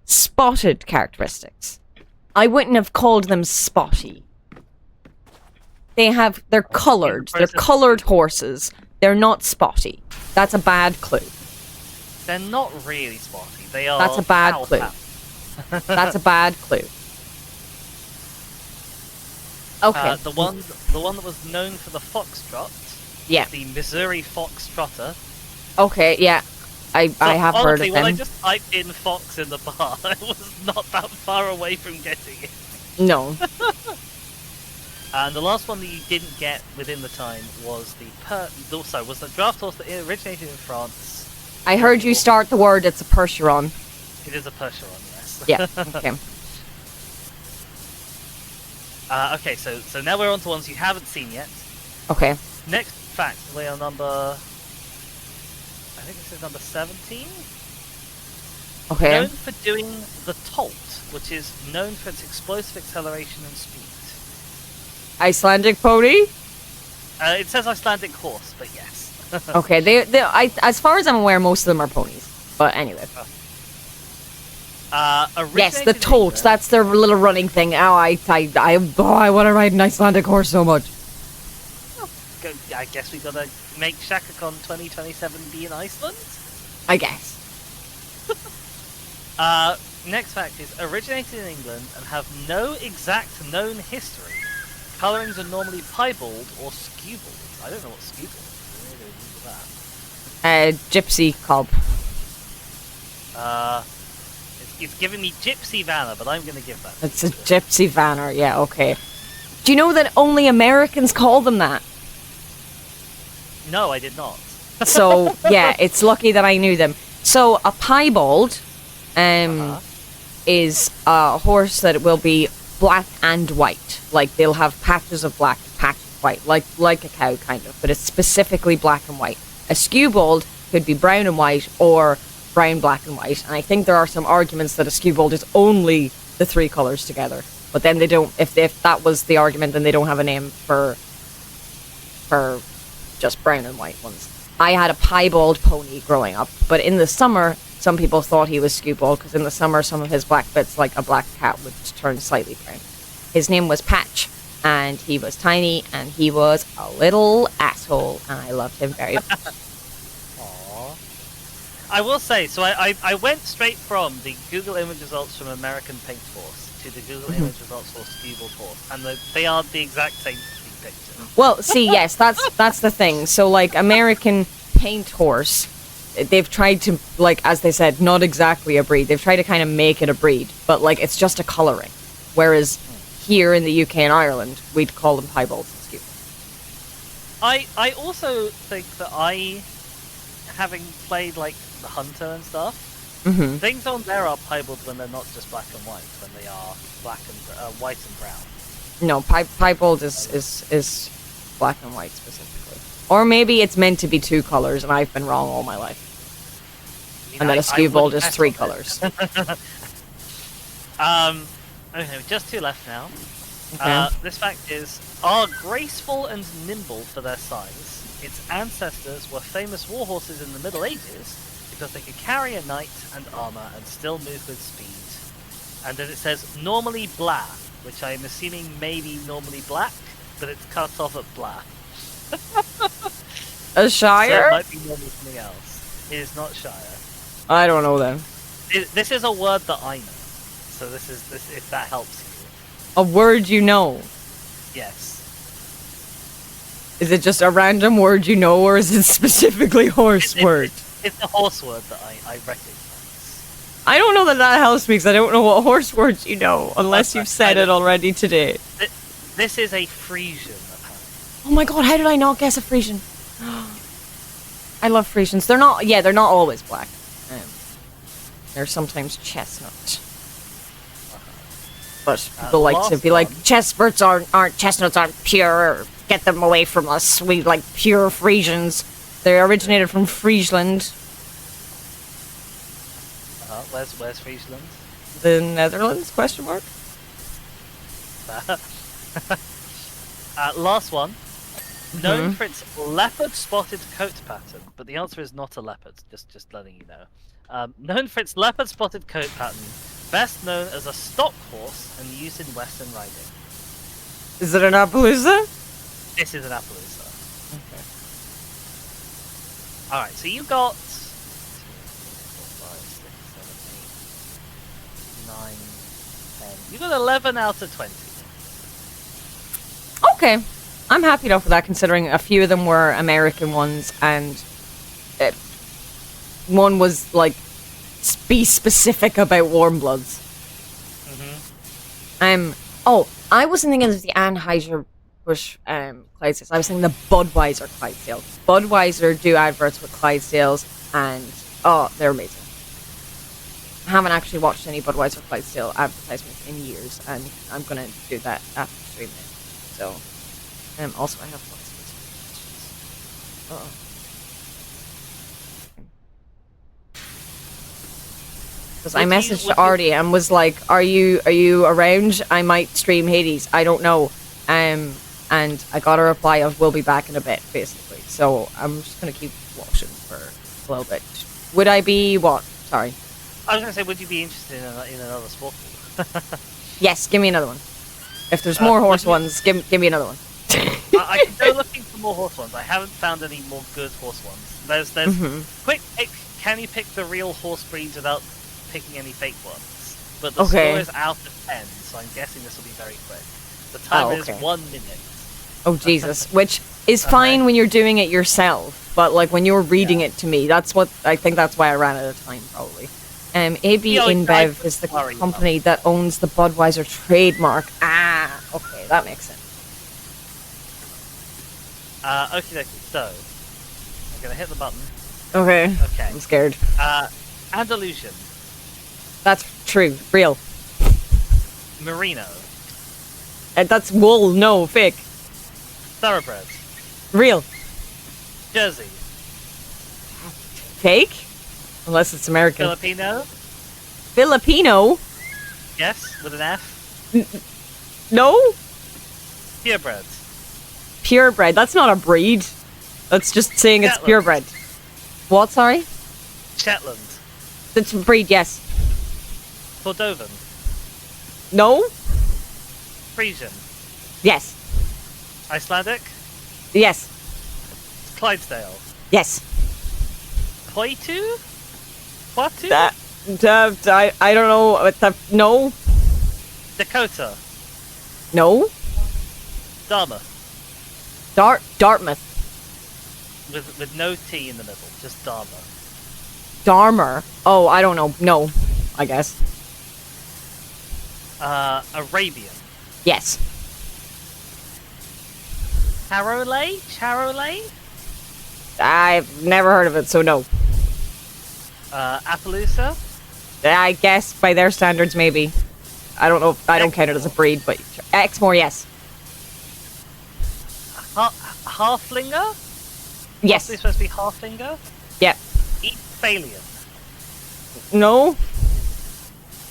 Spotted characteristics. I wouldn't have called them spotty. They're colored. They're colored horses. They're not spotty. That's a bad clue. They're not really spotty. They are. That's a bad foul clue. foul. That's a bad clue. Okay. The one that was known for the foxtrot. Yeah. The Missouri Foxtrotter. Okay, yeah. I have heard Honestly, of when I them. just typed in fox in the bar, I was not that far away from getting it. No. And the last one that you didn't get within the time was the draft horse that originated in France. I heard you start the word, it's a Percheron. It is a Percheron, yes. Yeah, okay. Okay, so now we're on to ones you haven't seen yet. Okay. Next fact, we are number... I think this is number 17. Okay. Known for doing the Tolt, which is known for its explosive acceleration and speed. Icelandic pony? It says Icelandic horse, but yes. Okay, as far as I'm aware, most of them are ponies. But anyway. Yes, the Tolt, that's their little running thing. Oh, I want to ride an Icelandic horse so much. I guess we gotta make ShakaCon 2027 be in Iceland? I guess. Next fact is originated in England and have no exact known history. Colourings are normally piebald or skewbald. I don't know what skewbald is. That. Gypsy cob. It's giving me Gypsy Vanna, but I'm gonna give that. It's a Gypsy Vanner, yeah, okay. Do you know that only Americans call them that? No, I did not. So, yeah, it's lucky that I knew them. So, a piebald is a horse that will be black and white. Like, they'll have patches of black and patches of white. Like a cow, kind of. But it's specifically black and white. A skewbald could be brown and white or brown, black, and white. And I think there are some arguments that a skewbald is only the three colours together. But then they don't... If that was the argument, then they don't have a name for just brown and white ones. I had a piebald pony growing up, but in the summer, some people thought he was skewbald, because in the summer, some of his black bits, like a black cat, would turn slightly brown. His name was Patch, and he was tiny, and he was a little asshole, and I loved him very much. Aww. I will say, so I went straight from the Google image results from American Paint Horse to the Google image results for skewbald horse, and they are the exact same picture. Well, see, yes, that's the thing. So, like, American Paint Horse, they've tried to, like, as they said, not exactly a breed. They've tried to kind of make it a breed, but, like, it's just a colouring. Whereas here in the UK and Ireland, we'd call them piebalds and skewbalds. I also think that having played, like, the Hunter and stuff, things on there are piebald when they're not just black and white, when they are black and white and brown. No, piebald is black and white specifically. Or maybe it's meant to be two colours, and I've been wrong all my life. And then a skewbald is three colours. Okay, just two left now. Okay. This fact are graceful and nimble for their size. Its ancestors were famous war horses in the Middle Ages because they could carry a knight and armor and still move with speed. And then it says normally blah, which I'm assuming maybe normally black, but it's cut off at blah. A So Shire? it might be normally something else. It is not Shire. I don't know then. This is a word that I know. So this if that helps you. A word you know. Yes. Is it just a random word you know, or is it specifically horse word? It's a horse word that I recognize. I don't know that helps me because I don't know what horse words you know, unless you've said it already today. This is a Frisian, apparently. Oh my god, how did I not guess a Frisian? I love Frisians. They're not always black. They're sometimes chestnut. But people like to be like, chestnuts aren't pure. Get them away from us. We like pure Frisians. They originated from Friesland. Where's Friesland? The Netherlands? Question mark. Last one. Known for its leopard-spotted coat pattern, but the answer is not a leopard. Just letting you know. Known for its leopard-spotted coat pattern, best known as a stock horse and used in Western riding. Is it an Appaloosa? This is an Appaloosa. Okay. Alright, so you got 9, 10. You got 11 out of 20. Okay. I'm happy enough with that, considering a few of them were American ones, and one was, like, be specific about warm bloods. Oh, I wasn't thinking of the Anheuser-Busch Clydesdales. I was thinking the Budweiser Clydesdale. Budweiser do adverts with Clydesdales, and, oh, they're amazing. I haven't actually watched any Budweiser Clydesdale advertisements in years, and I'm gonna do that after streaming it. So... also, I have lots of questions. Uh-oh. Because I messaged Artie and was like, "Are you around? I might stream Hades. I don't know." And I got a reply of, "We'll be back in a bit," basically. So I'm just gonna keep watching for a little bit. Would I be what? Sorry. I was gonna say, would you be interested in another sport? Yes, give me another one. If there's more horse ones, give me another one. I can go looking for more horse ones. I haven't found any more good horse ones. There's quick pick. Can you pick the real horse breeds without picking any fake ones? But the score is out of 10, so I'm guessing this will be very quick. The timer is 1 minute. Oh Jesus! Which is fine when you're doing it yourself, but like when you're reading it to me, that's why I ran out of time probably. AB InBev is the company that owns the Budweiser trademark. Ah, okay, that makes sense. Okay, so I'm gonna hit the button. Okay. Okay. I'm scared. Andalusian. That's true. Real. Merino. That's wool. No, fake. Thoroughbred. Real. Jersey. Fake? Unless it's American. Filipino. Filipino? Yes, with an F. No? Purebred. Purebred. That's not a breed. That's just saying it's Shetland. purebred. What, sorry? Shetland. It's a breed, yes. Cordovan. No? Frisian. Yes. Icelandic. Yes. Clydesdale. Yes. Poitou? Poitou? I don't know. No? Dakota. No? Dartmouth. Dartmouth. With no T in the middle, just Dartmouth. Darmer. Oh, I don't know. No, I guess. Arabian. Yes. Charolais? I've never heard of it, so no. Appaloosa? I guess by their standards, maybe. I don't know. I don't count it as a breed, but Exmoor, yes. Halflinger? Yes. It's supposed to be Halflinger? Yep. Eathalian. No.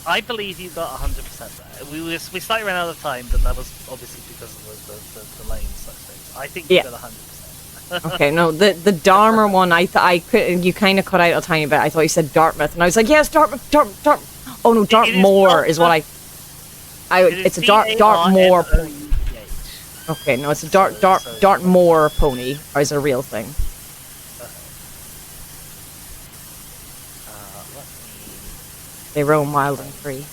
I believe you got 100% there. We slightly ran out of time, but that was obviously because of the delay and such things. I think you got 100%. Okay, no, the Dharma one, I could, you kind of cut out a tiny bit. I thought you said Dartmouth, and I was like, yes, Dartmouth, Dartmouth. Oh no, Dartmoor is what it's a Dartmoor pony. Okay, no, it's a Dartmoor pony, or is a real thing. They roam wild and free.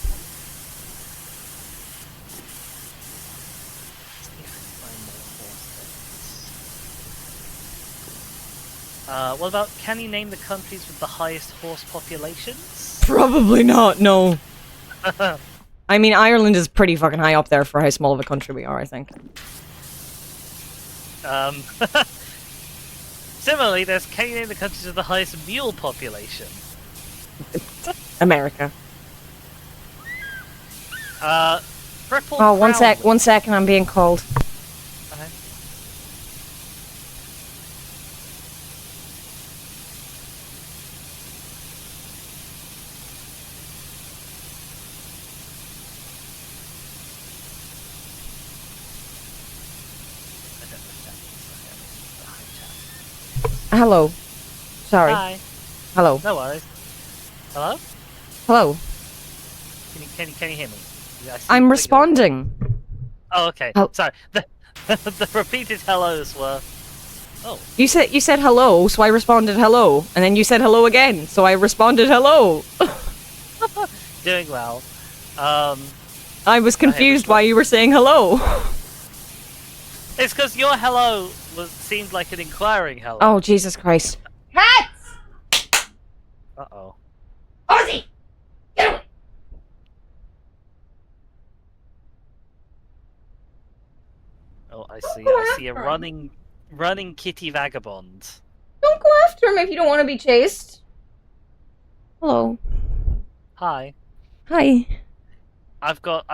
What about, can you name the countries with the highest horse populations? Probably not, no. I mean, Ireland is pretty fucking high up there for how small of a country we are, I think. Similarly, there's, can you name the countries with the highest mule population? America. Triple Oh, one Crown. second, I'm being called. Okay. Hello. Sorry. Hi. Hello. No worries. Hello? Hello. Can you hear me? Yeah, I'm responding. Oh, okay. Oh. Sorry. The repeated hellos were. Oh. You said hello, so I responded hello, and then you said hello again, so I responded hello. Doing well. I was confused why you were saying hello. It's because your hello seemed like an inquiring hello. Oh, Jesus Christ. Cats! Uh-oh. Ozzy! Get away! Oh, I see a running kitty vagabond. Don't go after him if you don't want to be chased. Hello. Hi. Hi. I've got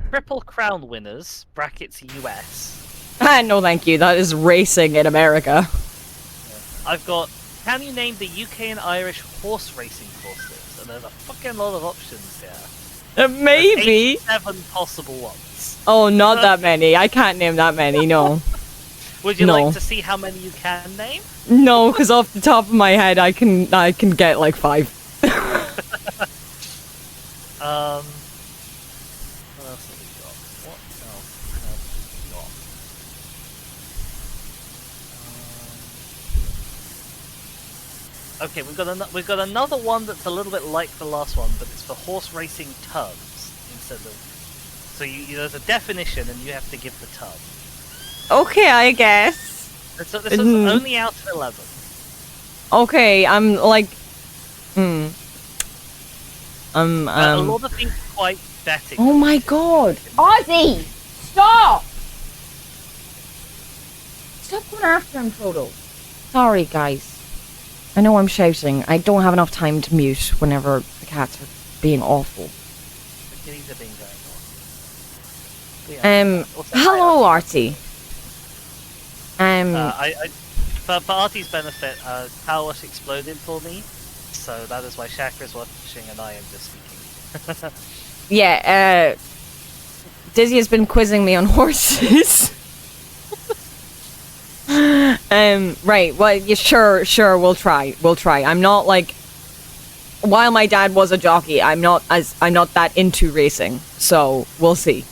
Triple Crown winners, brackets US. Ah, no thank you. That is racing in America. I've got, can you name the UK and Irish horse racing courses? And there's a fucking lot of options here. Maybe. 7 possible ones. Oh, not that many. I can't name that many, no. Would you No. like to see how many you can name? No, because off the top of my head, I can get like 5. What else have we got? What else have we got? Okay, we've got another one that's a little bit like the last one, but it's for horse racing tubs instead of. So there's a definition, and you have to give the tub. Okay, I guess. This is only out of 11. Okay, I'm like, A lot of things are quite betting. Oh my god, Ozzy, stop! Stop going after him, Frodo. Sorry, guys. I know I'm shouting. I don't have enough time to mute whenever the cats are being awful. The kitties are being very awful. Also, Hello, Artie. For Artie's benefit, Powerwash exploded for me, so that is why Shaka is watching and I am just speaking. Yeah, Dizzy has been quizzing me on horses. Right, well, yeah, sure, we'll try. I'm not like, while my dad was a jockey, I'm not that into racing, so we'll see.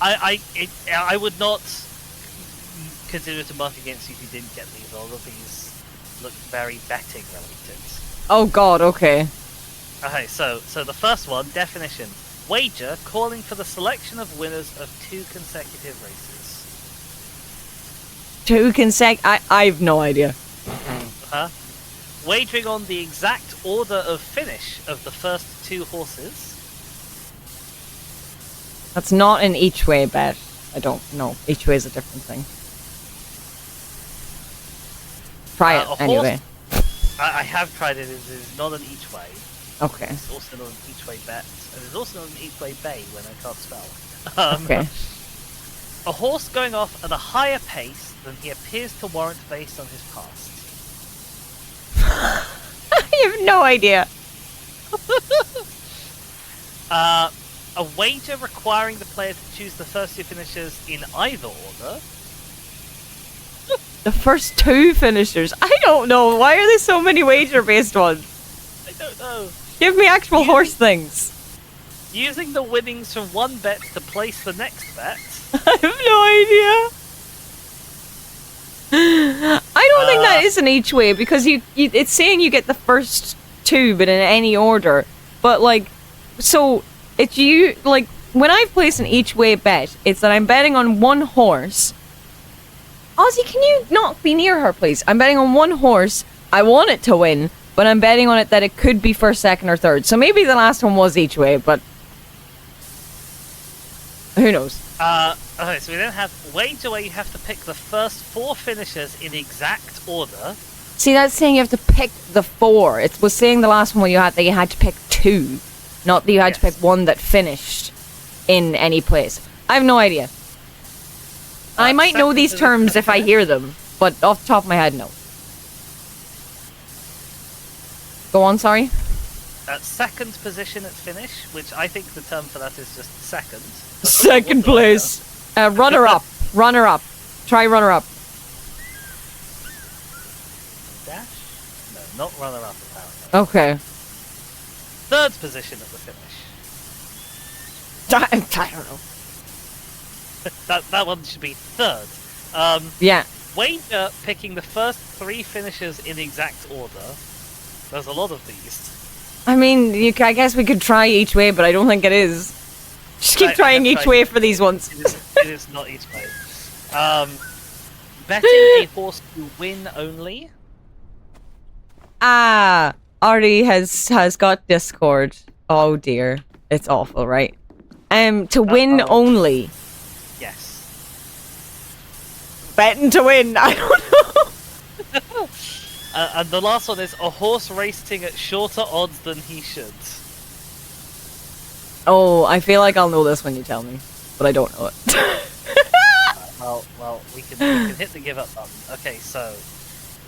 I would not consider to mark against you if you didn't get these. All of these look very betting related. Oh god, okay. Okay, so the first one, definition. Wager, calling for the selection of winners of 2 consecutive races. 2 I've no idea. Wagering on the exact order of finish of the first 2 horses. That's not an each way bet. I don't know. Each way is a different thing. Try it anyway. I have tried it. It is not an each way. Okay. It's also not an each way bet. And it's also not an each way bay when I can't spell. Okay. A horse going off at a higher pace than he appears to warrant based on his past. I have no idea. A wager requiring the player to choose the first 2 finishers in either order. The first 2 finishers. I don't know. Why are there so many wager-based ones? I don't know. Give me actual horse things. Using the winnings from one bet to place the next bet. I have no idea. I don't think that is an each way because you it's saying you get the first 2 but in any order. But like, so it's you like when I place an each way bet, it's that I'm betting on one horse. Ozzy, can you not be near her, please? I'm betting on one horse. I want it to win, but I'm betting on it that it could be first, second, or third. So maybe the last one was each way, but who knows? Okay, so we then have wager where you have to pick the first 4 finishers in exact order. See, that's saying you have to pick the 4. It was saying the last one that you had to pick 2, not that you had to pick one that finished in any place. I have no idea. I might know these terms if I hear them, but off the top of my head, no. Go on, sorry. Second position at finish, which I think the term for that is just second. Second place. Runner up. Runner up. Try runner up. Dash? No, not runner up apparently. Okay. Third position at the finish. I don't know. that one should be third. Yeah. Wager picking the first 3 finishers in exact order. There's a lot of these. I mean, I guess we could try each way, but I don't think it is. Just keep trying each way for these ones. It is not each way. Betting a horse to win only. Ah, Artie has got Discord. Oh dear, it's awful, right? To win only. Yes. Betting to win. I don't know. And the last one is a horse racing at shorter odds than he should. Oh, I feel like I'll know this when you tell me, but I don't know it. Well, we can hit the give up button. Okay, so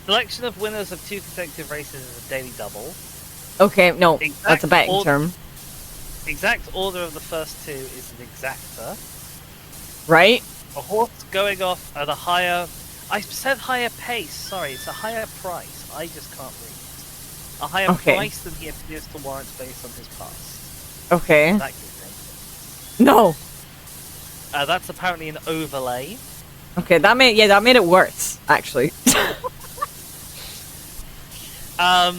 selection of winners of 2 consecutive races is a daily double. Okay, no, that's a betting term. Exact order of the first 2 is an exacta. Right? A horse going off at a higher... I said higher pace, sorry, it's a higher price. I just can't read. A higher price than he appears to warrant based on his past. Okay. That gives him. No. That's apparently an overlay. Okay, that made it worse, actually. A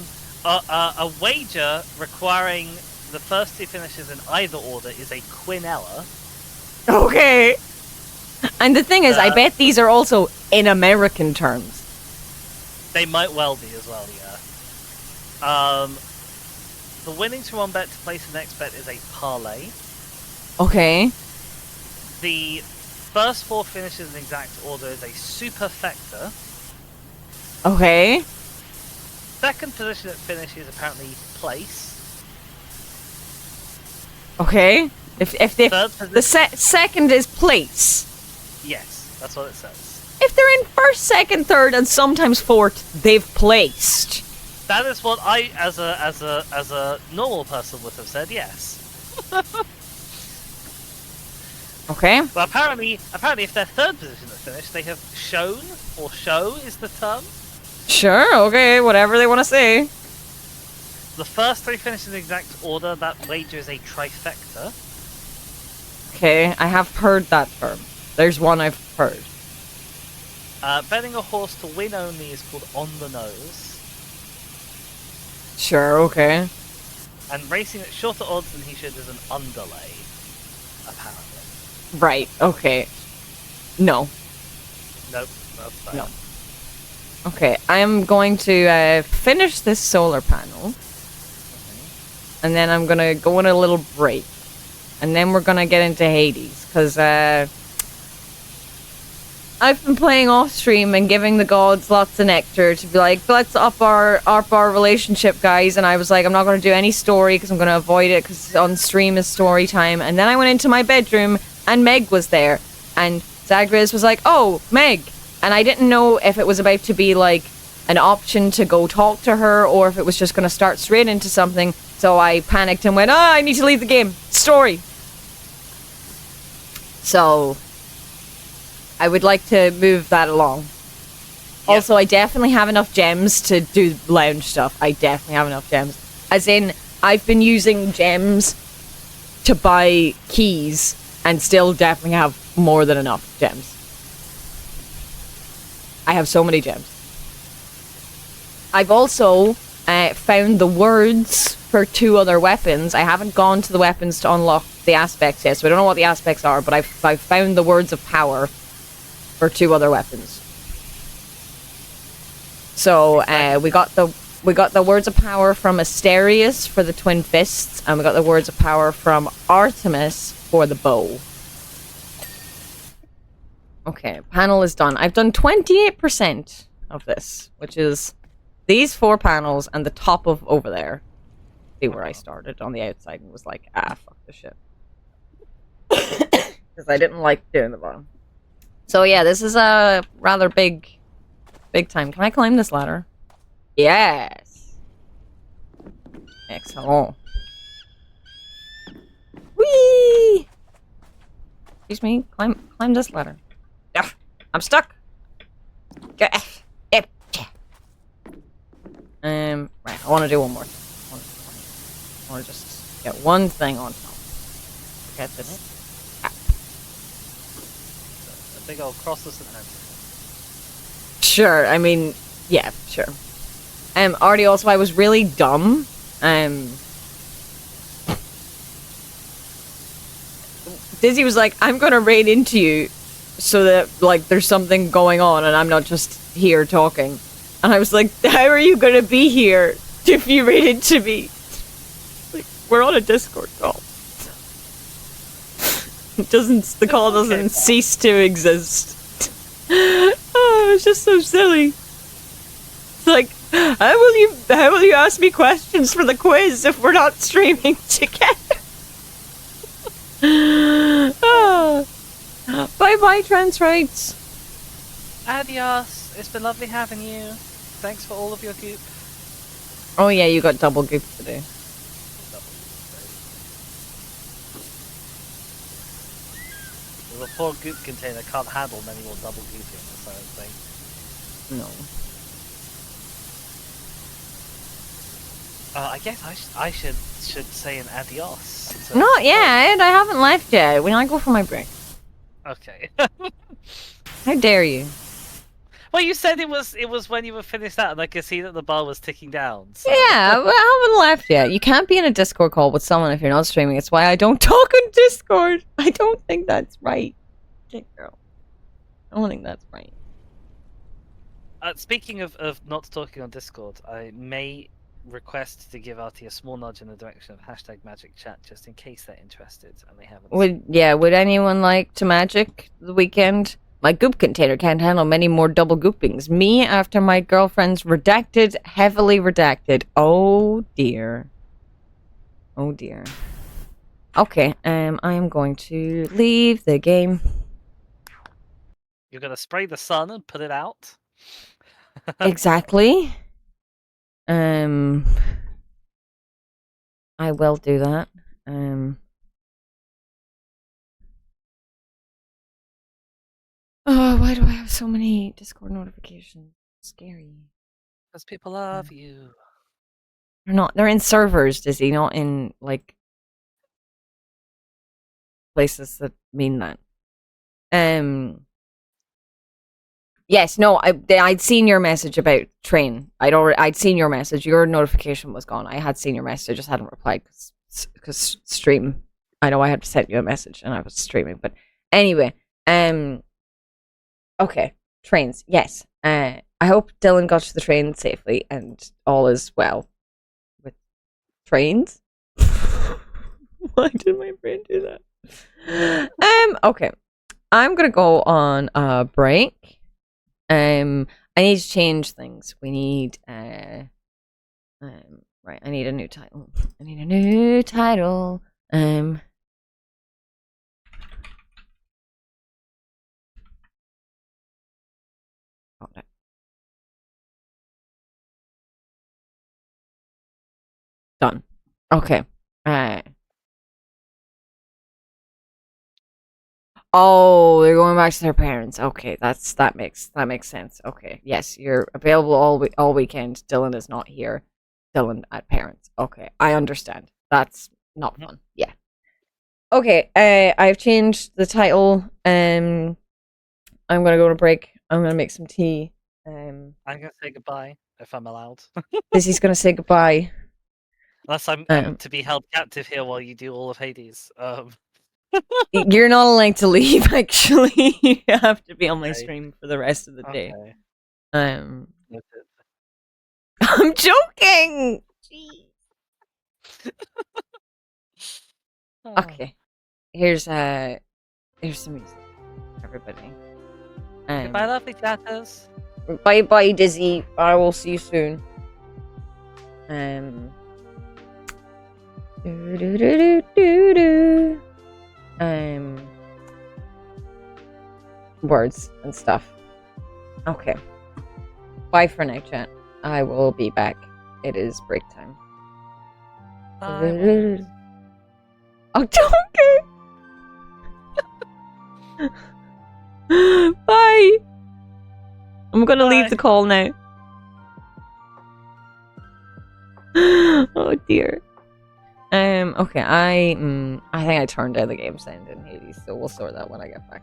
wager requiring the first 2 finishes in either order is a quinella. Okay. And the thing is, I bet these are also in American terms. They might well be as well, yeah. The winnings from one bet to place the next bet is a parlay. Okay. The first 4 finishes in exact order is a superfecta. Okay. Second position at finish is apparently place. Okay. If the second is place. Yes, that's what it says. If they're in first, second, third, and sometimes fourth, they've placed. That is what I, as a normal person, would have said. Yes. Okay. But apparently, if they're third position at finish, they have shown, or show is the term. Sure. Okay. Whatever they want to say. The first 3 finishes in exact order. That wager is a trifecta. Okay, I have heard that term. There's one I've heard. Betting a horse to win only is called on the nose. Sure, okay. And racing at shorter odds than he should is an underlay, apparently. Right, okay. No. Nope, that's fine. No. Okay, I'm going to finish this solar panel. And then I'm going to go on a little break. And then we're going to get into Hades. Because I've been playing off stream and giving the gods lots of nectar to be like, let's up our relationship, guys. And I was like, I'm not going to do any story because I'm going to avoid it because on stream is story time. And then I went into my bedroom and Meg was there. And Zagriz was like, oh, Meg. And I didn't know if it was about to be like an option to go talk to her or if it was just going to start straight into something. So I panicked and went, I need to leave the game. Story. So I would like to move that along. Yep. Also, I definitely have enough gems to do lounge stuff. I definitely have enough gems. As in, I've been using gems to buy keys and still definitely have more than enough gems. I have so many gems. I've also found the words for 2 other weapons. I haven't gone to the weapons to unlock the aspects yet, so I don't know what the aspects are, but I've found the words of power for 2 other weapons. So we got the words of power from Asterius for the twin fists, and we got the words of power from Artemis for the bow. Okay, panel is done. I've done 28% of this, which is these 4 panels and the top of over there. See where I started on the outside and was like, ah, fuck this shit. Because I didn't like doing the bottom. So yeah, this is a rather big time. Can I climb this ladder? Yes. Excellent. Whee! Excuse me, climb this ladder. Ugh, I'm stuck. Right, I want to do one more thing. I want to just get one thing on top. Get this. A big old crosses and hands. Sure, I mean, yeah, sure. Artie, also, I was really dumb. Dizzy was like, I'm gonna raid into you so that, like, there's something going on and I'm not just here talking. And I was like, how are you gonna be here if you raid into me? Like, we're on a Discord call. The call doesn't cease to exist. Oh, it's just so silly. It's like, how will you ask me questions for the quiz if we're not streaming together? Oh. Bye-bye, trans rights. Adios. It's been lovely having you. Thanks for all of your goop. Oh yeah, you got double goop today. The poor goop container can't handle many more double gooping, that's what I'm saying. No. I guess I should say an adios. So, Not yet. I haven't left yet. When I go for my break. Okay. How dare you? Well, you said it was when you were finished that, and I could see that the bar was ticking down. So. Yeah, but I haven't left yet. You can't be in a Discord call with someone if you're not streaming. It's why I don't talk on Discord. I don't think that's right. Okay, girl. I don't think that's right. Speaking of not talking on Discord, I may request to give Artie a small nudge in the direction of #MagicChat just in case they're interested and they haven't. Would anyone like to magic the weekend? My goop container can't handle many more double goopings. Me after my girlfriend's redacted, heavily redacted. Oh dear. Oh dear. Okay, I am going to leave the game. You're gonna spray the sun and put it out? Exactly. I will do that. Oh, why do I have so many Discord notifications? Scary. Because people love you. They're in servers, Dizzy, not in, like, places that mean that. Yes, no, I'd seen your message about train. I'd seen your message. Your notification was gone. I had seen your message. I just hadn't replied because stream. I know I had to send you a message and I was streaming, but anyway, okay, trains. Yes. I hope Dylan got to the train safely and all is well with trains. Why did my brain do that? Okay. I'm gonna go on a break. I need to change things. We need right, I need a new title. Hold Done. Okay. Oh, they're going back to their parents. Okay, that makes sense. Okay, yes, you're available all weekend. Dylan is not here. Dylan at parents. Okay, I understand. That's not fun. Yeah. Okay, I've changed the title. I'm gonna go to break. I'm gonna make some tea. I'm gonna say goodbye if I'm allowed. Lizzie's gonna say goodbye. Unless I'm to be held captive here while you do all of Hades. You're not allowed to leave. Actually, you have to be on my stream for the rest of the day. Okay. I'm joking. Jeez. Okay, here's some music, everybody. Goodbye, lovely chatters. Bye bye, Dizzy. I will see you soon. Words and stuff. Okay. Bye for now, chat. I will be back. It is break time. Bye. Oh, okay. Bye. I'm gonna leave the call now. Oh dear. Okay, I think I turned down the game sound in Hades, so we'll sort that when I get back.